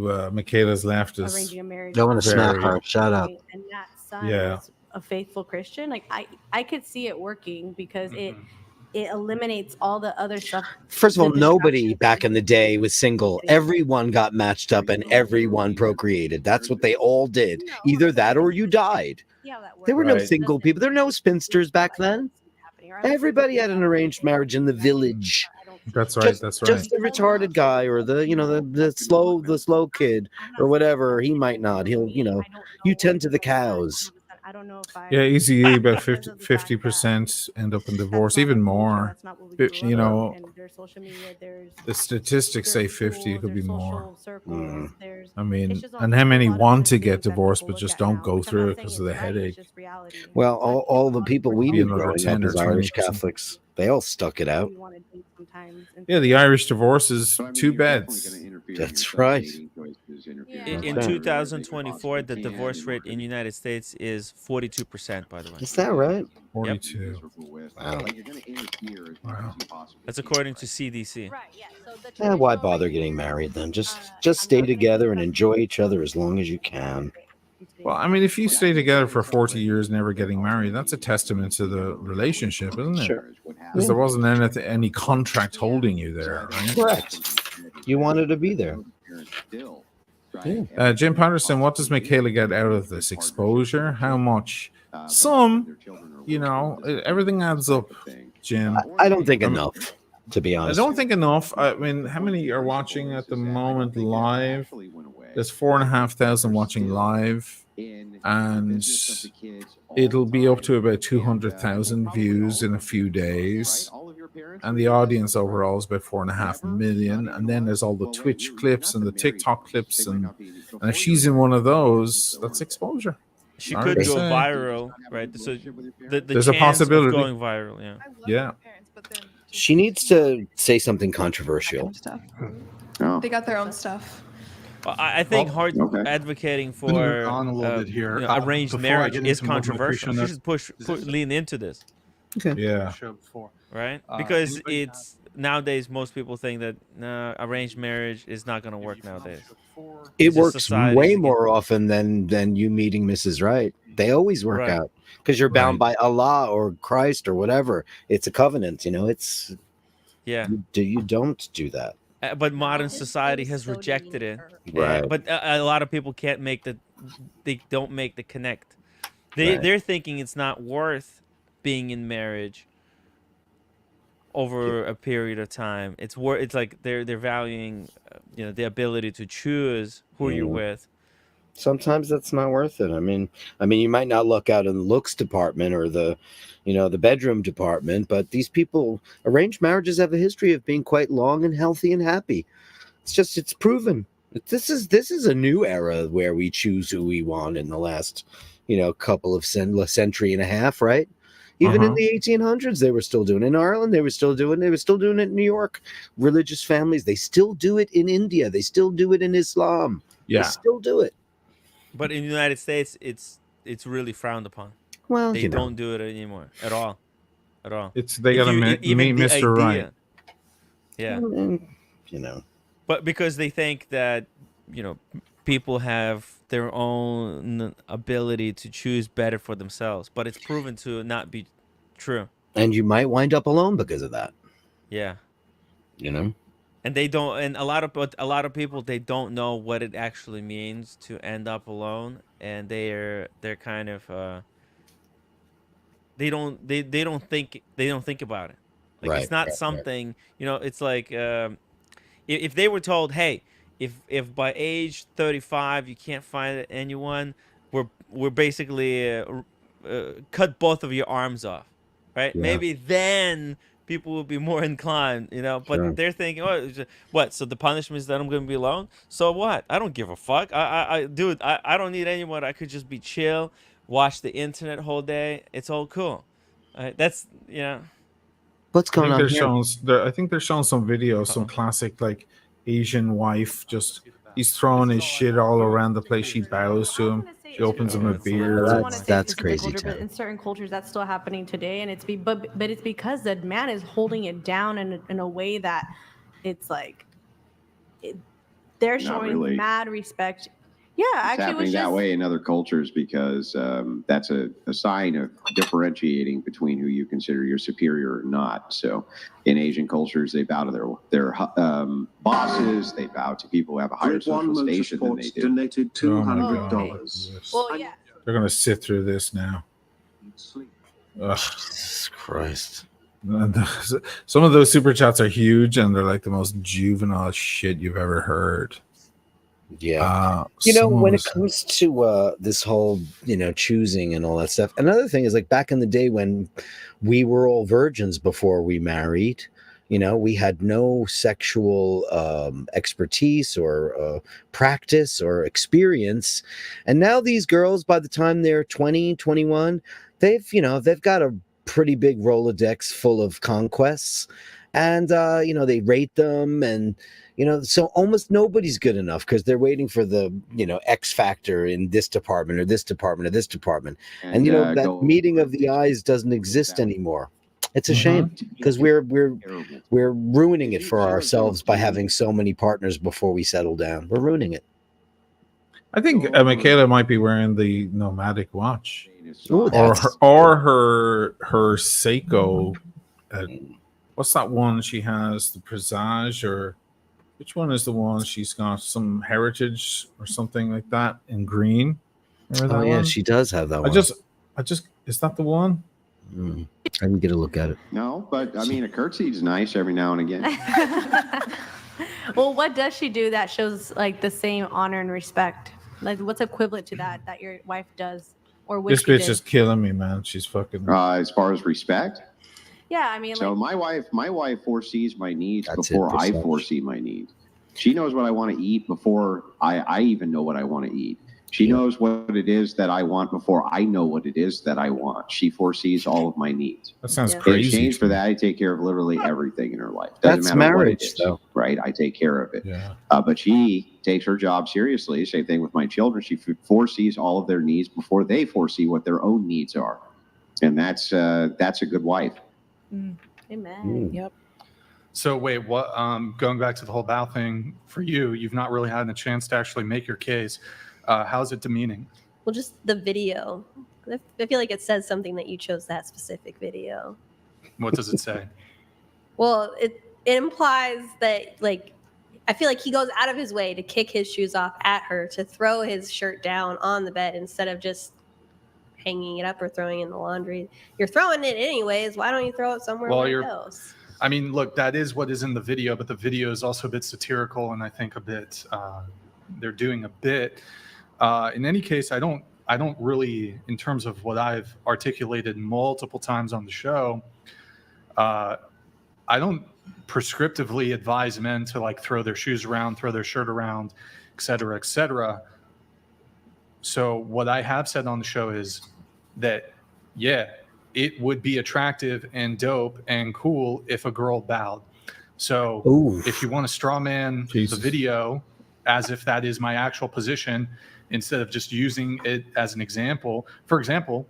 of Michaela's left is arranging a marriage. Don't want to smack very- her. Shut up. And that son Yeah. was a faithful Christian. Like I could see it working because it eliminates all the other stuff. First of all, the nobody distractions. back in the day was single. Everyone got matched up and everyone procreated. That's what they all did. Either that or you died. There were no Right. single people. There were no spinsters back then. Everybody had an arranged marriage in the village. That's right. Just, That's right. just the retarded guy or the slow kid or whatever. He might not. He'll you tend to the cows. I don't know if I. Yeah, easy. About 50% end up in divorce, even more. You know, the statistics say 50. It could be more. I mean, and how many want to get divorced but just don't go through it because of the headache? Well, all the people we Be knew another growing 10 up or as Irish 20%. Catholics, they all stuck it out. Yeah, the Irish divorce is 2 beds. That's right. In 2024, the divorce rate in the United States is 42%, by the way. Is that right? 42. Wow. Wow. That's according to CDC. Why bother getting married then? Just stay together and enjoy each other as long as you can. Well, I mean, if you stay together for 40 years never getting married, that's a testament to the relationship, isn't it? Sure. Because there wasn't any contract holding you there, right? Correct. You wanted to be there. Jim Patterson, what does Michaela get out of this? Exposure? How much? Some, everything adds up, Jim. I don't think enough, to be honest. I don't think enough. I mean, how many are watching at the moment live? There's 4,500 watching live, and it'll be up to about 200,000 views in a few days. And the audience overall is about 4.5 million. And then there's all the Twitch clips and the TikTok clips, and if she's in one of those, that's exposure. She could go viral, right? So there's a possibility of going viral. Yeah. Yeah. She needs to say something controversial. They got their own stuff. I think advocating for on a little bit here. Arranged Before I marriage get is into more of the controversial. She should lean into this. Okay. Yeah. Right? Because it's nowadays most people think that arranged marriage is not going to work nowadays. It works way more often than you meeting Mrs. Right. They always work out because you're bound by Allah or Christ or whatever. It's a covenant, It's you don't do that. But modern society has rejected it. Right. But a lot of people can't they don't make the connect. They're thinking it's not worth being in marriage over a period of time. It's like they're valuing the ability to choose who you're with. Sometimes that's not worth it. I mean, you might not luck out in the looks department or the bedroom department, but these people, arranged marriages have a history of being quite long and healthy and happy. It's proven. This is a new era where we choose who we want in the last, couple of century and a half, right? Even in the 1800s, they were still doing it. In Ireland, they were still doing it in New York. Religious families, they still do it in India. They still do it in Islam. Yeah. They still do it. But in the United States, it's really frowned upon. Well, they don't do it anymore at all. They got to meet Mr. Right. Yeah. And, But because they think that people have their own ability to choose better for themselves, but it's proven to not be true. And you might wind up alone because of that. Yeah. And they don't, and a lot of people, they don't know what it actually means to end up alone, and they're kind of they don't think about it. Like it's not something, it's like if they were told, hey, if by age 35 you can't find anyone, we're basically cut both of your arms off, right? Yeah. Maybe then people will be more inclined, but they're thinking, what? So the punishment is that I'm going to be alone? So what? I don't give a fuck. I don't need anyone. I could just be chill, watch the internet whole day. It's all cool. That's, What's going on here? I think they're showing some videos, some classic like Asian wife, just he's throwing his shit all around the place. She bows to him. She opens them a beer. I don't wanna say That's specific crazy culture, but town. in certain cultures that's still happening today, and but it's because the man is holding it down in a way that it's like they're Not showing really. mad respect. Yeah, It's actually, it happening was that just way in other cultures because that's a sign of differentiating between who you consider your superior or not. So in Asian cultures, they bow to their bosses. They bow to people who have a higher Grid One social station than they Motorsports do. donated Oh my $200. God. well, yeah. They're gonna sit through this now. Ugh. Jesus Christ. Some of those super chats are huge, and they're like the most juvenile shit you've ever heard. Yeah. someone when it was- comes to this whole, choosing and all that stuff, another thing is like back in the day when we were all virgins before we married, we had no sexual expertise or practice or experience. And now these girls, by the time they're 20, 21, they've got a pretty big Rolodex full of conquests. And, they rate them and, so almost nobody's good enough because they're waiting for the, X factor in this department or this department or this department. And, that meeting of the eyes doesn't exist anymore. It's a shame because we're ruining it for ourselves by having so many partners before we settle down. We're ruining it. I think Michaela might be wearing the nomadic watch, Ooh, or her Seiko. What's that one she has? The Presage, or which one is the one she's got? Some Heritage or something like that in green. Remember that Oh yeah, one? she does have that one. I just is that the one? I didn't get a look at it. No, but I mean, a curtsy is nice every now and again. Well, what does she do that shows like the same honor and respect? Like, what's equivalent to that your wife does or wish This she bitch did? is killing me, man. She's fucking. As far as respect, Yeah, I mean, so like, my wife foresees my needs That's before it, I percentage. foresee my needs. She knows what I want to eat before I even know what I want to eat. She knows what it is that I want before I know what it is that I want. She foresees all of my needs. That sounds In crazy. exchange for that, I take care of literally everything in her life. Doesn't That's matter marriage, what it is, though. right? I take care of it. Yeah. But she takes her job seriously. Same thing with my children. She foresees all of their needs before they foresee what their own needs are, and that's a good wife. amen. Yep. So wait, what? Going back to the whole bow thing for you, you've not really had a chance to actually make your case. How's it demeaning? Well, just the video. I feel like it says something that you chose that specific video. What does it say? Well, it implies that, like, I feel like he goes out of his way to kick his shoes off at her, to throw his shirt down on the bed instead of just hanging it up or throwing it in the laundry. You're throwing it anyways. Why don't you throw it somewhere else? I mean, look, that is what is in the video, but the video is also a bit satirical, and I think a bit. They're doing a bit. In any case, I don't really, in terms of what I've articulated multiple times on the show, I don't prescriptively advise men to like throw their shoes around, throw their shirt around, et cetera, et cetera. So what I have said on the show is that, yeah, it would be attractive and dope and cool if a girl bowed. So if you want to straw man the video as if that is my actual position, instead of just using it as an example. For example,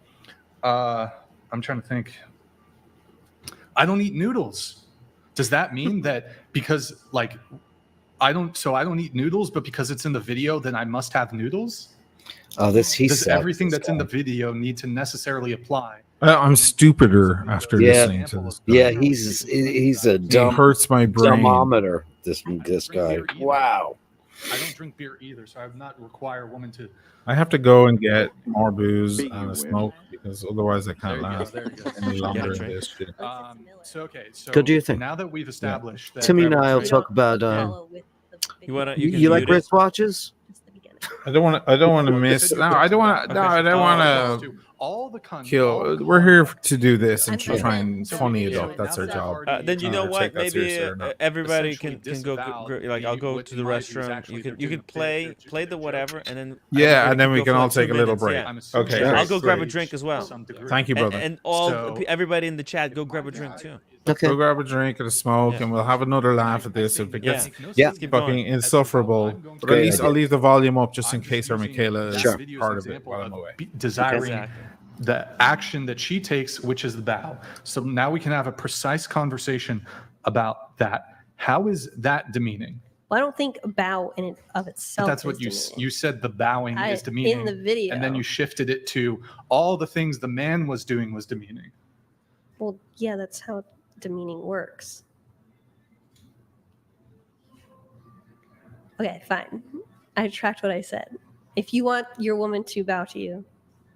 I'm trying to think. I don't eat noodles. Does that mean that because like I don't eat noodles, but because it's in the video, then I must have noodles? Does everything that's in the video need to necessarily apply? I'm stupider after listening to this guy. Yeah, he's a dumb. He hurts my brain. Dumbometer. This guy. Wow. I don't drink beer either, so I would not require a woman to. I have to go and get more booze and a smoke because otherwise I can't last any longer in this shit. So Go do your thing. Now that we've established that Timmy and I will talk about. You like wristwatches? I don't want to miss. No, I don't want to. No, I don't want to. all the content. Kill. We're here to do this and to I'm try and So funny it so up. That's our now job. that Then you know Either what? take that Maybe seriously or not. everybody essentially can go. disavowed Like I'll go what to the in my view is restroom. actually You they're can doing play the whatever, and then Yeah, everybody and then can we go can for all like 2 take a little minutes, break. yeah. I'm assuming Okay, Yeah, I'll great, go grab a great. drink as well. Some degree. Thank you, brother. And all So- everybody in the chat, go grab a drink too. Okay. Go grab a drink and a smoke, Yeah. and we'll have another laugh at this. If it gets Yeah. Let's keep fucking going. insufferable, but at Great least idea. I'll leave the volume up just in I'm just case our using Michaela is that Sure. video as part an of it example while I'm away. Desiring Exactly. the action that she takes, which is the bow. So now we can have a precise conversation about that. How is that demeaning? Well, I don't think a bow in and of But itself. that's what is demeaning. you said. The bowing I- is demeaning in the video. and then you shifted it to all the things the man was doing was demeaning. Well, yeah, that's how demeaning works. Okay, fine. I retract what I said. If you want your woman to bow to you,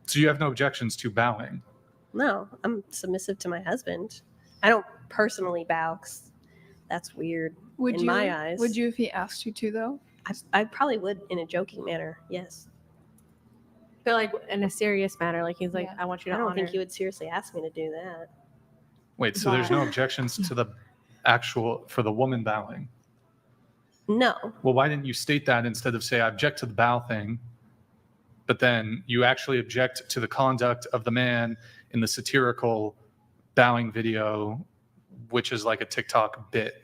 So you have no objections to bowing. no, I'm submissive to my husband. I don't personally bow 'cause that's weird Would in you? my eyes. Would you if he asked you to though? I probably would in a joking manner, yes. But like in a serious manner, like he's like, Yeah. I want you I to don't honor. think he would seriously ask me to do that. Wait, so there's no objections to the actual for the woman bowing? No, Well, why didn't you state that instead of say I object to the bow thing, but then you actually object to the conduct of the man in the satirical bowing video, which is like a TikTok bit?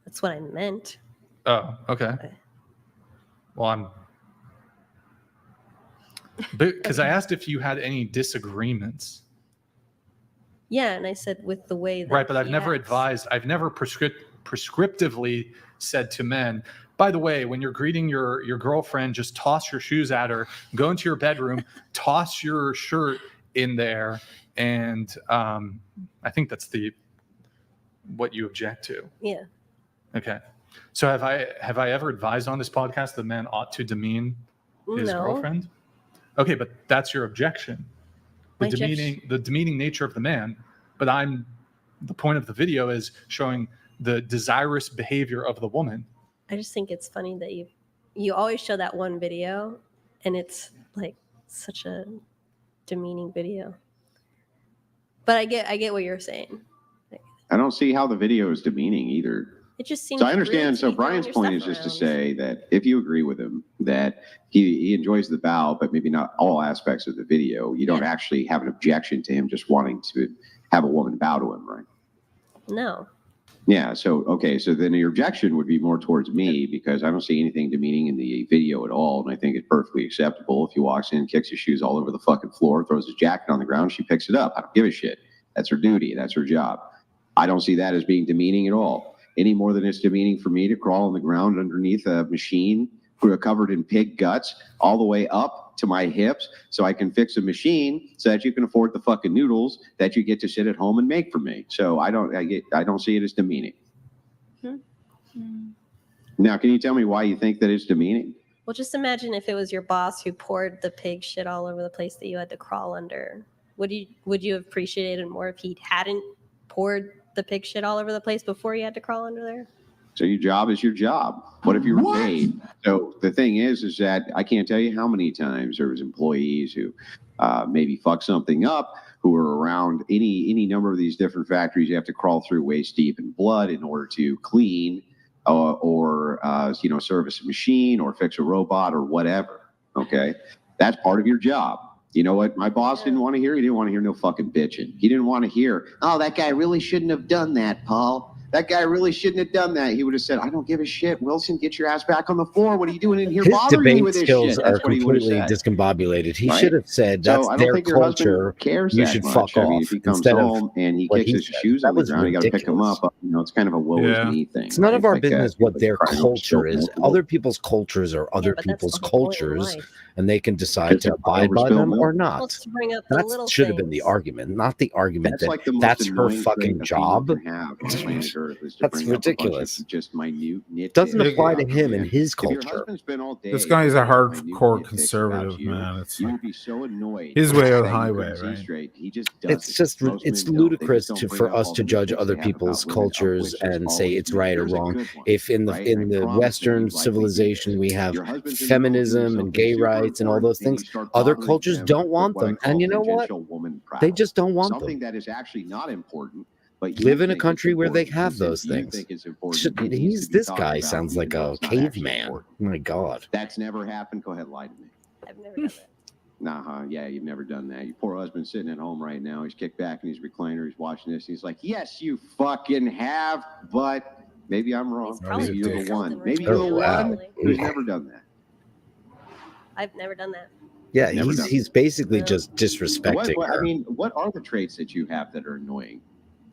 that's what I meant. Oh, okay. Okay. Well, because I asked if you had any disagreements. Yeah, and I said with the way that Right, but I've he never acts. advised, I've never prescriptively said to men, by the way, when you're greeting your girlfriend, just toss your shoes at her, go into your bedroom, toss your shirt in there, and I think that's what you object to. Yeah. Okay. So have I ever advised on this podcast that men ought to demean his No. girlfriend? Okay, but that's your objection. My The demeaning nature of the man. But the point of the video is showing the desirous behavior of the woman. I just think it's funny that you always show that one video and it's like such a demeaning video. But I get what you're saying. I don't see how the video is demeaning either. It just seems So I rude understand. to So be throwing Brian's your point stuff is just to around. say that if you agree with him that he enjoys the bow, but maybe not all aspects of the video, you don't actually have an objection to him just wanting to have a woman bow to him, right? No. Yeah. So, okay. So then your objection would be more towards me because I don't see anything demeaning in the video at all. And I think it's perfectly acceptable if he walks in, kicks his shoes all over the fucking floor, throws his jacket on the ground, she picks it up. I don't give a shit. That's her duty. That's her job. I don't see that as being demeaning at all. Any more than it's demeaning for me to crawl on the ground underneath a machine covered in pig guts all the way up to my hips so I can fix a machine so that you can afford the fucking noodles that you get to sit at home and make for me. So I don't see it as demeaning. Now, can you tell me why you think that it's demeaning? Well, just imagine if it was your boss who poured the pig shit all over the place that you had to crawl under. Would you have appreciated more if he hadn't poured the pig shit all over the place before you had to crawl under there? So your job is your job. What if you were paid? So the thing is that I can't tell you how many times there was employees who maybe fuck something up, who were around any number of these different factories. You have to crawl through waist deep in blood in order to clean or service a machine or fix a robot or whatever. Okay, that's part of your job. You know what my boss didn't want to hear? He didn't want to hear no fucking bitching. He didn't want to hear, oh, that guy really shouldn't have done that, Paul. That guy really shouldn't have done that. He would have said, I don't give a shit. Wilson, get your ass back on the floor. What are you doing in here His bothering me debate with this skills shit? are That's what he would have completely said. discombobulated. He Right? should have said, So that's I don't their think your husband culture. cares You that should much. fuck I mean, off. if he comes Instead of home and he what kicks he his said. shoes That on the was ground, you got to pick him ridiculous. up. It's kind of a woe is me thing. It's none of right? our Like, business what their crying over culture spilled is. milk. Other people's cultures are other but that's people's the whole point in cultures, life. and they can decide Just to to cry abide over by spilled them milk. or Well, not. let's bring up the That little should have been the things. argument, not the argument That's like the most that's her annoying fucking thing job. you can have on planet Earth is to That's bring up a bunch of ridiculous. just minute nitpicks Doesn't apply to about him you. and his If your culture. husband spent all day This guy is a bringing up minute hardcore nitpicks conservative, about you, man. It's you like would be so annoyed. his way or the that you highway, couldn't see right? straight. He just does It's it. just Most it's men don't. They ludicrous just to don't for bring up us all to the judge nitpicks other they have people's about women, of cultures which there's and say always it's right or there's a wrong. good one, If in right? the I promise that Western you'd like to hear civilization this. we have Your husband's in the middle of doing feminism and something gay super rights traits and all those then you things. start Other bothering cultures them don't with want what I them. call And you know what? tangential woman They prattle. just don't want Something them. that is actually not important, but you Live in a think it's country where they important, have and since those you things. think it's important, it needs to He's be this talked guy about, sounds even like though a it's not actually caveman. important. My God. That's never happened. Go ahead, lie to me. I've never done that. Nah, yeah, you've never done that. Your poor husband's sitting at home right now. He's kicked back in his recliner. He's watching this. He's like, yes, you fucking have, but maybe I'm wrong. Maybe you're the one. Maybe you're the one who's never done that. I've never done that. Yeah, Never done he's basically just disrespecting I her. mean, what are the traits that you have that are annoying?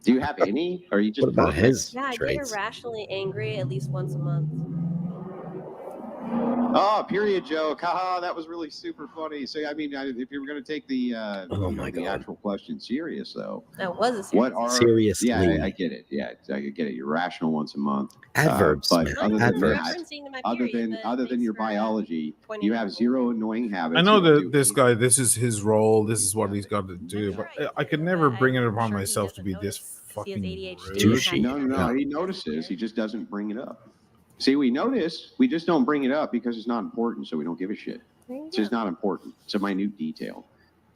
Do you have any? Or are you just What about perfect? his Yeah, I get traits? irrationally angry at least once a month. Oh, period joke. Haha, that was really super funny. So, I mean, if you were going to take the the actual question serious, though, That was a serious. what are Seriously. Yeah, I get it. Yeah, I get it. You're rational once a month. Adverbs, but man. other than Adverbs. that, other than your biology, you have zero annoying habits. I know You don't that do this guy, this is his role, this is what he's got to do, but I could never bring it upon myself to be this fucking rude. No. He notices. He just doesn't bring it up. See, we notice. We just don't bring it up because it's not important, so we don't give a shit. It's just not important. It's a minute detail.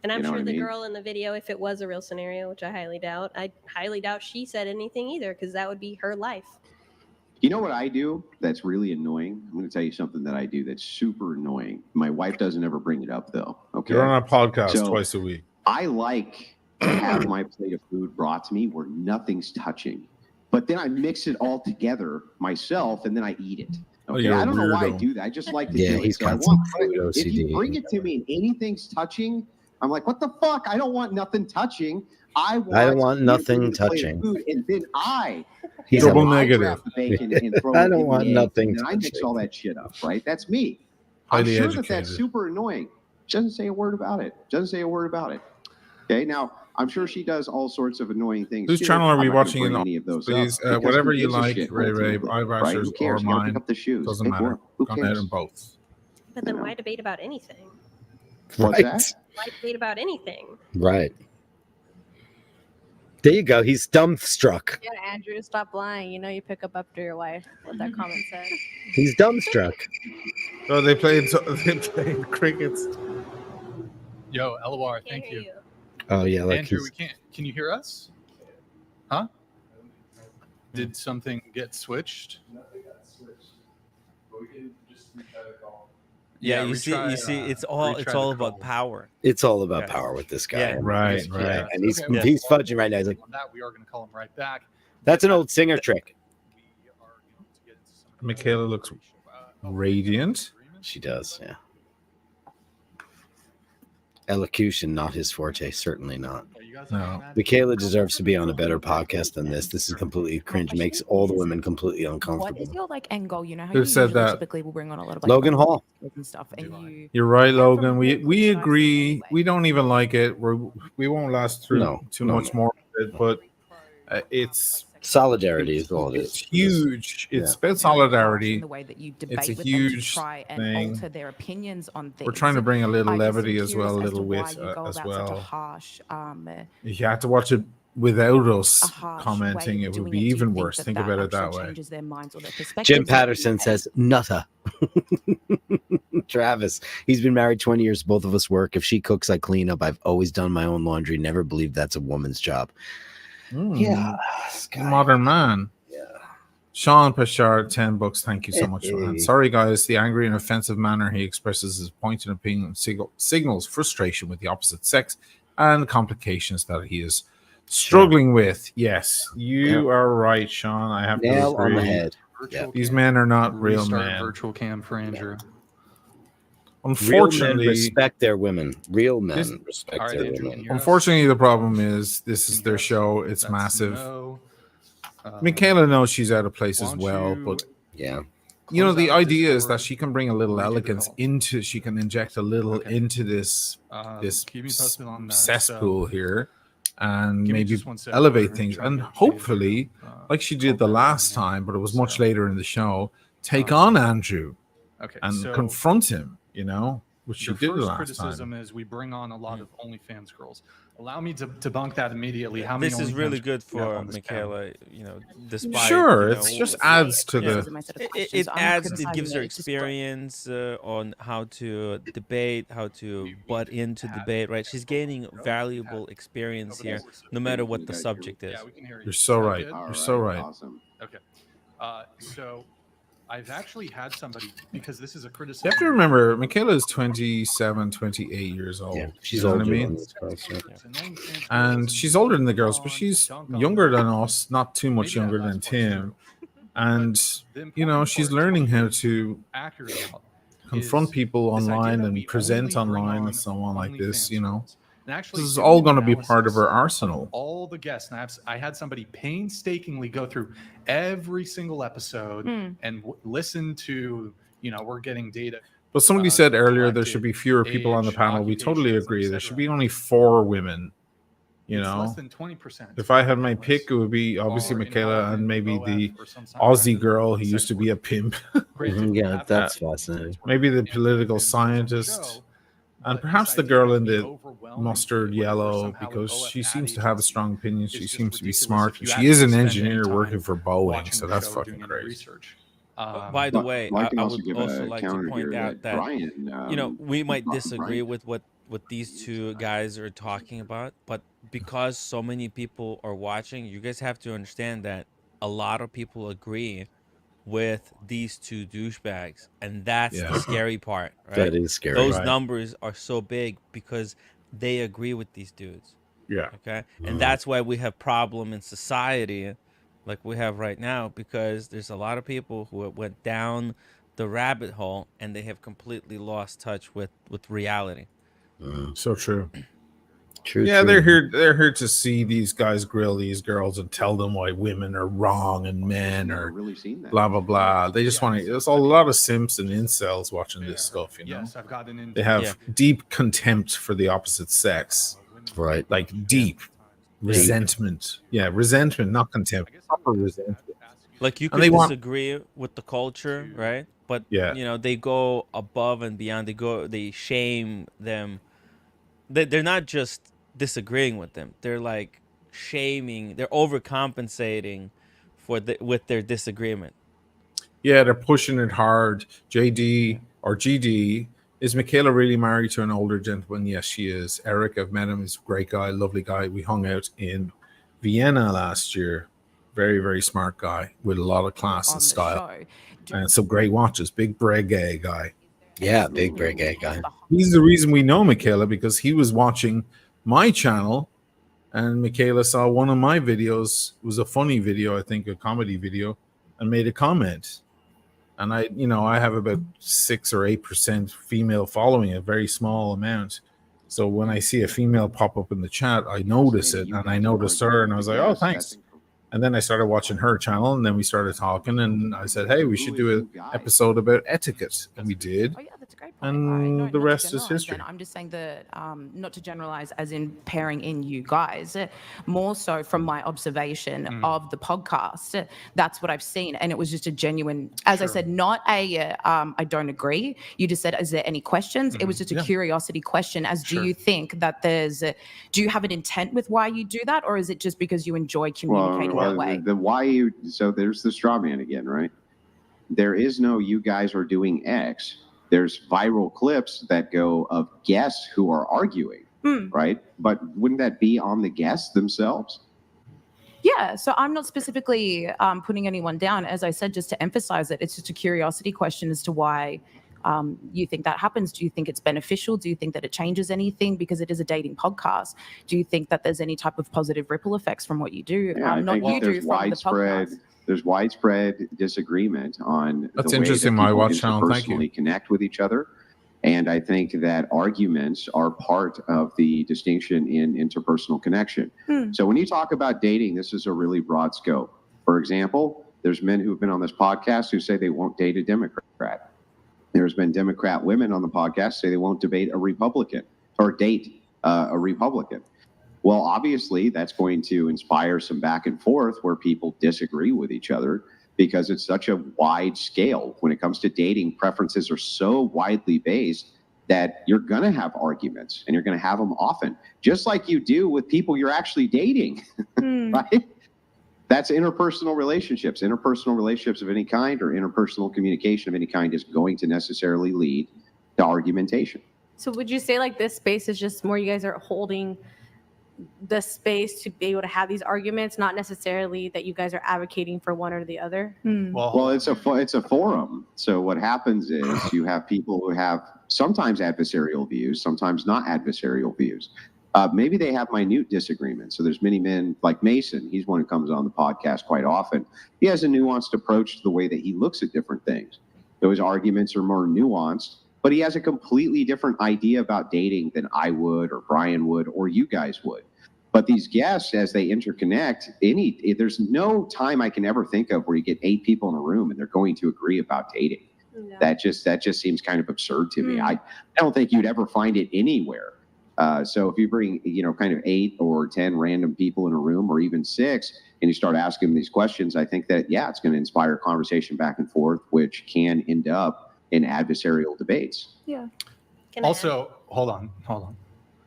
And I'm You know sure what I the mean? girl in the video, if it was a real scenario, which I highly doubt she said anything either, because that would be her life. You know what I do that's really annoying? I'm going to tell you something that I do that's super annoying. My wife doesn't ever bring it up, though. Okay. You're on a podcast So, twice a week. I like to have my plate of food brought to me where nothing's touching. But then I mix it all together myself, and then I eat it. Oh, Okay, you're I a don't know why I weirdo. do that. I just like to Yeah, do he's it. So I got some want, food if you OCD. bring it to me and anything's touching, I'm like, what the fuck? I don't want nothing touching. I don't want you to nothing bring me the plate of touching. Food, and then He's Double a- I negative. grab the bacon and throw I it don't in want the eggs, nothing and then I mix touching. all that shit up, right? That's me. I'm Highly sure that educated. that's super annoying. She doesn't say a word about it. Okay, now I'm sure she does all sorts of annoying things. Whose too. channel are we I'm not gonna watching bring in? any of those Please, up, because whatever who you gives a like, shit, Ray, ultimately, Eye right? Bashers Who or cares? You gotta pick mine. up the shoes. Doesn't Pick matter. one. Who Gonna add cares? them both. But then why debate about anything? What's Right. that? Why debate about anything? Right. There you go. He's dumbstruck. Yeah, Andrew, stop lying. You know you pick up after your wife. What that comment said. He's dumbstruck. Oh, they played crickets. Yo, LOR, thank you. Oh yeah, like Andrew, he's we can't. Can you hear us? Huh? Did something get switched? Yeah, you see, it's all about power. It's all about power with this guy. Yeah. Right. And he's Okay, he's fudging right now. He's like, On that, we are going to call him right back. that's an old singer trick. Michaela looks radiant. She does, yeah. Elocution, not his forte, certainly not. No. Michaela deserves to be on a better podcast than this. This is completely cringe. Makes all the women completely What uncomfortable. is your like end goal? You know how Who you said usually that? typically will bring on a lot of like Logan Hall. and stuff, and You're right, Logan. We agree. We don't even like it. We won't last through too much more of it, but it's solidarity is all it It's is. huge. It's Yeah. about solidarity. the way that you debate It's a with them to huge try and thing. alter their opinions on things. We're trying to bring a little I just am levity as well, a curious as little to why wit you go as about such a well. harsh, If you had to watch it without us harsh commenting, way it of would doing be it. Do you even think worse. that Think that about it that actually way. changes their minds or their perspectives? Jim Patterson says, Nutta. Travis, he's been married 20 years. Both of us work. If she cooks, I clean up. I've always done my own laundry. Never believed that's a woman's job. Yeah. Modern man. Sean Pashard, $10. Thank you so much, man. Sorry, guys. The angry and offensive manner he expresses his point and opinion signals frustration with the opposite sex and complications that he is struggling with. Yes, you are right, Sean. I have Nail to on the agree. head. These men are not real Restart men. virtual cam for Andrew. Unfortunately, real men respect their women. Real men This- respect All right, their Andrew, women. can you hear us? Unfortunately, the problem is this is their show. It's That's massive. no. Michaela knows she's out of place why as don't well, you but yeah, you know close the out idea is Discord, that she can bring a little redo the elegance call. into. She can inject a little into this keep me posted on that, cesspool here, and give me maybe just 1 second, elevate we're things, trying and to get hopefully, like she did the last time, but it was much later in the show. Take on Andrew Okay, and so confront him. You know, which she Your did first last criticism time. is we bring on a lot of OnlyFans girls. Allow me to debunk that immediately. How many This is really OnlyFans good we have for on this panel? Michaela, despite, Sure, it's just adds to the. criticism, I said a It, question, it so I'm adds, it criticizing gives her it. It's just great. experience on how to debate, how to butt into debate, right? She's gaining valuable experience here, no matter what the subject is. Yeah, we can hear you. You're so Sound right. good? You're so right. Awesome. Okay. So I've actually had somebody, because this is a You criticism. have to remember, Michaela is 27, 28 years old. Yeah, she's you know what I older mean? than these girls. Yeah. And she's older than the girls, but she's younger than us, not too much younger than Tim. And, you know, she's learning how to confront people online and present online and so on like this, you know. And actually, This is doing all an going to be part of analysis her arsenal. All the guests, and I had somebody painstakingly go through every single episode and listen to, we're getting data. But somebody said earlier there should be fewer people on the panel. We totally agree. There should be only 4 women. You It's know, less than 20%. if I had my pick, it would be obviously Michaela and maybe the Aussie girl who used to be a pimp. Yeah, that's fascinating. Maybe the political scientist. And perhaps the girl in the mustard yellow, because she seems to have a strong opinion. She seems to be smart. And she is an engineer working for Boeing, so that's fucking great. By the way, I can I also would give also a like to counter point here out that, Brian, we might Brian- disagree with what these two guys are talking about, but because so many people are watching, you guys have to understand that a lot of people agree with these two douchebags, and that's Yeah. the scary part, right? That is scary. Those Right. numbers are so big because they agree with these dudes. Yeah. Okay. And that's why we have problem in society like we have right now, because there's a lot of people who went down the rabbit hole and they have completely lost touch with reality. So true. True. Yeah, true. they're here to see these guys grill these girls and tell them why women are wrong and men are blah blah blah. They just want to. There's a lot of simps and incels watching this stuff. You know, Yes, I've gotten into they have deep contempt for the opposite sex, right? Like deep resentment. Yeah, resentment, not contempt. Proper resentment. Like you And could they want- disagree with the culture, right? But Yeah. they go above and beyond. They shame them. They're not just disagreeing with them. They're like shaming. They're overcompensating with their disagreement. Yeah, they're pushing it hard. JD or GD, is Michaela really married to an older gentleman? Yes, she is. Eric, I've met him. He's a great guy, lovely guy. We hung out in Vienna last year. Very, very smart guy with a lot of class and style. And some great watches. Big Breguet guy. Yeah, big Breguet guy. He's the reason we know Michaela, because he was watching my channel and Michaela saw one of my videos. It was a funny video, I think, a comedy video, and made a comment. And I have about 6 or 8% female following, a very small amount. So when I see a female pop up in the chat, I notice it, and I noticed her, and I was like, oh, thanks. And then I started watching her channel, and then we started talking, and I said, hey, we should do an episode about etiquette. And we did. And the rest is history. I'm just saying that not to generalize as in pairing in you guys, more so from my observation of the podcast. That's what I've seen. And it was just a genuine, as I said, not a, I don't agree. You just said, is there any questions? It was just a curiosity question as do you think that do you have an intent with why you do that? Or is it just because you enjoy communicating that way? The why so there's the straw man again, right? There is no you guys are doing X. There's viral clips that go of guests who are arguing, right? But wouldn't that be on the guests themselves? Yeah, so I'm not specifically putting anyone down. As I said, just to emphasize it, it's just a curiosity question as to why you think that happens. Do you think it's beneficial? Do you think that it changes anything? Because it is a dating podcast. Do you think that there's any type of positive ripple effects from what you do? Yeah, I think there's widespread. There's widespread disagreement on That's the way interesting, that my people watch channel. Thank you. interpersonally connect with each other. And I think that arguments are part of the distinction in interpersonal connection. So when you talk about dating, this is a really broad scope. For example, there's men who've been on this podcast who say they won't date a Democrat. There's been Democrat women on the podcast say they won't debate a Republican or date a Republican. Well, obviously, that's going to inspire some back and forth where people disagree with each other because it's such a wide scale. When it comes to dating, preferences are so widely based that you're going to have arguments and you're going to have them often, just like you do with people you're actually dating, right? That's interpersonal relationships. Interpersonal relationships of any kind or interpersonal communication of any kind is going to necessarily lead to argumentation. So would you say like this space is just more you guys are holding the space to be able to have these arguments, not necessarily that you guys are advocating for one or the other? Well, it's a forum. So what happens is you have people who have sometimes adversarial views, sometimes not adversarial views. Maybe they have minute disagreements. So there's many men like Mason. He's one who comes on the podcast quite often. He has a nuanced approach to the way that he looks at different things. Those arguments are more nuanced, but he has a completely different idea about dating than I would or Brian would or you guys would. But these guests, as they interconnect, there's no time I can ever think of where you get 8 people in a room and they're going to agree about dating. No. That just seems kind of absurd to me. I don't think you'd ever find it anywhere. So if you bring, kind of 8 or 10 random people in a room, or even 6, and you start asking them these questions, I think that, it's going to inspire conversation back and forth, which can end up in adversarial debates. Yeah. Also, hold on.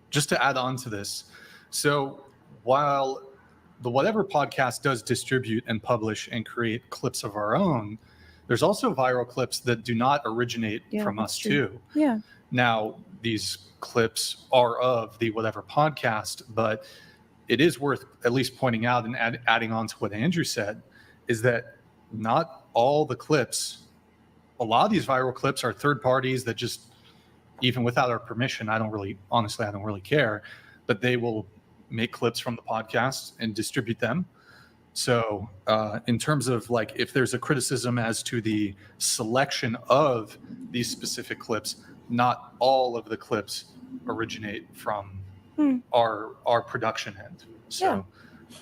Just to add on to this. So while the Whatever podcast does distribute and publish and create clips of our own, there's also viral clips that do not originate from us too. Yeah. Now, these clips are of the Whatever podcast, but it is worth at least pointing out and adding on to what Andrew said, is that not all the clips, a lot of these viral clips are third parties that just, even without our permission, I don't really care, but they will make clips from the podcast and distribute them. So in terms of like, if there's a criticism as to the selection of these specific clips, not all of the clips originate from our production end. So,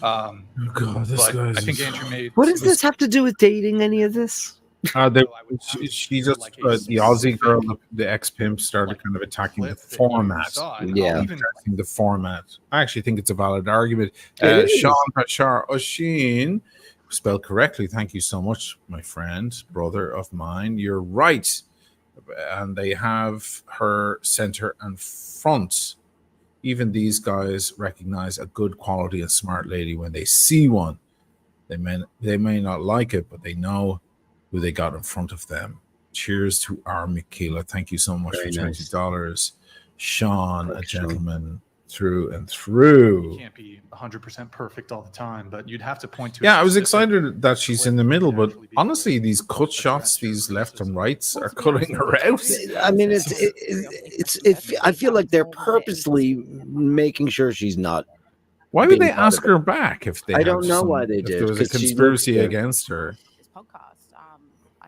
God, this but guy's I think Andrew made. What does this have to do with dating? Any of this? She just the Aussie girl, the ex-pimp, started kind of attacking the format. Attacking the format. I actually think it's a valid argument. Sean Bashar Oshin, spelled correctly. Thank you so much, my friend, brother of mine. You're right. And they have her center and front. Even these guys recognize a good quality and smart lady when they see one. They may not like it, but they know who they got in front of them. Cheers to our Michaela. Thank you so much for $20. Sean, a gentleman through and through. You can't be 100% perfect all the time, but you'd have to point to. Yeah, I was excited that she's in the middle, but honestly, these cut shots, these left and rights, are cutting her out. I mean, I feel like they're purposely making sure she's not. Why would they ask her back if they? I don't know why they if did. there was a conspiracy against her.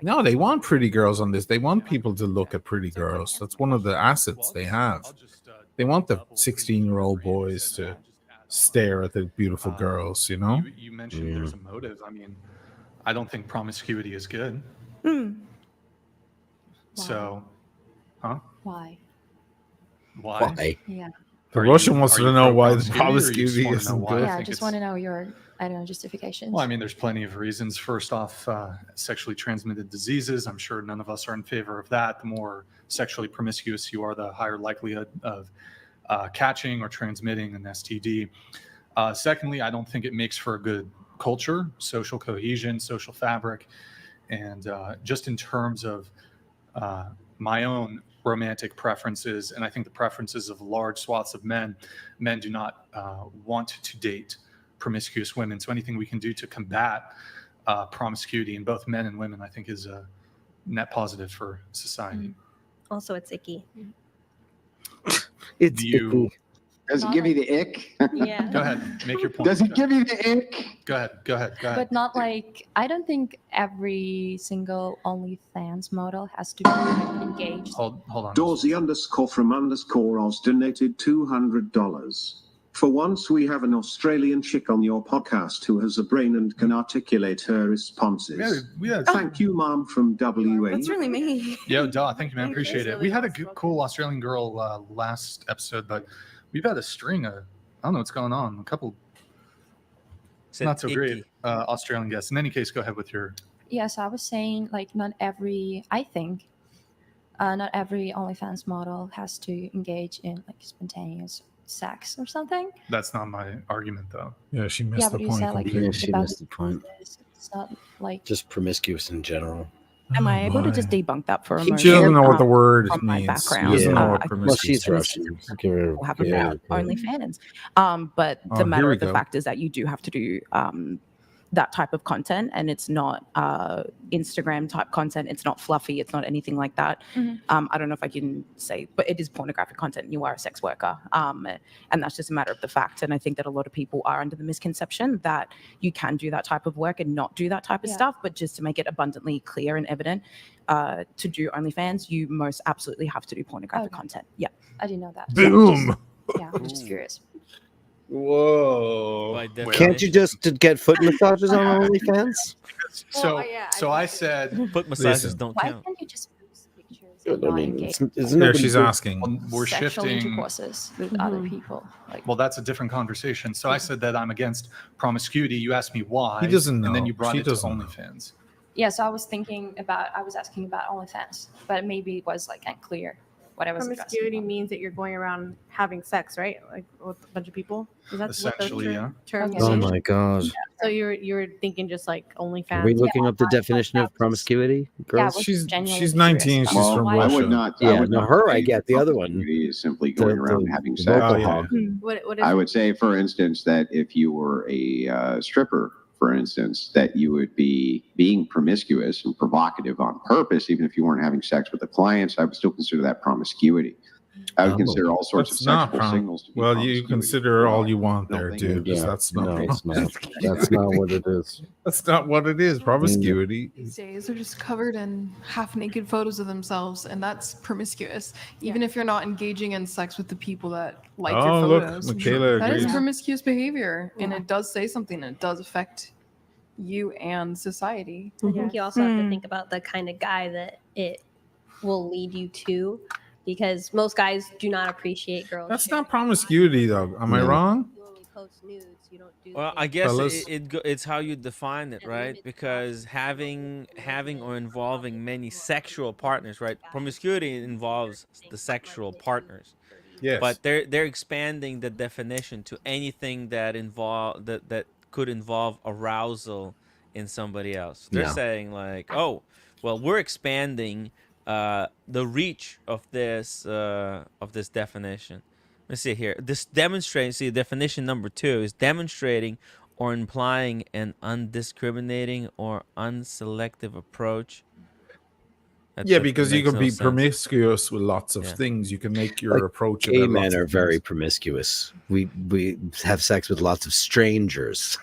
No, they want pretty girls on this. They want people to look at pretty girls. That's one of the assets they have. They want the 16-year-old boys to stare at the beautiful girls, you know? You mentioned there's a motive. I mean, I don't think promiscuity is good. So, huh? Why? Yeah. The Russian wants to know why the promiscuity isn't good. Yeah, I just want to know your, justifications. Well, I mean, there's plenty of reasons. First off, sexually transmitted diseases. I'm sure none of us are in favor of that. The more sexually promiscuous you are, the higher likelihood of catching or transmitting an STD. Secondly, I don't think it makes for a good culture, social cohesion, social fabric. And just in terms of my own romantic preferences, and I think the preferences of large swaths of men do not want to date promiscuous women. So anything we can do to combat promiscuity in both men and women, I think, is a net positive for society. Also, it's icky. It's icky. Does it give you the ick? Yeah. Go ahead, make your point. Does it give you the ick? Go ahead. But not like, I don't think every single OnlyFans model has to be engaged. Hold on. Dorsey_from_Oz donated $200. For once, we have an Australian chick on your podcast who has a brain and can articulate her responses. Thank you, Mom, from WA. That's really me. Yo, thank you, man. Appreciate it. We had a cool Australian girl last episode, but we've had a string of, I don't know what's going on, a couple not so great Australian guests. In any case, go ahead with your... Yeah, so I was saying, like, not every, I think, Not every OnlyFans model has to engage in like spontaneous sex or something. That's not my argument, though. Yeah, she missed Yeah, the but you point said like completely. Yeah, she about missed the point. It's not like Just promiscuous in general. Am Oh, I able to just boy. debunk that for a She moment? She doesn't know what the Um, word from my means. She background, doesn't know Yeah. what I Well, promiscuous she's in a is. sense Russian. Give her, have give her about credit. OnlyFans. But Oh, the here matter we of the go. fact is that you do have to do that type of content, and it's not Instagram type content. It's not fluffy. It's not anything like that. I don't know if I can say, but it is pornographic content. And you are a sex worker, and that's just a matter of the fact. And I think that a lot of people are under the misconception that you can do that type of work and not do that type of stuff. But just to make it abundantly clear and evident, to do OnlyFans, you most absolutely have to do pornographic content. Yeah, I didn't know that. Boom. Yeah, I'm just curious. Whoa. By Can't you definition. just get foot massages on OnlyFans? So I said, Foot massages Listen. don't Why count. can't you just post pictures? I and not mean, engage isn't There, nobody she's doing- asking. we're sexual shifting. intercourses with other people? Like, Well, that's a different conversation. So I said that I'm against promiscuity. You asked me why. He doesn't And then know. you brought She it to doesn't know. OnlyFans. yeah, so I was asking about OnlyFans, but maybe it was like unclear what I was addressing. Promiscuity means that you're going around having sex, right? Like with a bunch of people. Is that Essentially, yeah. term Okay. Oh means? my god. So you're thinking just like OnlyFans. Are we looking up the definition of promiscuity, Yeah, I girls? was She's genuinely she's curious 19. about She's Well, from I Russia. would not. Yeah, I would no, not her, say I get. The other one. promiscuity is simply going around having the sex. vocal Oh, yeah. hog. What is I would say, for instance, that if you were a stripper, for instance, that you would be being promiscuous and provocative on purpose, even if you weren't having sex with the clients. I would still consider that promiscuity. I would consider all sorts That's of not sexual signals to be well, you promiscuity. consider all you want No, there, thank dude. you. That's not. No, it's not. That's not what it is. That's not what it is. Promiscuity. These days are just covered in half-naked photos of themselves, and that's promiscuous. Even if you're not engaging in sex with the people that like Oh, your look, photos, Michaela that is agrees. promiscuous behavior, and it does say something, and it does affect you and society. I think you also have to think about the kind of guy that it will lead you to, because most guys do not appreciate girls. That's not promiscuity, though. Am I No. wrong? You only post nudes. You don't do. Well, the I things guess Fellas? it's how you define it, right? Because having or involving many sexual partners, right? Promiscuity involves the sexual partners. Yes. But they're expanding the definition to anything that could involve arousal in somebody else. They're No. saying like, oh, well, we're expanding the reach of this definition. Let's see here. This demonstrates. See, definition number 2 is demonstrating or implying an undiscriminating or unselective approach. Yeah, because you makes can no be sense. promiscuous with lots of Yeah. things. You can make your Like, approach. Gay about men lots are of very things. promiscuous. We have sex with lots of strangers,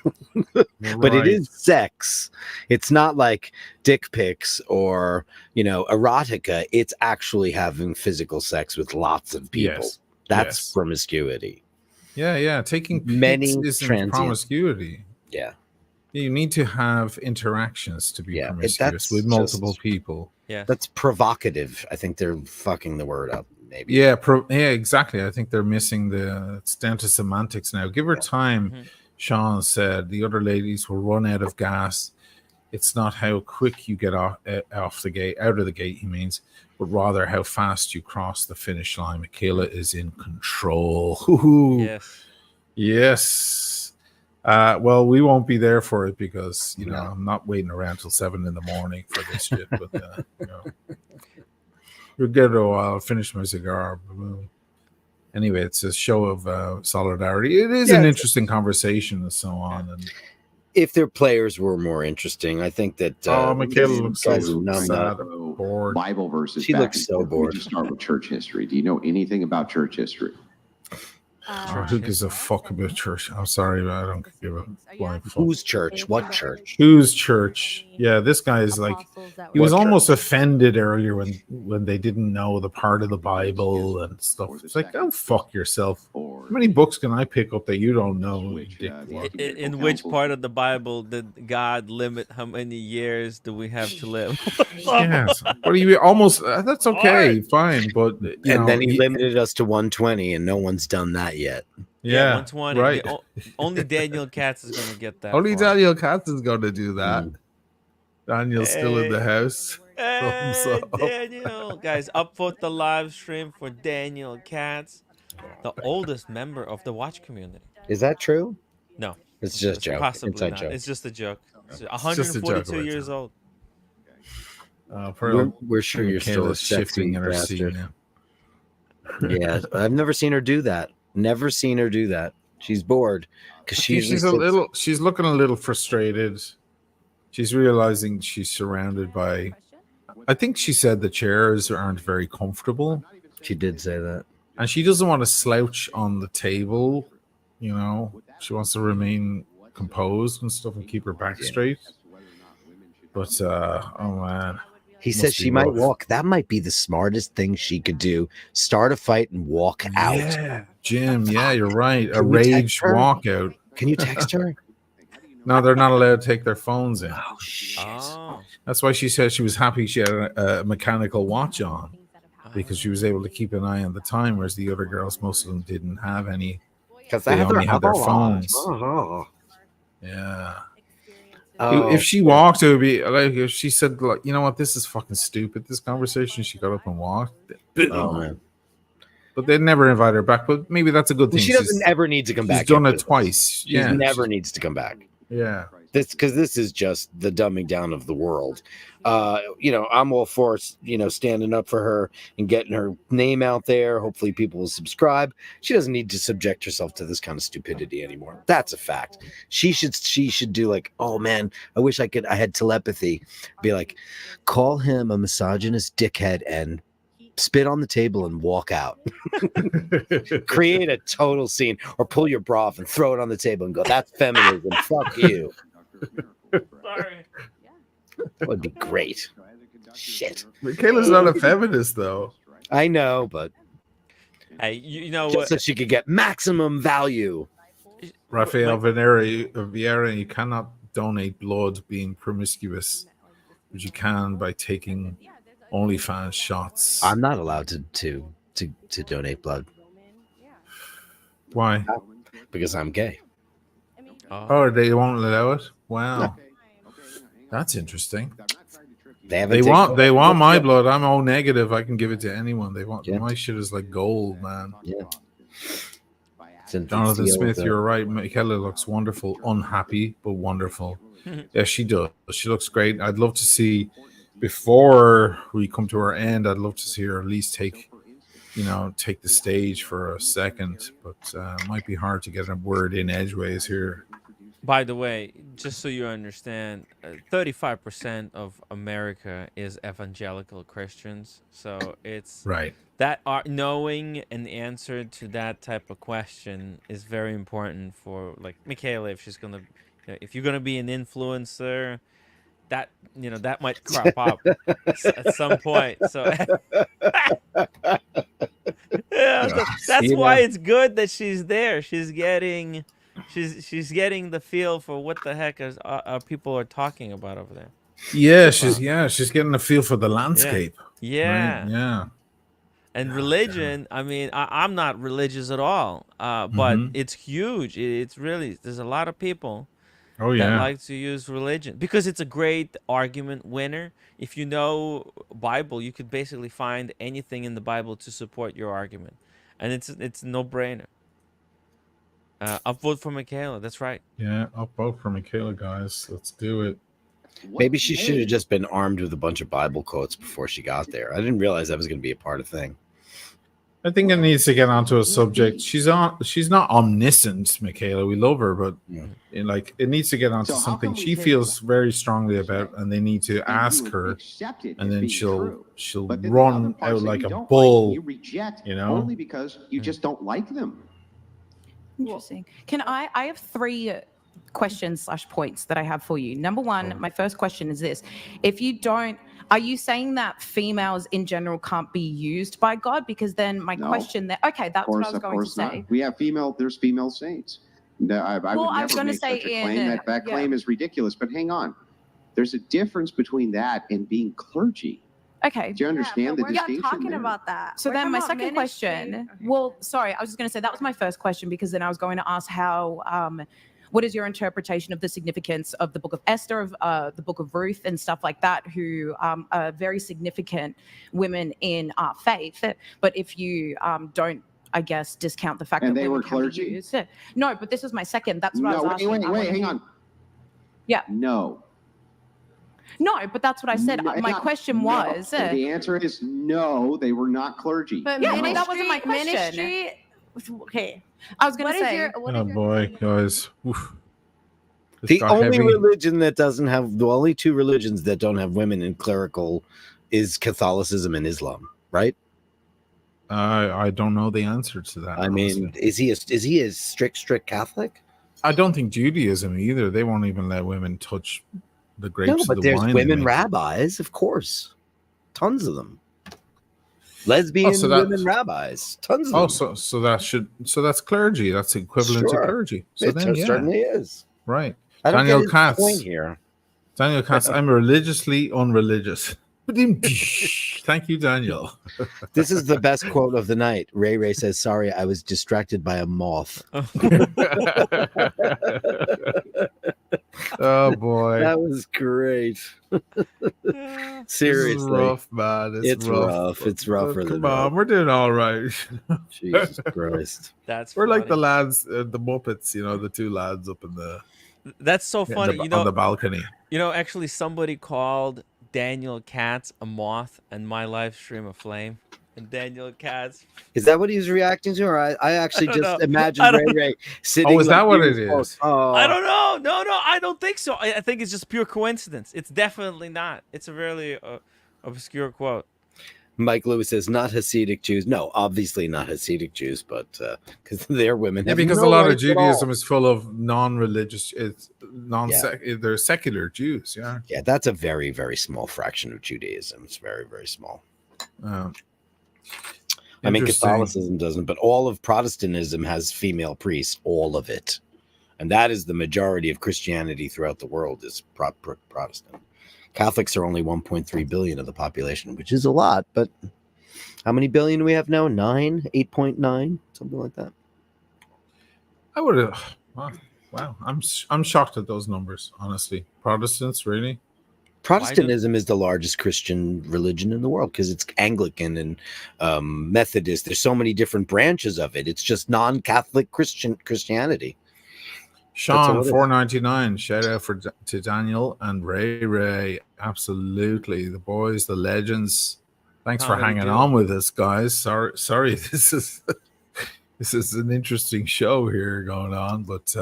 but it Right. is sex. It's not like dick pics or erotica. It's actually having physical sex with lots of people. Yes. That's Yes. promiscuity. Yeah. Taking Many pics isn't transient- promiscuity. Yeah. You need to have interactions to be Yeah, promiscuous that's with multiple just- people. Yeah. That's provocative. I think they're fucking the word up. Maybe. Yeah, exactly. I think they're missing it's down to semantics now. Give her time. Mhm. Sean said the other ladies will run out of gas. It's not how quick you get out of the gate, he means, but rather how fast you cross the finish line. Michaela is in control. Hoo-hoo. Yes. Yes. Well, we won't be there for it because I'm not waiting around till 7 a.m. for this shit. But we'll get it a while. I'll finish my cigar. Anyway, it's a show of solidarity. It is an interesting conversation and so on. And If their players were more interesting, I think that. Michaela these looks guys so numb sad up. or bored. Bible verses. She back looks and so forth. Let me bored. just start with church history. Do you know anything about church history? Who gives a fuck about church? I'm sorry, but I don't give a blind fuck. Whose church? What church? Whose church? Yeah, this guy is like he was What almost offended earlier when they didn't know the part of the Bible and stuff. It's like, oh, fuck yourself. How many books can I pick up that you don't know? In which part of the Bible did God limit how many years do we have to live? Yes. What do you almost? That's okay, fine, but And then he limited us to 120, and no one's done that yet. Yeah, 120. right. Only Daniel Katz is going to get that. Only far. Daniel Katz is going to do that. Daniel's still in the house. Hey, up. Daniel. Guys, upvote the live stream for Daniel Katz, the oldest member of the watch community. Is that true? No. It's just joke. Possibly Inside not. joke. It's just a joke. It's It's just a joke 142 about years that. old. We're sure you're still a Michaela's sexy shifting in her seat bastard. now. Yeah, I've never seen her do that. Never seen her do that. She's bored because I think she's looking a little frustrated. She's realizing she's surrounded by, I think she said the chairs aren't very comfortable. She did say that. And she doesn't want to slouch on the table, you know. She wants to remain composed and stuff and keep her back straight. But oh man. He says she might walk. That might be the smartest thing she could do. Start a fight and walk out. Yeah, Jim. Yeah, you're right. A Can we text rage her? walkout. Can you text her? No, they're not allowed to take their phones in. Oh shit! That's why she said she was happy she had a mechanical watch on, because she was able to keep an eye on the time, whereas the other girls, most of them didn't have any. Because they only had their phones. Yeah. If she walked, it would be like if she said, like, you know what, this is fucking stupid. This conversation, she got up and walked. Oh, man. But they never invite her back. But maybe that's a good thing. She doesn't ever need to come back. She's done after it this. twice. She Yeah, never needs to come back. Yeah. This is just the dumbing down of the world. I'm all for standing up for her and getting her name out there. Hopefully people will subscribe. She doesn't need to subject herself to this kind of stupidity anymore. That's a fact. She should do like, oh man, I wish I had telepathy. Be like, call him a misogynist dickhead and spit on the table and walk out. Create a total scene, or pull your bra off and throw it on the table and go, that's feminism. Fuck you. Sorry. That would be great. Shit. Michaela's not a feminist, though. I know, but hey, you know just what? so she could get maximum value. Rafael Vieira, you cannot donate blood being promiscuous, but you can by taking OnlyFans shots. I'm not allowed to donate blood. Why? Because I'm gay. Oh, they won't allow it? Wow. That's interesting. They want my blood. I'm O negative. I can give it to anyone. They want my shit is like gold, man. Yeah. Jonathan Smith, you're right. Michaela looks wonderful, unhappy but wonderful. Yeah, she does. She looks great. I'd love to see, before we come to our end, I'd love to see her at least take the stage for a second, but it might be hard to get a word in edgeways here. By the way, just so you understand, 35% of America is evangelical Christians. So it's right. That knowing an answer to that type of question is very important for, like, Michaela, if she's gonna, if you're gonna be an influencer, that that might crop up at some point. So that's why it's good that she's there. She's getting the feel for what the heck people are talking about over there. Yeah, she's getting a feel for the landscape. Yeah. Right? Yeah. And religion, I mean, I'm not religious at all, but it's huge. It's really, there's a lot of people that like to use religion because it's a great argument winner. If you know Bible, you could basically find anything in the Bible to support your argument, and it's no brainer. Upvote for Michaela. That's right. Yeah, upvote for Michaela, guys. Let's do it. Maybe she should have just been armed with a bunch of Bible quotes before she got there. I didn't realize that was going to be a part of the thing. I think it needs to get onto a subject. She's not omniscient, Michaela. We love her, but it needs to get onto something she feels very strongly about, and they need to ask her, and then she'll run out like a bull. You reject know, only because you just don't like them. Interesting. I have 3 questions / points that I have for you. Number one, my first question is this: are you saying that females in general can't be used by God? Because then my question there, okay, that's what I was going to say. Not. We have there's female saints. I would never make such a claim. That claim is ridiculous. But hang on, there's a difference between that and being clergy. Okay. Do you understand the distinction? We're not talking about that. So then my second question, well, sorry, I was just going to say that was my first question, because then I was going to ask how, what is your interpretation of the significance of the Book of Esther, of the Book of Ruth, and stuff like that, who are very significant women in our faith? But if you don't, I guess, discount the fact And that they women were can be clergy? used. No, but this was my second. That's what I was asking. Wait, hang on. Yeah. No. No, but that's what I said. My question was. The answer is no, they were not clergy. But Yeah, ministry, that wasn't my question. Ministry, okay. I was going to What is say. Oh boy, guys. Oof. This The got only heavy. religion that doesn't have the only two religions that don't have women in clerical is Catholicism and Islam, right? I don't know the answer to that. I mean, honestly. is he a strict Catholic? I don't think Judaism either. They won't even let women touch the grapes No, of but the there's wine they women make. rabbis, of course, tons of them. Lesbian so that- women rabbis, tons of Oh, them. so that's clergy. That's equivalent Sure. to clergy. So It then, yeah, certainly is. right. I don't Daniel get his Katz. point here. Daniel Katz. I'm religiously unreligious. Thank you, Daniel. This is the best quote of the night. Ray says, "Sorry, I was distracted by a moth." Oh boy, that was great. Seriously, this is rough, man. It's rough. It's rougher than Come on, rough. we're doing all right. Jesus Christ. We're like the lads, the Muppets. You know, the two lads up in the. That's so funny. on the balcony. Actually, somebody called Daniel Katz a moth, and my live stream a flame. And Daniel Katz. Is that what he was reacting to, or I actually I don't just know. imagined Ray sitting? Oh, is that like what he it was- is? Oh, I don't know. No, I don't think so. I think it's just pure coincidence. It's definitely not. It's a really obscure quote. Mike Lewis says, "Not Hasidic Jews." No, obviously not Hasidic Jews, but because they're women. Yeah, have because no a lot of rights at all. Judaism is full of non-religious. It's they're secular Jews. Yeah. Yeah, that's a very, very small fraction of Judaism. It's very, very small. I mean, Interesting. Catholicism doesn't, but all of Protestantism has female priests, all of it. And that is the majority of Christianity throughout the world is Protestant. Catholics are only 1.3 billion of the population, which is a lot, but how many billion do we have now? 8.9, something like that. I would have. Wow, I'm shocked at those numbers. Honestly, Protestants really. Protestantism is the largest Christian religion in the world because it's Anglican and Methodist. There's so many different branches of it. It's just non-Catholic Christianity. Sean 499. Shout out to Daniel and Ray. Absolutely, the boys, the legends. Thanks for hanging on with us, guys. Sorry, this is an interesting show here going on, but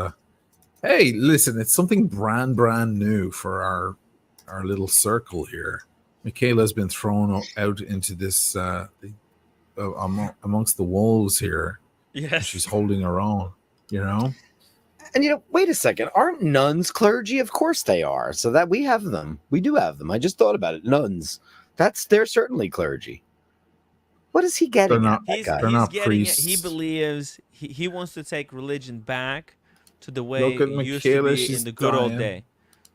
hey, listen, it's something brand new for our little circle here. Michaela's been thrown out into this amongst the wolves here. Yes, she's holding her own. You know. And wait a second. Aren't nuns clergy? Of course they are. So that we have them. We do have them. I just thought about it. Nuns. They're certainly clergy. What is he getting? He's getting priests. He believes he wants to take religion back to the way it used to be in the good old day.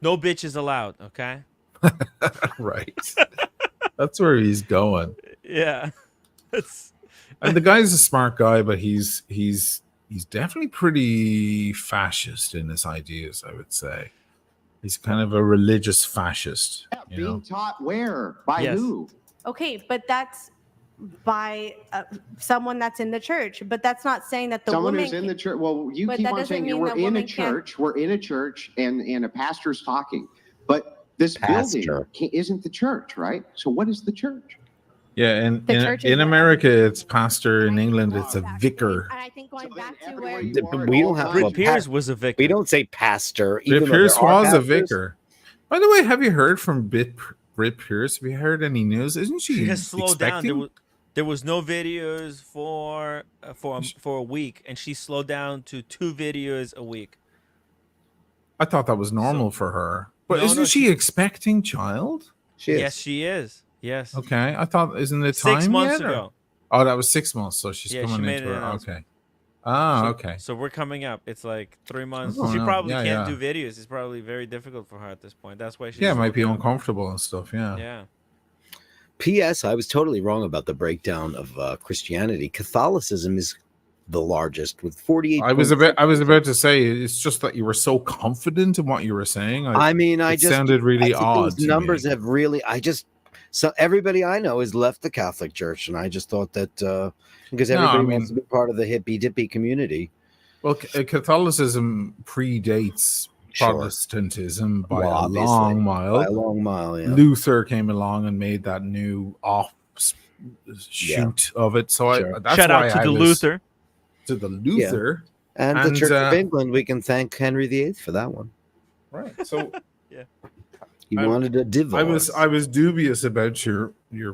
No bitches allowed, okay? Right. That's where he's going. Yeah. And the guy's a smart guy, but he's definitely pretty fascist in his ideas, I would say. He's kind of a religious fascist. Being taught where? By who? Okay, but that's by someone that's in the church. But that's not saying that someone woman who's in the church. Well, you but keep that on doesn't saying mean we're that in a woman church. We're in a church, and a pastor's talking. But this building isn't the church, right? So what is the church? Yeah, and in America, it's pastor. In England, it's a vicar. And I think going back to where We don't have. Britt Pierce was a vicar. We don't say pastor. Britt Pierce was a vicar. By the way, have you heard from Britt Pierce? Have you heard any news? Isn't she has slowed down. expecting? There was no videos for a week, and she slowed down to 2 videos a week. I thought that was normal for her. But No, isn't she expecting child? Yes, she is. Yes. Okay, I thought isn't it time 6 months yet, or- ago. Oh, that was 6 months. So she's Yeah, she coming made into an her. announcement. Okay. Ah, So- okay. So we're coming up. It's like 3 months. Oh, She no. probably Yeah, can't yeah. do videos. It's probably very difficult for her at this point. That's why she's Yeah, it might be slowed down. uncomfortable and stuff. Yeah. Yeah. P.S. I was totally wrong about the breakdown of Christianity. Catholicism is the largest with 48. I was about to say it's just that you were so confident in what you were saying. It sounded really odd. Those numbers have really. So everybody I know has left the Catholic Church, and I just thought that because everybody wants to be part of the hippy dippy community. Well, Catholicism predates Protestantism by a long mile. By a long mile, yeah. Luther came along and made that new shoot of it. So that's shout out to the Luther. To the Luther. Yeah. And the Church of England, we can thank Henry VIII for that one. Right. So he wanted a divorce. I was dubious about your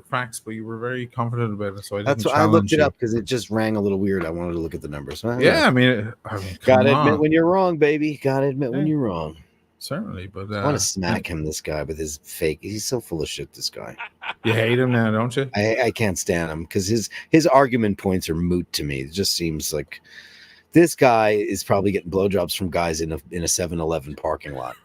facts, but you were very confident about it. So that's why I looked it up because it just rang a little weird. I wanted to look at the numbers. I mean, gotta admit when you're wrong, baby. Gotta admit when you're wrong. Certainly, but I want to smack him. This guy with his fake. He's so full of shit. This guy. You hate him now, don't you? I can't stand him because his argument points are moot to me. It just seems like this guy is probably getting blowjobs from guys in a 7-Eleven parking lot.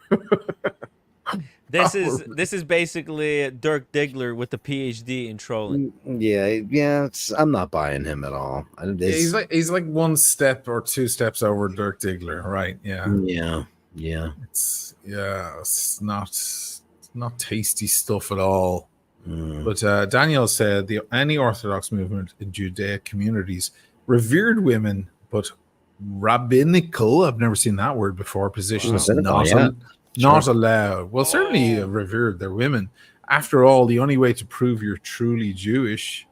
This is basically Dirk Diggler with a PhD in trolling. Yeah. I'm not buying him at all. He's like one step or two steps over Dirk Diggler, right? Yeah. It's not tasty stuff at all. But Daniel said any Orthodox movement in Judaic communities revered women, but rabbinical, I've never seen that word before, positions not allowed. Well, certainly revered their women. After all, the only way to prove you're truly Jewish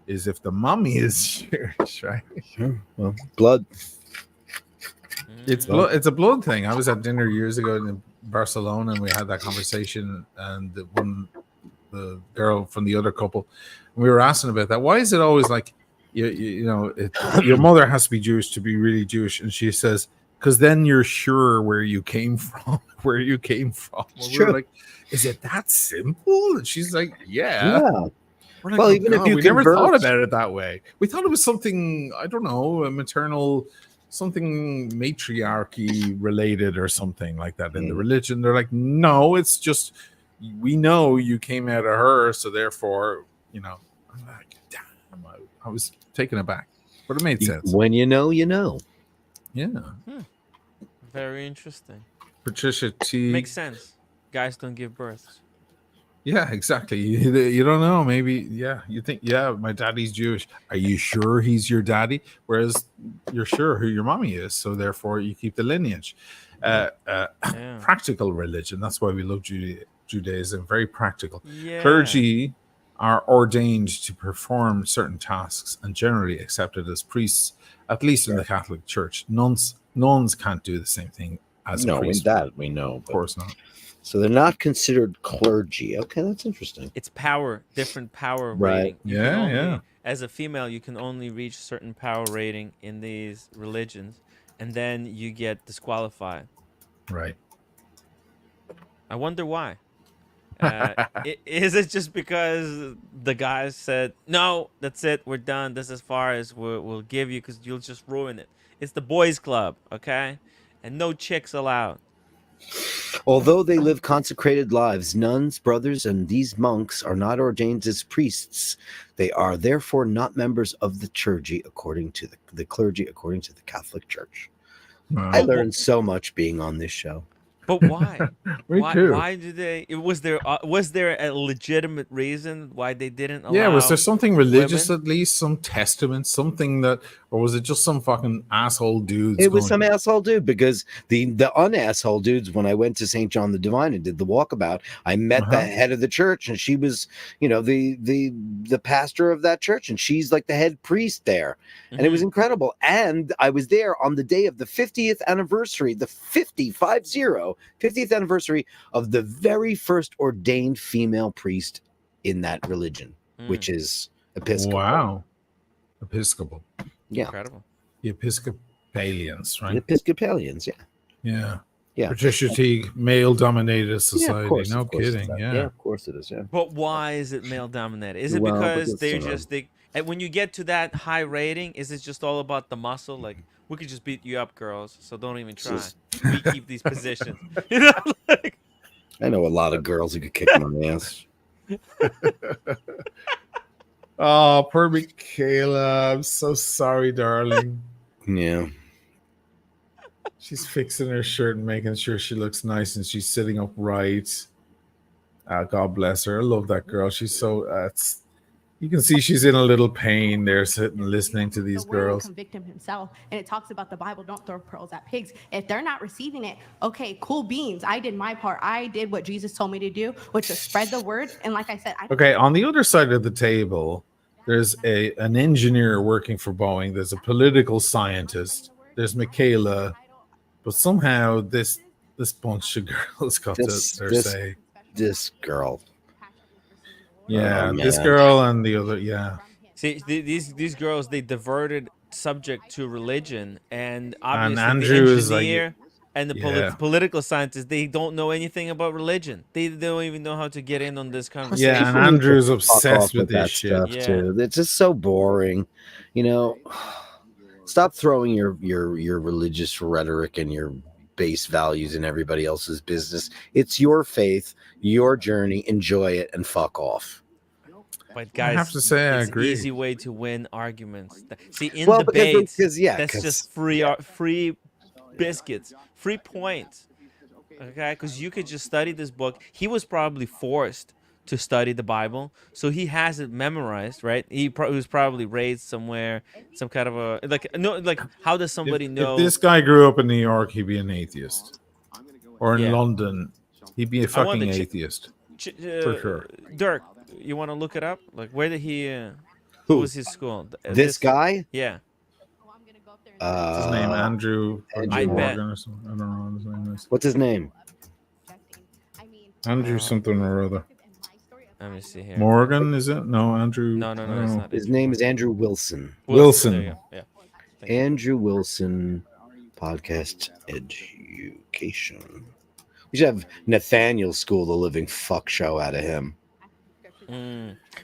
is if the mommy is Jewish, right? Well, blood. It's a blood thing. I was at dinner years ago in Barcelona, and we had that conversation. And the girl from the other couple, we were asking about that. Why is it always like, your mother has to be Jewish to be really Jewish? And she says, because then you're sure where you came from. Well, we were like, is it that simple? And she's like, yeah. We're like, well, even if you we never thought about it that way. We thought it was something, I don't know, a maternal, something matriarchy related or something like that in the religion. They're like, no, it's just, we know you came out of her, so therefore, I'm like, damn, I was taken aback, but it made sense. When you know, you know. Yeah. Very interesting. Patricia T. Makes sense. Guys don't give birth. Yeah, exactly. You don't know. Maybe, you think, my daddy's Jewish. Are you sure he's your daddy? Whereas you're sure who your mommy is, so therefore you keep the lineage. Practical religion. That's why we love Judaism. Very practical. Yeah. Clergy are ordained to perform certain tasks and generally accepted as priests, at least in the Catholic Church. Nuns can't do the same thing as a priest. That we know. Of course not. So they're not considered clergy. Okay, that's interesting. It's different power right. rating. As a female, you can only reach certain power rating in these religions, and then you get disqualified. Right. I wonder why. Is it just because the guys said, no, that's it, we're done, this is as far as we'll give you because you'll just ruin it? It's the boys club, okay? And no chicks allowed. Although they live consecrated lives, nuns, brothers, and these monks are not ordained as priests. They are therefore not members of the clergy according to the clergy according to the Catholic Church. Wow. I learned so much being on this show. But why? Too. Why do they? Was there a legitimate reason why they didn't allow? Yeah, was there something religious women? At least, some testament, something that, or was it just some fucking asshole dudes? It was some asshole dude because the unasshole dudes. When I went to St. John the Divine and did the walkabout, I met the head of the church, and she was, the pastor of that church, and she's like the head priest there, and it was incredible. And I was there on the day of the 50th anniversary, the 50th anniversary of the very first ordained female priest in that religion, which is Episcopal. Wow. Episcopal. Yeah. Incredible. The Episcopalians, right? The Episcopalians, Yeah. Yeah. Patricia Teague, male-dominated society. Of course, no of course kidding. Yeah, of course it is. Yeah. But why is it male-dominated? Is it because and when you get to that high rating, is it just all about the muscle? Like, we could just beat you up, girls, so don't even try. We keep these positions. I know a lot of girls who could kick my ass. Oh, poor Michaela. I'm so sorry, darling. Yeah. She's fixing her shirt and making sure she looks nice, and she's sitting upright. God bless her. I love that girl. She's so. You can see she's in a little pain there, sitting listening to these The word will girls. convict him himself, and it talks about the Bible. Don't throw pearls at pigs. If they're not receiving it, okay, cool beans. I did my part. I did what Jesus told me to do, which was spread the word. And like I said, Okay, on the other side of the table, there's an engineer working for Boeing. There's a political scientist. There's Michaela, but somehow this bunch of girls got their say. This girl. Yeah, Oh, this man. girl and the other. Yeah. See, these girls, they diverted subject to religion, and obviously Andrew the is like- engineer and the Yeah. political scientist, they don't know anything about religion. They don't even know how to get in on this conversation. Yeah, and People need to Andrew's fuck obsessed off with that this shit. stuff Yeah. too. It's just so boring. You know, stop throwing your religious rhetoric and your base values in everybody else's business. It's your faith, your journey. Enjoy it and fuck off. But guys, have to say I it's agree. easy way to win arguments. See, in Well, because they- debates, 'cause, yeah, that's 'cause- just free biscuits, free points. Okay, because you could just study this book. He was probably forced to study the Bible, so he has it memorized, right? He was probably raised somewhere, some kind of a like. How does somebody know? If this guy grew up in New York, he'd be an atheist. Or in Yeah. London, he'd be a I want fucking to atheist. For sure. Dirk, you want to look it up? Like, where did he? What Who? was his school? This guy? Yeah. What's his name? Andrew I bet. Morgan or something. I don't know what his name is. What's his name? Andrew something or other. Let me see here. Morgan, is it? No, Andrew. No, I it's don't know. not. His name is Andrew Wilson. Wilson. There you go. Yeah. Thank you. Andrew Wilson podcast education. We should have Nathaniel school the living fuck show out of him.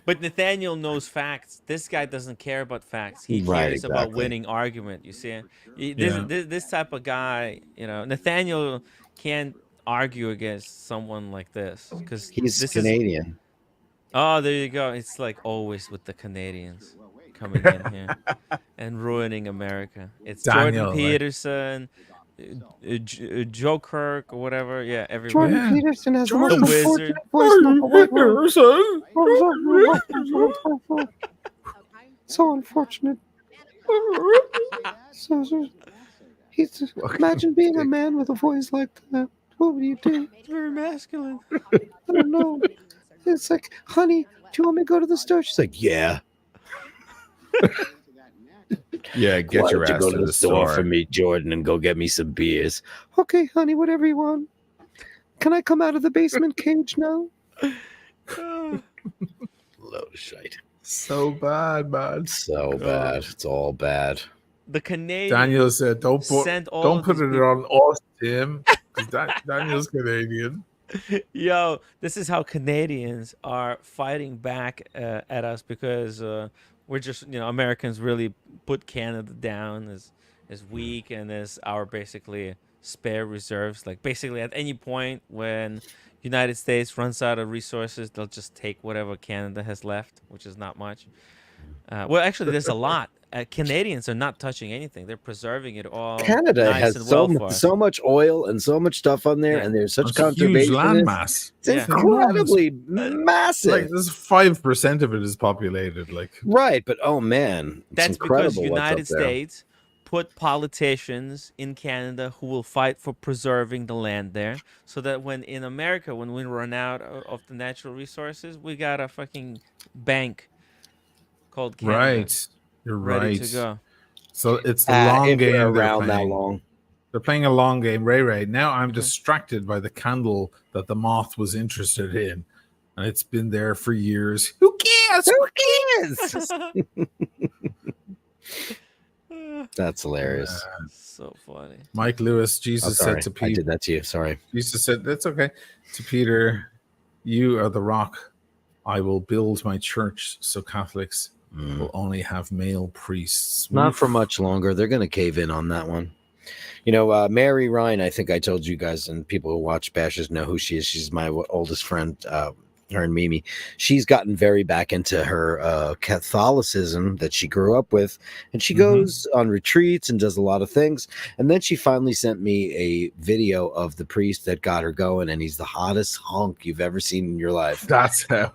But Nathaniel knows facts. This guy doesn't care about facts. He Right, cares about exactly. winning argument. You see, Yeah. this type of guy, Nathaniel can't argue against someone like this because He's Canadian. Oh, there you go. It's like always with the Canadians coming in here and ruining America. It's Daniel, Jordan like- Peterson, Joe Kirk or whatever. Yeah, everybody. Jordan Peterson has Jordan the most Wizard. unfortunate voice. So unfortunate. So he's imagine being a man with a voice like that. What would you do? It's very masculine. I don't know. It's like, honey, do you want me to go to the store? She's like, yeah. Yeah, get Why your don't you ass go to to the the store store. for me, Jordan, and go get me some beers. Okay, honey, whatever you want. Can I come out of the basement cage now? Load of shite. So bad, man. So bad. It's all bad. The Canadian Daniel said, "Don't put sent all don't of put these it people- on us, Tim." 'Cause Daniel's Canadian. Yo, this is how Canadians are fighting back at us because we're just, Americans really put Canada down as weak and as our basically spare reserves. Like basically at any point when United States runs out of resources, they'll just take whatever Canada has left, which is not much. Well, actually, there's a lot. Canadians are not touching anything; they're preserving it all. Canada nice has and well for us. so much oil and so much stuff on there, Yeah. and there's such It's a huge conservation. landmass. It's Yeah. incredibly massive. Like this 5% of it is populated. Like Right, but oh man, it's That's because incredible what's United up there. States put politicians in Canada who will fight for preserving the land there, so that when in America, when we run out of the natural resources, we got a fucking bank called Canada. right, you're ready right. to go. So it's the long if game they're they're around that playing. long. They're playing a long game. Ray. Now I'm distracted by the candle that the moth was interested in, and it's been there for years. Who cares? Who cares? That's hilarious. So funny. Mike Lewis, Jesus sorry, said to I Peter. did that to you. Sorry. Jesus said, "That's okay." To Peter, "You are the rock. I will build my church, so Catholics will only have male priests." Not for much longer. They're going to cave in on that one. Mary Ryan, I think I told you guys, and people who watch Bashers know who she is. She's my oldest friend. her and Mimi, she's gotten very back into her Catholicism that she grew up with, and she goes on retreats and does a lot of things. And then she finally sent me a video of the priest that got her going, and he's the hottest hunk you've ever seen in your life. That's how.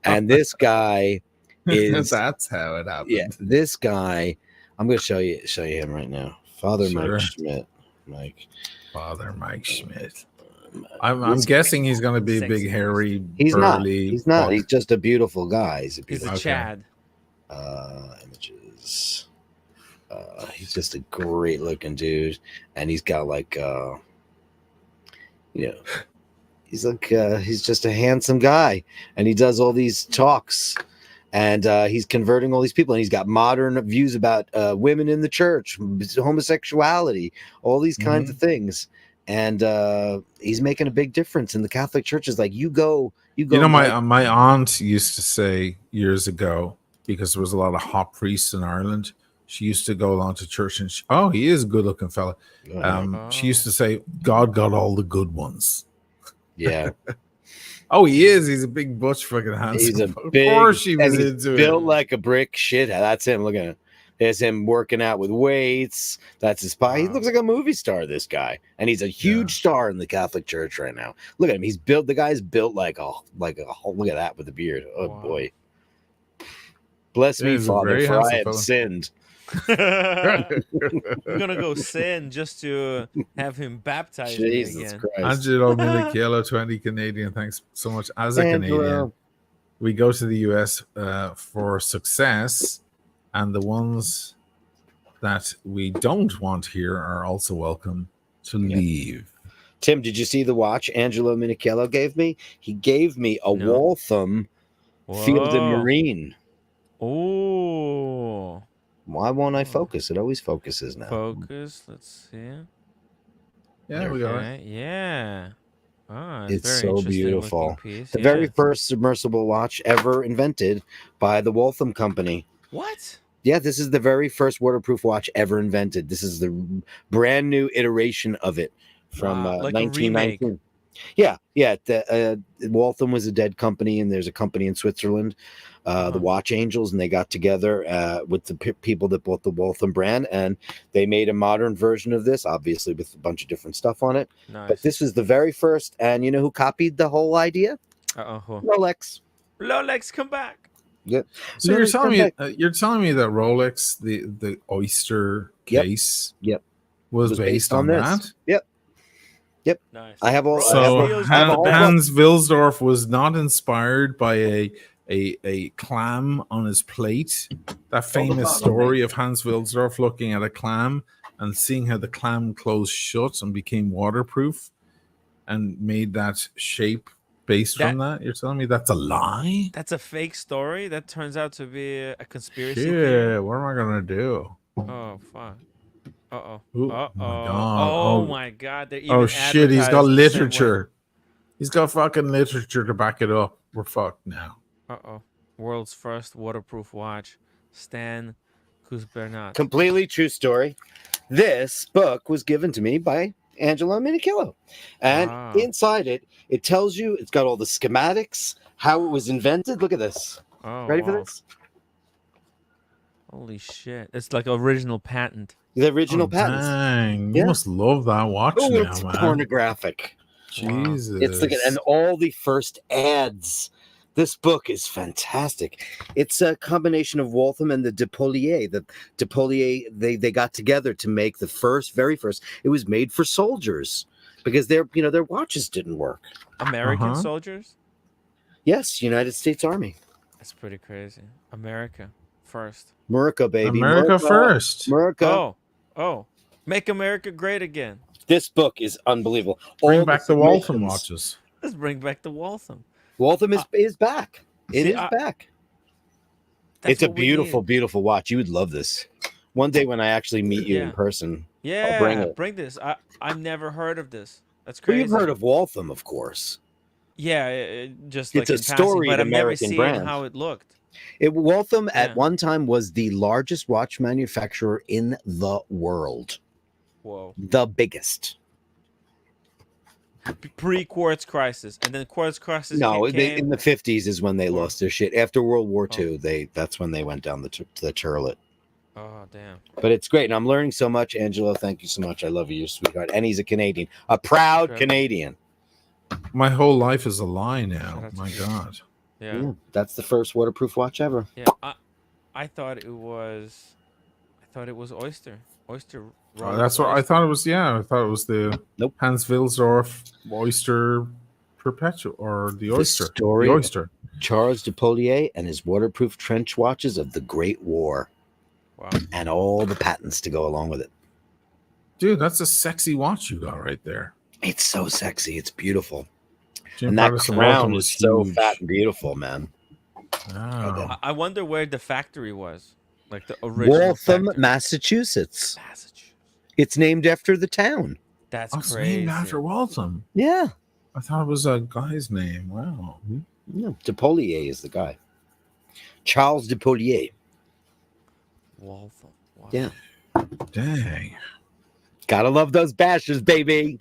And this guy is That's how it happened. Yeah, this guy. I'm going to show you him right now. Father Sure. Mike Schmidt. Father Mike Schmidt. I'm guessing he's going to be a big, hairy, He's not. burly He's not. fuck. He's just a beautiful guy. He's a He's beautiful a Chad. Images. He's just a great looking dude, and he's got like, he's like he's just a handsome guy, and he does all these talks, and he's converting all these people, and he's got modern views about women in the church, homosexuality, all these kinds of things. And he's making a big difference in the Catholic churches. Like you go. My aunt used to say years ago, because there was a lot of hot priests in Ireland, she used to go along to church, and he is a good looking fella. She used to say, God got all the good ones. Yeah. Oh, he is. He's a big butch fucking handsome. He's a of big, course she was and he's into built it. like a brick shit. That's him. Look at him. There's him working out with weights. That's his spy. He looks like a movie star, this guy. And he's a huge star in the Catholic Church right now. Look at him. He's built. The guy's built like a look at that with the beard. Oh boy. Bless me, He's a Father, very for I handsome have fella. sinned. I'm gonna go sin just to have him baptized me again. Angelo Michaela, 20 Canadian. Thanks so much. As a Angelo. Canadian, we go to the US for success, and the ones that we don't want here are also welcome to leave. Tim, did you see the watch Angelo Minichello gave me? He gave me a Waltham Field and Marine. Oh. Why won't I focus? It always focuses now. Focus. Let's see. Yeah, we got it. Yeah. Ah, It's very so interesting beautiful. looking piece. The very first submersible watch ever invented by the Waltham Company. What? Yeah, this is the very first waterproof watch ever invented. This is the brand new iteration of it from like a 1919. Yeah. Waltham was a dead company, and there's a company in Switzerland, the Watch Angels, and they got together with the people that bought the Waltham brand, and they made a modern version of this, obviously with a bunch of different stuff on it. Nice. But this was the very first, and you know who copied the whole idea? Rolex. Rolex, come back. Yep. So you're telling me that Rolex, the oyster case, was based on that? Yep. Nice. I have all. So Hans Wilsdorf was not inspired by a clam on his plate. That famous story of Hans Wilsdorf looking at a clam and seeing how the clam closed shut and became waterproof, and made that shape based from that. You're telling me that's a lie? That's a fake story. That turns out to be a conspiracy Yeah. theory. What am I gonna do? Oh fuck. Uh-oh. Ooh, Uh-oh. my God. Oh my god. They're even Oh shit, he's got advertised the same way. literature. He's got fucking literature to back it up. We're fucked now. Uh-oh. World's first waterproof watch. Stan Kuzbernat. Completely true story. This book was given to me by Angelo Minichello. And inside it, it tells you, it's got all the schematics, how it was invented. Look at this. Oh, Ready for wow. this? Holy shit. It's like original patent. The original patents. Dang, you must love that watch Oh, now, it's man. pornographic. Jesus. It's like, and all the first ads. This book is fantastic. It's a combination of Waltham and the Depolier. The Depolier, they got together to make the very first. It was made for soldiers because their watches didn't work. American soldiers? Yes, United States Army. That's pretty crazy. America first. America, baby. America first. America. Oh. Make America great again. This book is unbelievable. Bring All back the Waltham submissions- watches. Let's bring back the Waltham. Waltham is back. It see, is back. That's It's a what we beautiful, need. beautiful watch. You would love this. One day when I actually meet you in person, Yeah, I'll bring it. bring this. I've never heard of this. That's Well, crazy. you've heard of Waltham, of course. Yeah, just It's like a in passing, storied but I've never American seen brand. how it looked. Waltham at one time was the largest watch manufacturer in the world. Whoa. The biggest. pre-quartz crisis, and then quartz crisis. No, came, in the 50s is when they lost their shit. After World War II, that's when they went down the turlet. Oh, damn. But it's great, and I'm learning so much. Angelo, thank you so much. I love you, you're a sweetheart. And he's a Canadian, a proud Canadian. My whole life is a lie now. My God. Yeah. That's the first waterproof watch ever. Yeah, I thought it was oyster. Oh, that's what I thought it was. Yeah, I thought it was the Hans Wilsdorf oyster perpetual, or the oyster. The story the oyster. of Charles Dupolier and his waterproof trench watches of the Great War. Wow. And all the patents to go along with it. Dude, that's a sexy watch you got right there. It's so sexy. It's beautiful. Jim And that Patterson crown Walton is was so huge. fat and beautiful, man. Oh. I wonder where the factory was, like the original. Waltham, factory. Massachusetts. It's named after the town. That's It's crazy. named after Waltham. Yeah. I thought it was a guy's name. Wow. No, Dupolier is the guy. Charles Dupolier. Waltham. Wow. Yeah. Dang. Gotta love those bashers, baby.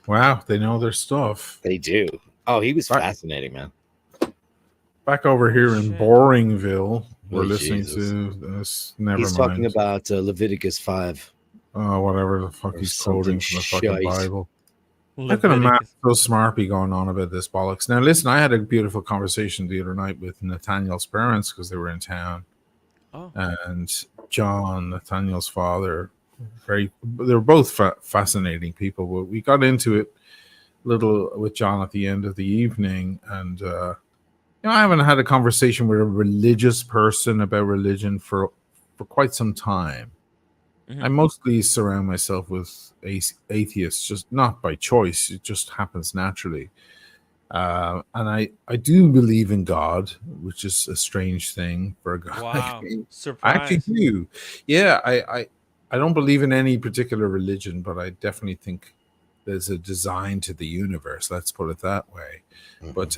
Wow, they know their stuff. They do. Oh, he was fascinating, man. Back over here in Boringville, we're Oh, listening Jesus. to this. Never He's mind. talking about Leviticus 5. Oh, whatever the fuck Or he's quoting from the fucking something shite. Bible. How can a man so smart be going on about this bollocks? Now, listen, I had a beautiful conversation the other night with Nathaniel's parents because they were in town. Oh. And John, Nathaniel's father, they were both fascinating people. But we got into it a little with John at the end of the evening. And, I haven't had a conversation with a religious person about religion for quite some time. I mostly surround myself with atheists, just not by choice. It just happens naturally. And I do believe in God, which is a strange thing for a guy. Wow. I Surprise. actually do. Yeah, I don't believe in any particular religion, but I definitely think there's a design to the universe. Let's put it that way. But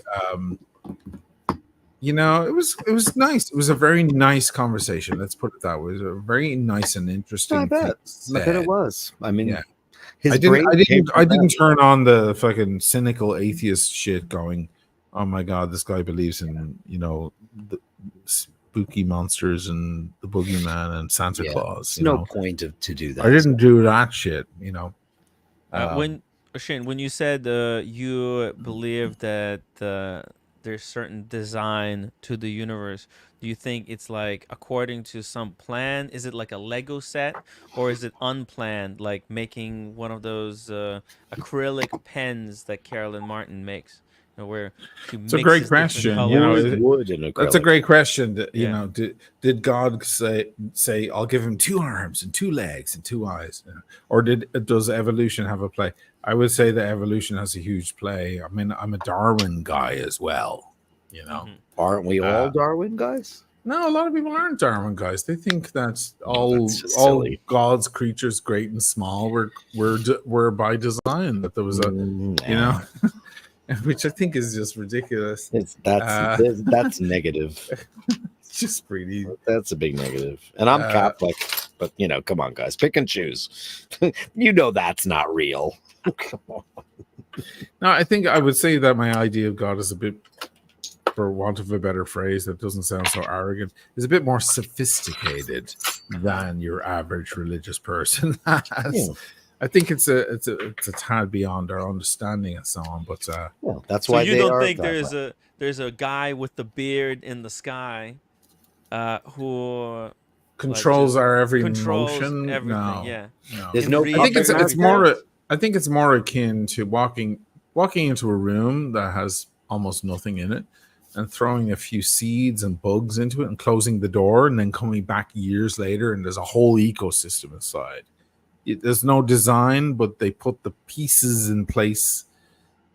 it was nice. It was a very nice conversation. Let's put it that way. It was a very nice and interesting. I bet. thing I bet it said. was. I mean, Yeah. his I brain came from didn't that. turn on the fucking cynical atheist shit going, oh my God, this guy believes in, the spooky monsters and the boogeyman and Santa Claus. There's no point to do that. I didn't do that shit, When Shane, when you said you believe that there's certain design to the universe, do you think it's like according to some plan? Is it like a Lego set, or is it unplanned, like making one of those acrylic pens that Carolyn Martin makes, where she It's a great question. That's a great question. Did God say I'll give him 2 arms and 2 legs and 2 eyes, or does evolution have a play? I would say that evolution has a huge play. I mean, I'm a Darwin guy as well. Aren't we all Darwin guys? No, a lot of people aren't Darwin guys. They think that's all silly. God's creatures, great and small, were by design. That there was a, which I think is just ridiculous. That's negative. It's just really. That's a big negative. And I'm Catholic, but come on, guys, pick and choose. That's not real. Come on. No, I think I would say that my idea of God is a bit, for want of a better phrase that doesn't sound so arrogant, is a bit more sophisticated than your average religious person has. I think it's a tad beyond our understanding and so on. But that's so why you they don't are think Catholic. there's a guy with the beard in the sky who controls our every controls motion. everything. No, Yeah. no. There's no. I think it's more. I think it's more akin to walking into a room that has almost nothing in it and throwing a few seeds and bugs into it and closing the door and then coming back years later and there's a whole ecosystem inside. There's no design, but they put the pieces in place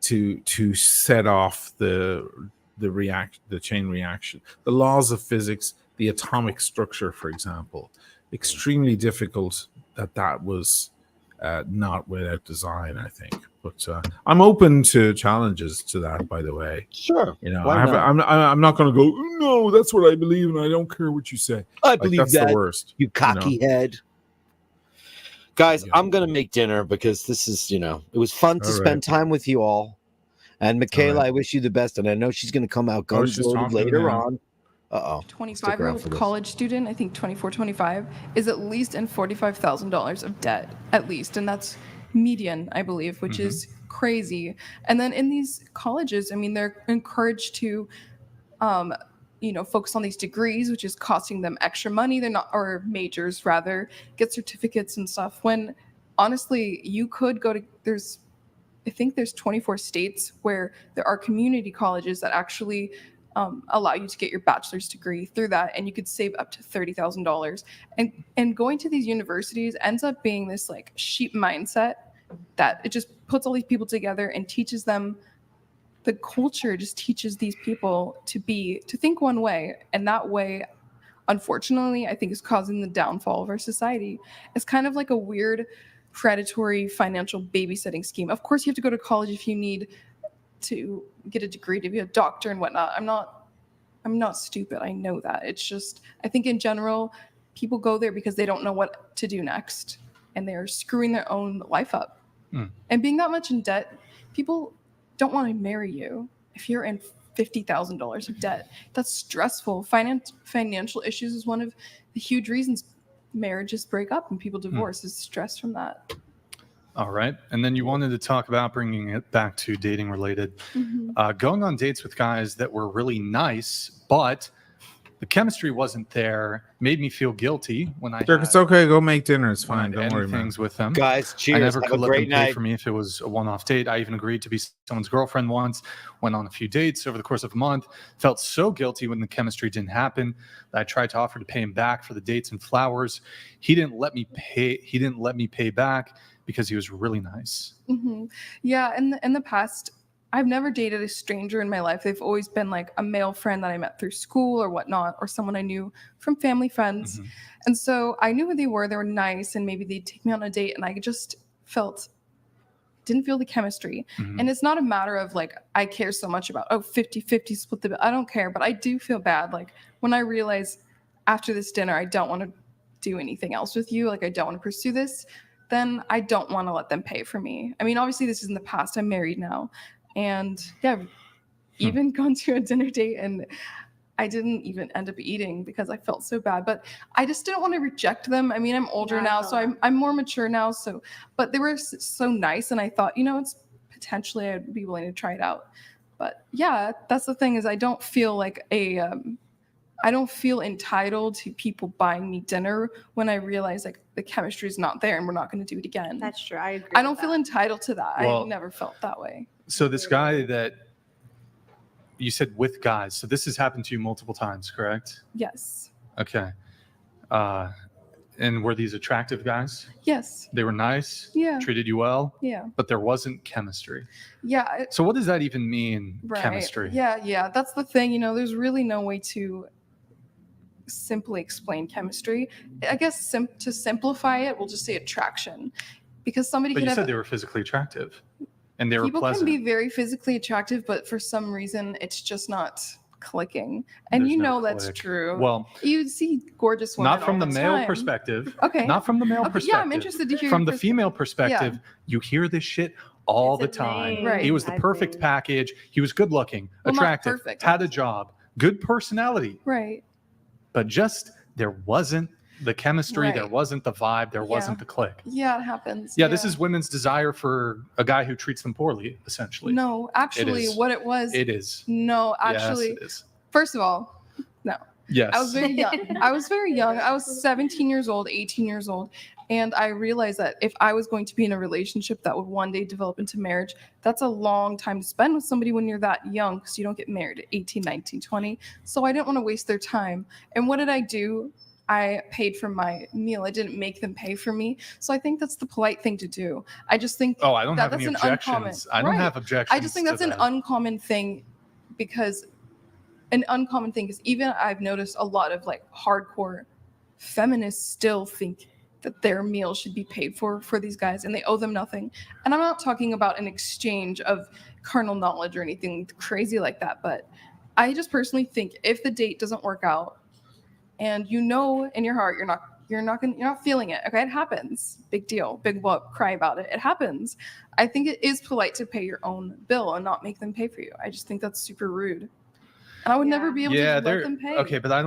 to set off the chain reaction, the laws of physics, the atomic structure, for example. Extremely difficult that was not without design, I think. But I'm open to challenges to that, by the way. Sure. I'm not going to go, no, that's what I believe, and I don't care what you say. I believe that's that, the worst. you cocky head. Guys, I'm going to make dinner because this is, it was fun to All spend right. time with you all. And Michaela, right. I wish you the best. And I know she's going to come out guns she's loaded talking later now. on. Uh-oh. 25-year-old college student, I think 24, 25, is at least in $45,000 of debt, at least. And that's median, I believe, which is crazy. And then in these colleges, I mean, they're encouraged to, focus on these degrees, which is costing them extra money. They're not, or majors rather, get certificates and stuff. When honestly, you could go to, I think there's 24 states where there are community colleges that actually allow you to get your bachelor's degree through that, and you could save up to $30,000. And going to these universities ends up being this like sheep mindset that it just puts all these people together and teaches them the culture. Just teaches these people to think one way, and that way, unfortunately, I think is causing the downfall of our society. It's kind of like a weird predatory financial babysitting scheme. Of course, you have to go to college if you need to get a degree to be a doctor and whatnot. I'm not stupid. I know that. It's just, I think in general, people go there because they don't know what to do next, and they're screwing their own life up. And being that much in debt, people don't want to marry you if you're in $50,000 of debt. That's stressful. Financial issues is one of the huge reasons marriages break up and people divorce, is stress from that. All right. And then you wanted to talk about bringing it back to dating related, going on dates with guys that were really nice, but the chemistry wasn't there, made me feel guilty when I Dirk, it's okay. Go make dinner. It's fine. Don't worry, man. things with them. Guys, cheers. I never Have could a let great them pay night. for me if it was a one-off date. I even agreed to be someone's girlfriend once, went on a few dates over the course of a month, felt so guilty when the chemistry didn't happen that I tried to offer to pay him back for the dates and flowers. He didn't let me pay back because he was really nice. Yeah, in the past, I've never dated a stranger in my life. They've always been like a male friend that I met through school or whatnot, or someone I knew from family friends. And so I knew who they were nice, and maybe they'd take me on a date, and I just didn't feel the chemistry. And it's not a matter of like, I care so much about, 50-50 split the bill. I don't care, but I do feel bad. Like when I realize after this dinner, I don't want to do anything else with you, like I don't want to pursue this, then I don't want to let them pay for me. I mean, obviously this is in the past. I'm married now. And yeah, even gone to a dinner date and I didn't even end up eating because I felt so bad. But I just didn't want to reject them. I mean, I'm older now, so I'm more mature now. So, but they were so nice, and I thought, it's potentially I'd be willing to try it out. But yeah, that's the thing, is I don't feel like I don't feel entitled to people buying me dinner when I realize like the chemistry is not there and we're not going to do it again. That's true. I agree. I don't feel entitled to that. Well, I never felt that way. So this guy that you said with guys, so this has happened to you multiple times, correct? Yes. Okay. And were these attractive guys? Yes. They were nice? Yeah. Treated you well? Yeah. But there wasn't chemistry. Yeah. So what does that even mean, Right. chemistry? Yeah. That's the thing. There's really no way to simply explain chemistry. I guess to simplify it, we'll just say attraction, because somebody But could you have said they were physically attractive and they were people pleasant. can be very physically attractive, but for some reason it's just not clicking. And There's no that's click. true. Well, you see gorgeous women not from all the the male time. perspective. Okay. Not from the male Okay, perspective. yeah, I'm interested to hear from your the female perspective. You hear this shit all the time. thing, Right. He was the perfect package. He was good looking, Well, not attractive, perfect. had a job, good personality, Right. but just there wasn't the chemistry, Right. there wasn't the vibe, there wasn't the click. Yeah, it happens. Yeah, this is women's desire for a guy who treats them poorly, essentially. No, actually, is. what it was. It is. No, Yes, actually. it is. First of all, no. Yes. I was very young. I was 17 years old, 18 years old. And I realized that if I was going to be in a relationship that would one day develop into marriage, that's a long time to spend with somebody when you're that young, because you don't get married at 18, 19, 20. So I didn't want to waste their time. And what did I do? I paid for my meal. I didn't make them pay for me. So I think that's the polite thing to do. I just think I don't have that's any an objections. uncommon. I don't have objections. I just think to that's an that. uncommon thing, because an uncommon thing is, even I've noticed a lot of like hardcore feminists still think that their meal should be paid for these guys, and they owe them nothing. And I'm not talking about an exchange of carnal knowledge or anything crazy like that, but I just personally think if the date doesn't work out and in your heart you're not You're not feeling it. Okay, it happens. Big deal. Big whoop. Cry about it. It happens. I think it is polite to pay your own bill and not make them pay for you. I just think that's super rude. And I would never be able to let them pay. Okay, but I'm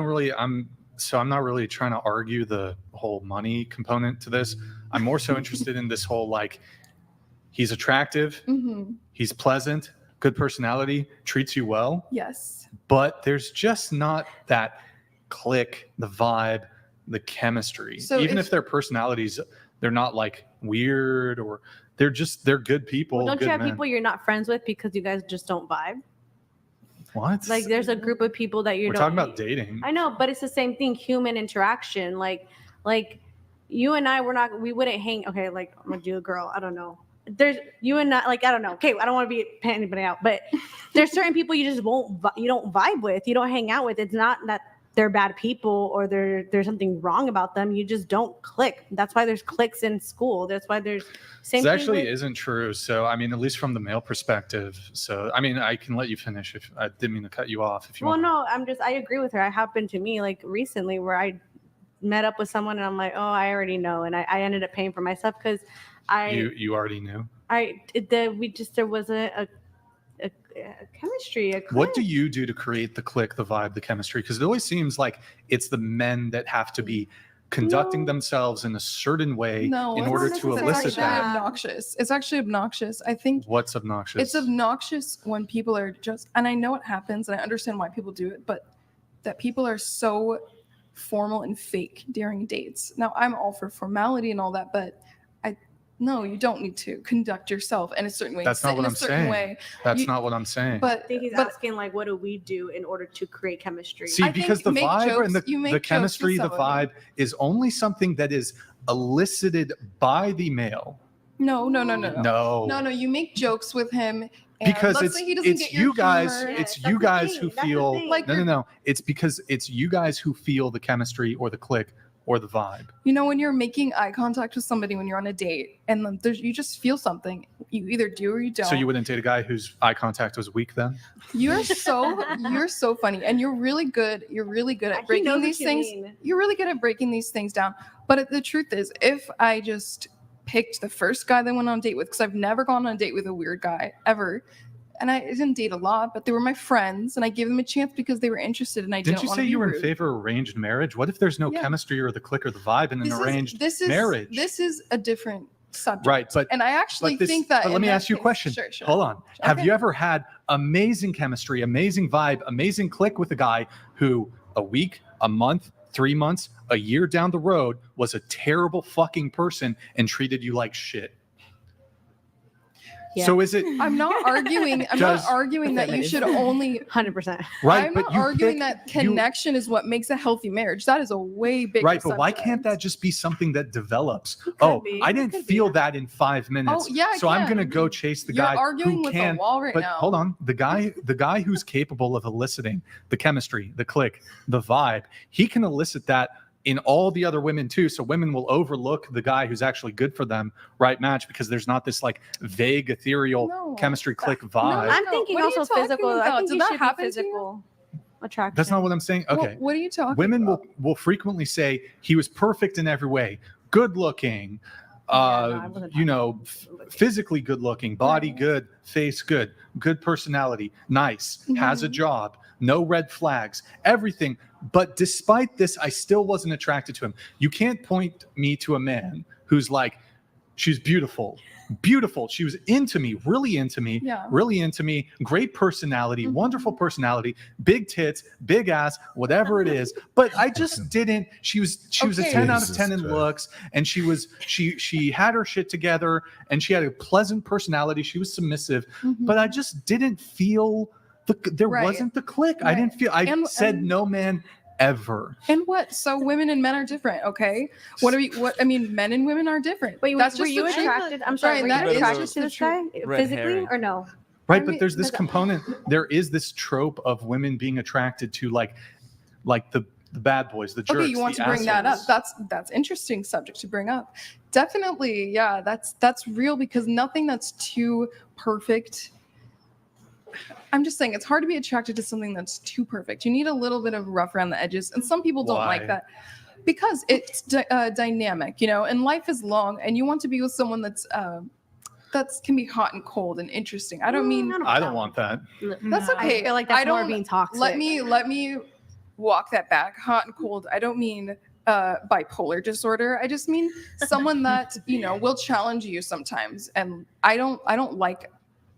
not really trying to argue the whole money component to this. I'm more so interested in this whole like, he's attractive, he's pleasant, good personality, treats you well. Yes. But there's just not that click, the vibe, the chemistry. So even if their personalities, they're not like weird or they're good people. Well, don't good you have men. people you're not friends with because you guys just don't vibe? What? Like there's a group of people that We're talking about dating. I know, but it's the same thing, human interaction. Like you and I we wouldn't hang. Okay, like I'm gonna do a girl. I don't know. There's you and I, like I don't know. Okay, I don't want to be panning anybody out, but there's certain people you just you don't vibe with, you don't hang out with. It's not that they're bad people or there's something wrong about them. You just don't click. That's why there's cliques in school. That's why there's same. This actually isn't true. So I mean, at least from the male perspective. So I mean, I can let you finish if I didn't mean to cut you off. If you want. No, I agree with her. It happened to me like recently where I met up with someone and I'm like, oh, I already know, and I ended up paying for myself because you already knew. There was a chemistry. What do you do to create the click, the vibe, the chemistry? Because it always seems like it's the men that have to be conducting themselves in a certain way in order to elicit that. Obnoxious. It's actually obnoxious. I think. What's obnoxious? It's obnoxious when people are just, and I know it happens, and I understand why people do it, but that people are so formal and fake during dates. Now, I'm all for formality and all that, but no, you don't need to conduct yourself in a certain way. That's not what I'm saying. That's not what I'm saying. But I think he's asking, like, what do we do in order to create chemistry? See, because the vibe and the chemistry, the vibe is only something that is elicited by the male. No. You make jokes with him. Because it's you guys who feel like no. It's because it's you guys who feel the chemistry or the click or the vibe. You know, when you're making eye contact with somebody when you're on a date and you just feel something, you either do or you don't. So you wouldn't date a guy whose eye contact was weak then? You're so funny, and you're really good at breaking these things. You're really good at breaking these things down. But the truth is, if I just picked the first guy that I went on a date with, because I've never gone on a date with a weird guy ever. And I didn't date a lot, but they were my friends, and I gave them a chance because they were interested, and I didn't want to be rude. Didn't you say you were in favor of arranged marriage? What if there's no chemistry or the click or the vibe in an arranged marriage? This is a different subject. Right, and I actually think that. But let me ask you a question. Sure. Hold on. Okay. Have you ever had amazing chemistry, amazing vibe, amazing click with a guy who a week, a month, 3 months, a year down the road was a terrible fucking person and treated you like shit? Yeah. So is it? I'm not arguing. I'm not arguing that you should only 100%. Right, I'm not arguing that connection is what makes a healthy marriage. That is a way bigger. Right, but why can't that just be something that develops? I didn't feel that in 5 minutes. Oh yeah, so I'm gonna go chase the guy arguing who with can. The wall right but now. Hold on, the guy who's capable of eliciting the chemistry, the click, the vibe. He can elicit that in all the other women too. So women will overlook the guy who's actually good for them, right match, because there's not this like vague, ethereal chemistry click vibe. I'm thinking also physical. I think you should be physical attraction. That's not what I'm saying. Okay. What are you talking Women about? will frequently say he was perfect in every way, good looking, physically good looking, body good, face good, good personality, nice, has a job, no red flags, everything. But despite this, I still wasn't attracted to him. You can't point me to a man who's like, she's beautiful. She was into me, really into me, great personality, wonderful personality, big tits, big ass, whatever it is. But I just didn't. She was a 10 out of 10 in looks, and she had her shit together, and she had a pleasant personality. She was submissive, but I just didn't feel there wasn't the click. I didn't feel. I said no man ever. And what? So women and men are different, okay? I mean, men and women are different. But that's were you attracted? I'm sorry, were you attracted to this guy physically or no? Right, but there's this component. There is this trope of women being attracted to like the bad boys, the jerks. Okay, you want to bring that up? That's interesting subject to bring up. Definitely, yeah. That's real, because nothing that's too perfect. I'm just saying it's hard to be attracted to something that's too perfect. You need a little bit of rough around the edges, and some people don't like that. because it's dynamic, you know, and life is long, and you want to be with someone that's can be hot and cold and interesting. I don't mean I don't want that. that's okay. I feel like that's more being toxic. Let me walk that back. Hot and cold. I don't mean bipolar disorder. I just mean someone that, you know, will challenge you sometimes. And I don't like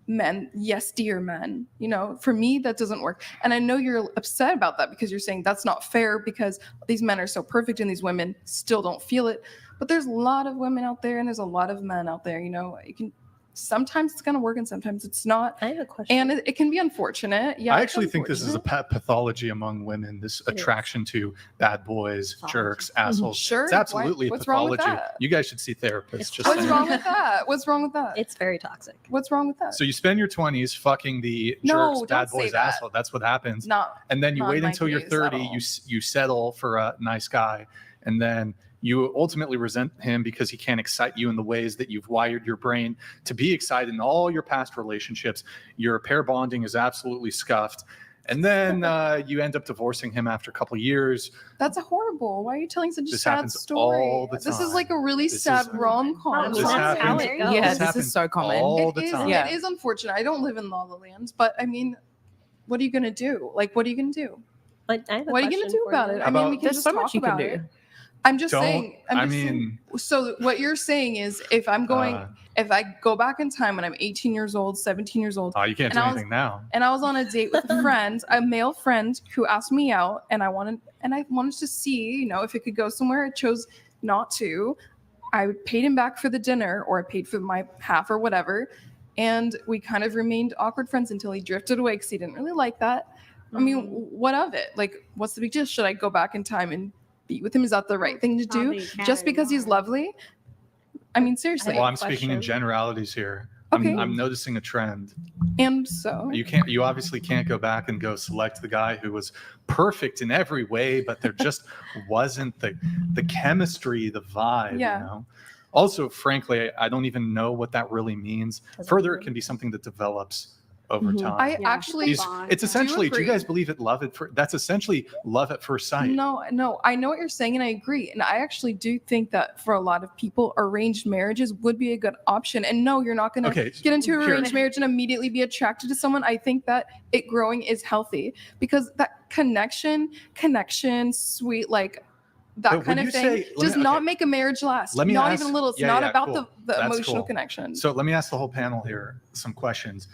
men, yes dear men, you know. For me, that doesn't work. And I know you're upset about that because you're saying that's not fair because these men are so perfect and these women still don't feel it. But there's a lot of women out there and there's a lot of men out there, you know. You can sometimes it's going to work and sometimes it's not. I have a question. And it can be unfortunate. Yeah, I actually think this is a pathology among women, this attraction to bad boys, jerks, assholes. Sure. It's absolutely What's a wrong with pathology. that? You guys should see therapists. Just What's saying. wrong with that? What's wrong with that? It's very toxic. What's wrong with that? So you spend your 20s fucking the No, jerks, don't bad say boys, that. asshole. That's what happens. Not And then you not wait in my until you're case at 30, all. you settle for a nice guy, and then you ultimately resent him because he can't excite you in the ways that you've wired your brain to be excited in all your past relationships. Your pair bonding is absolutely scuffed. And then you end up divorcing him after a couple of years. That's horrible. Why are you telling such a This sad happens story? all the This is time. like a really This sad is- rom-com. This happens. Yeah, this happens is so common. all It the is, time. Yeah. it is unfortunate. I don't live in La La Land, but I mean, what are you gonna do? Like, what are you gonna do? I have a What are you gonna question do for about you. it? I mean, we can There's just so talk much you can about do. it. I'm just Don't- saying. I mean- So what you're saying is, if I'm going, if I go back in time when I'm 18 years old, 17 years old, Oh, you can't and do I was- anything now. and I was on a date with a friend, a male friend who asked me out, and I wanted to see, you know, if it could go somewhere. I chose not to. I paid him back for the dinner, or I paid for my half or whatever, and we kind of remained awkward friends until he drifted away because he didn't really like that. I mean, what of it? Like, what's the big deal? Should I go back in time and be with him? Is that the right thing to do? Just because he's lovely? I mean, seriously. Well, I'm speaking in generalities here. I'm noticing a trend. And so You obviously can't go back and go select the guy who was perfect in every way, but there just wasn't the chemistry, the vibe, Yeah. you know. Also, frankly, I don't even know what that really means. Further, it can be something that develops over time. I actually It's essentially, do you agree. guys believe it? That's essentially love at first sight. No, I know what you're saying, and I agree. And I actually do think that for a lot of people, arranged marriages would be a good option. And no, you're not going to Okay, get into an here. arranged marriage and immediately be attracted to someone. I think that it growing is healthy because that connection, sweet, like that But kind would of you thing say- does not make a marriage last. Let me not ask- even a little. It's yeah, not yeah, about cool. the That's emotional cool. connection. So let me ask the whole panel here some questions.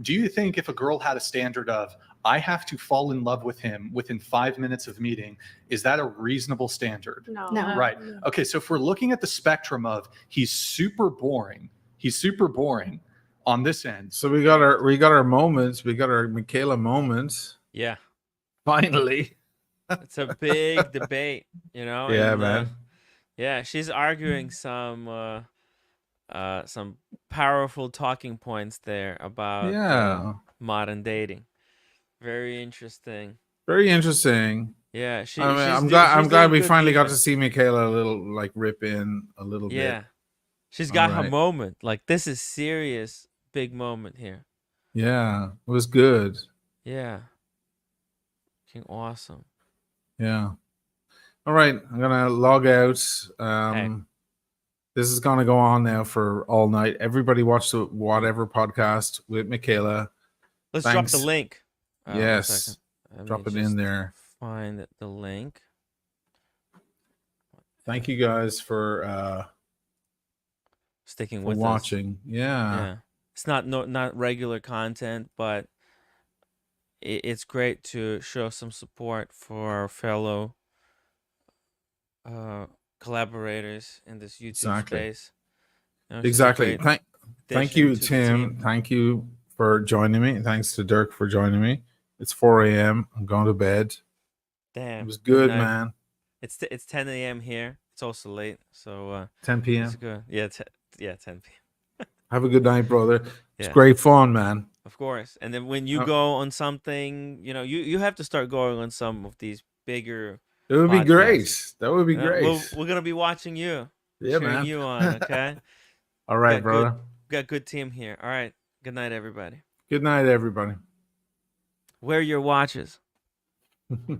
Do you think if a girl had a standard of, I have to fall in love with him within 5 minutes of meeting, is that a reasonable standard? No. Right. Okay. So if we're looking at the spectrum of he's super boring on this end. So we got our moments. We got our Michaela moments. Yeah. Finally. It's a big debate, you know. Yeah, and, man. Yeah, she's arguing some powerful talking points there about modern dating. Very interesting. Very interesting. Yeah, I'm glad we finally got to see Michaela a little like rip in a little bit. Yeah, she's got her Alright. moment. Like this is serious, big moment here. Yeah, it was good. Yeah, fucking awesome. Yeah. All right, I'm gonna log out. This is gonna go on now for all night. Everybody watch the whatever podcast with Michaela. Let's Thanks. drop the link. One Yes, second. Let drop me it in just there. Find the link. Thank you guys for Sticking for with us. watching. Yeah. It's not regular content, but it's great to show some support for our fellow collaborators in this YouTube Exactly. space. You know, it's just a Exactly. great Thank addition you, to the Tim. team. Thank you for joining me. Thanks to Dirk for joining me. It's 4 a.m. I'm going to bed. Damn, It was good, night. man. It's 10 a.m. here. It's also late, so 10 p.m. It's good. Yeah, 10 p.m. Have a good night, brother. It's Yeah. great fun, man. Of course. And then when you go on something, you know, you have to start going on some of these bigger. It would be podcasts. great. That would be Yeah, great. We're gonna be watching you. Yeah, cheering man. you on. Okay. All right, Got brother. Got good team here. All right. Good night, everybody. Good night, everybody. Wear your watches.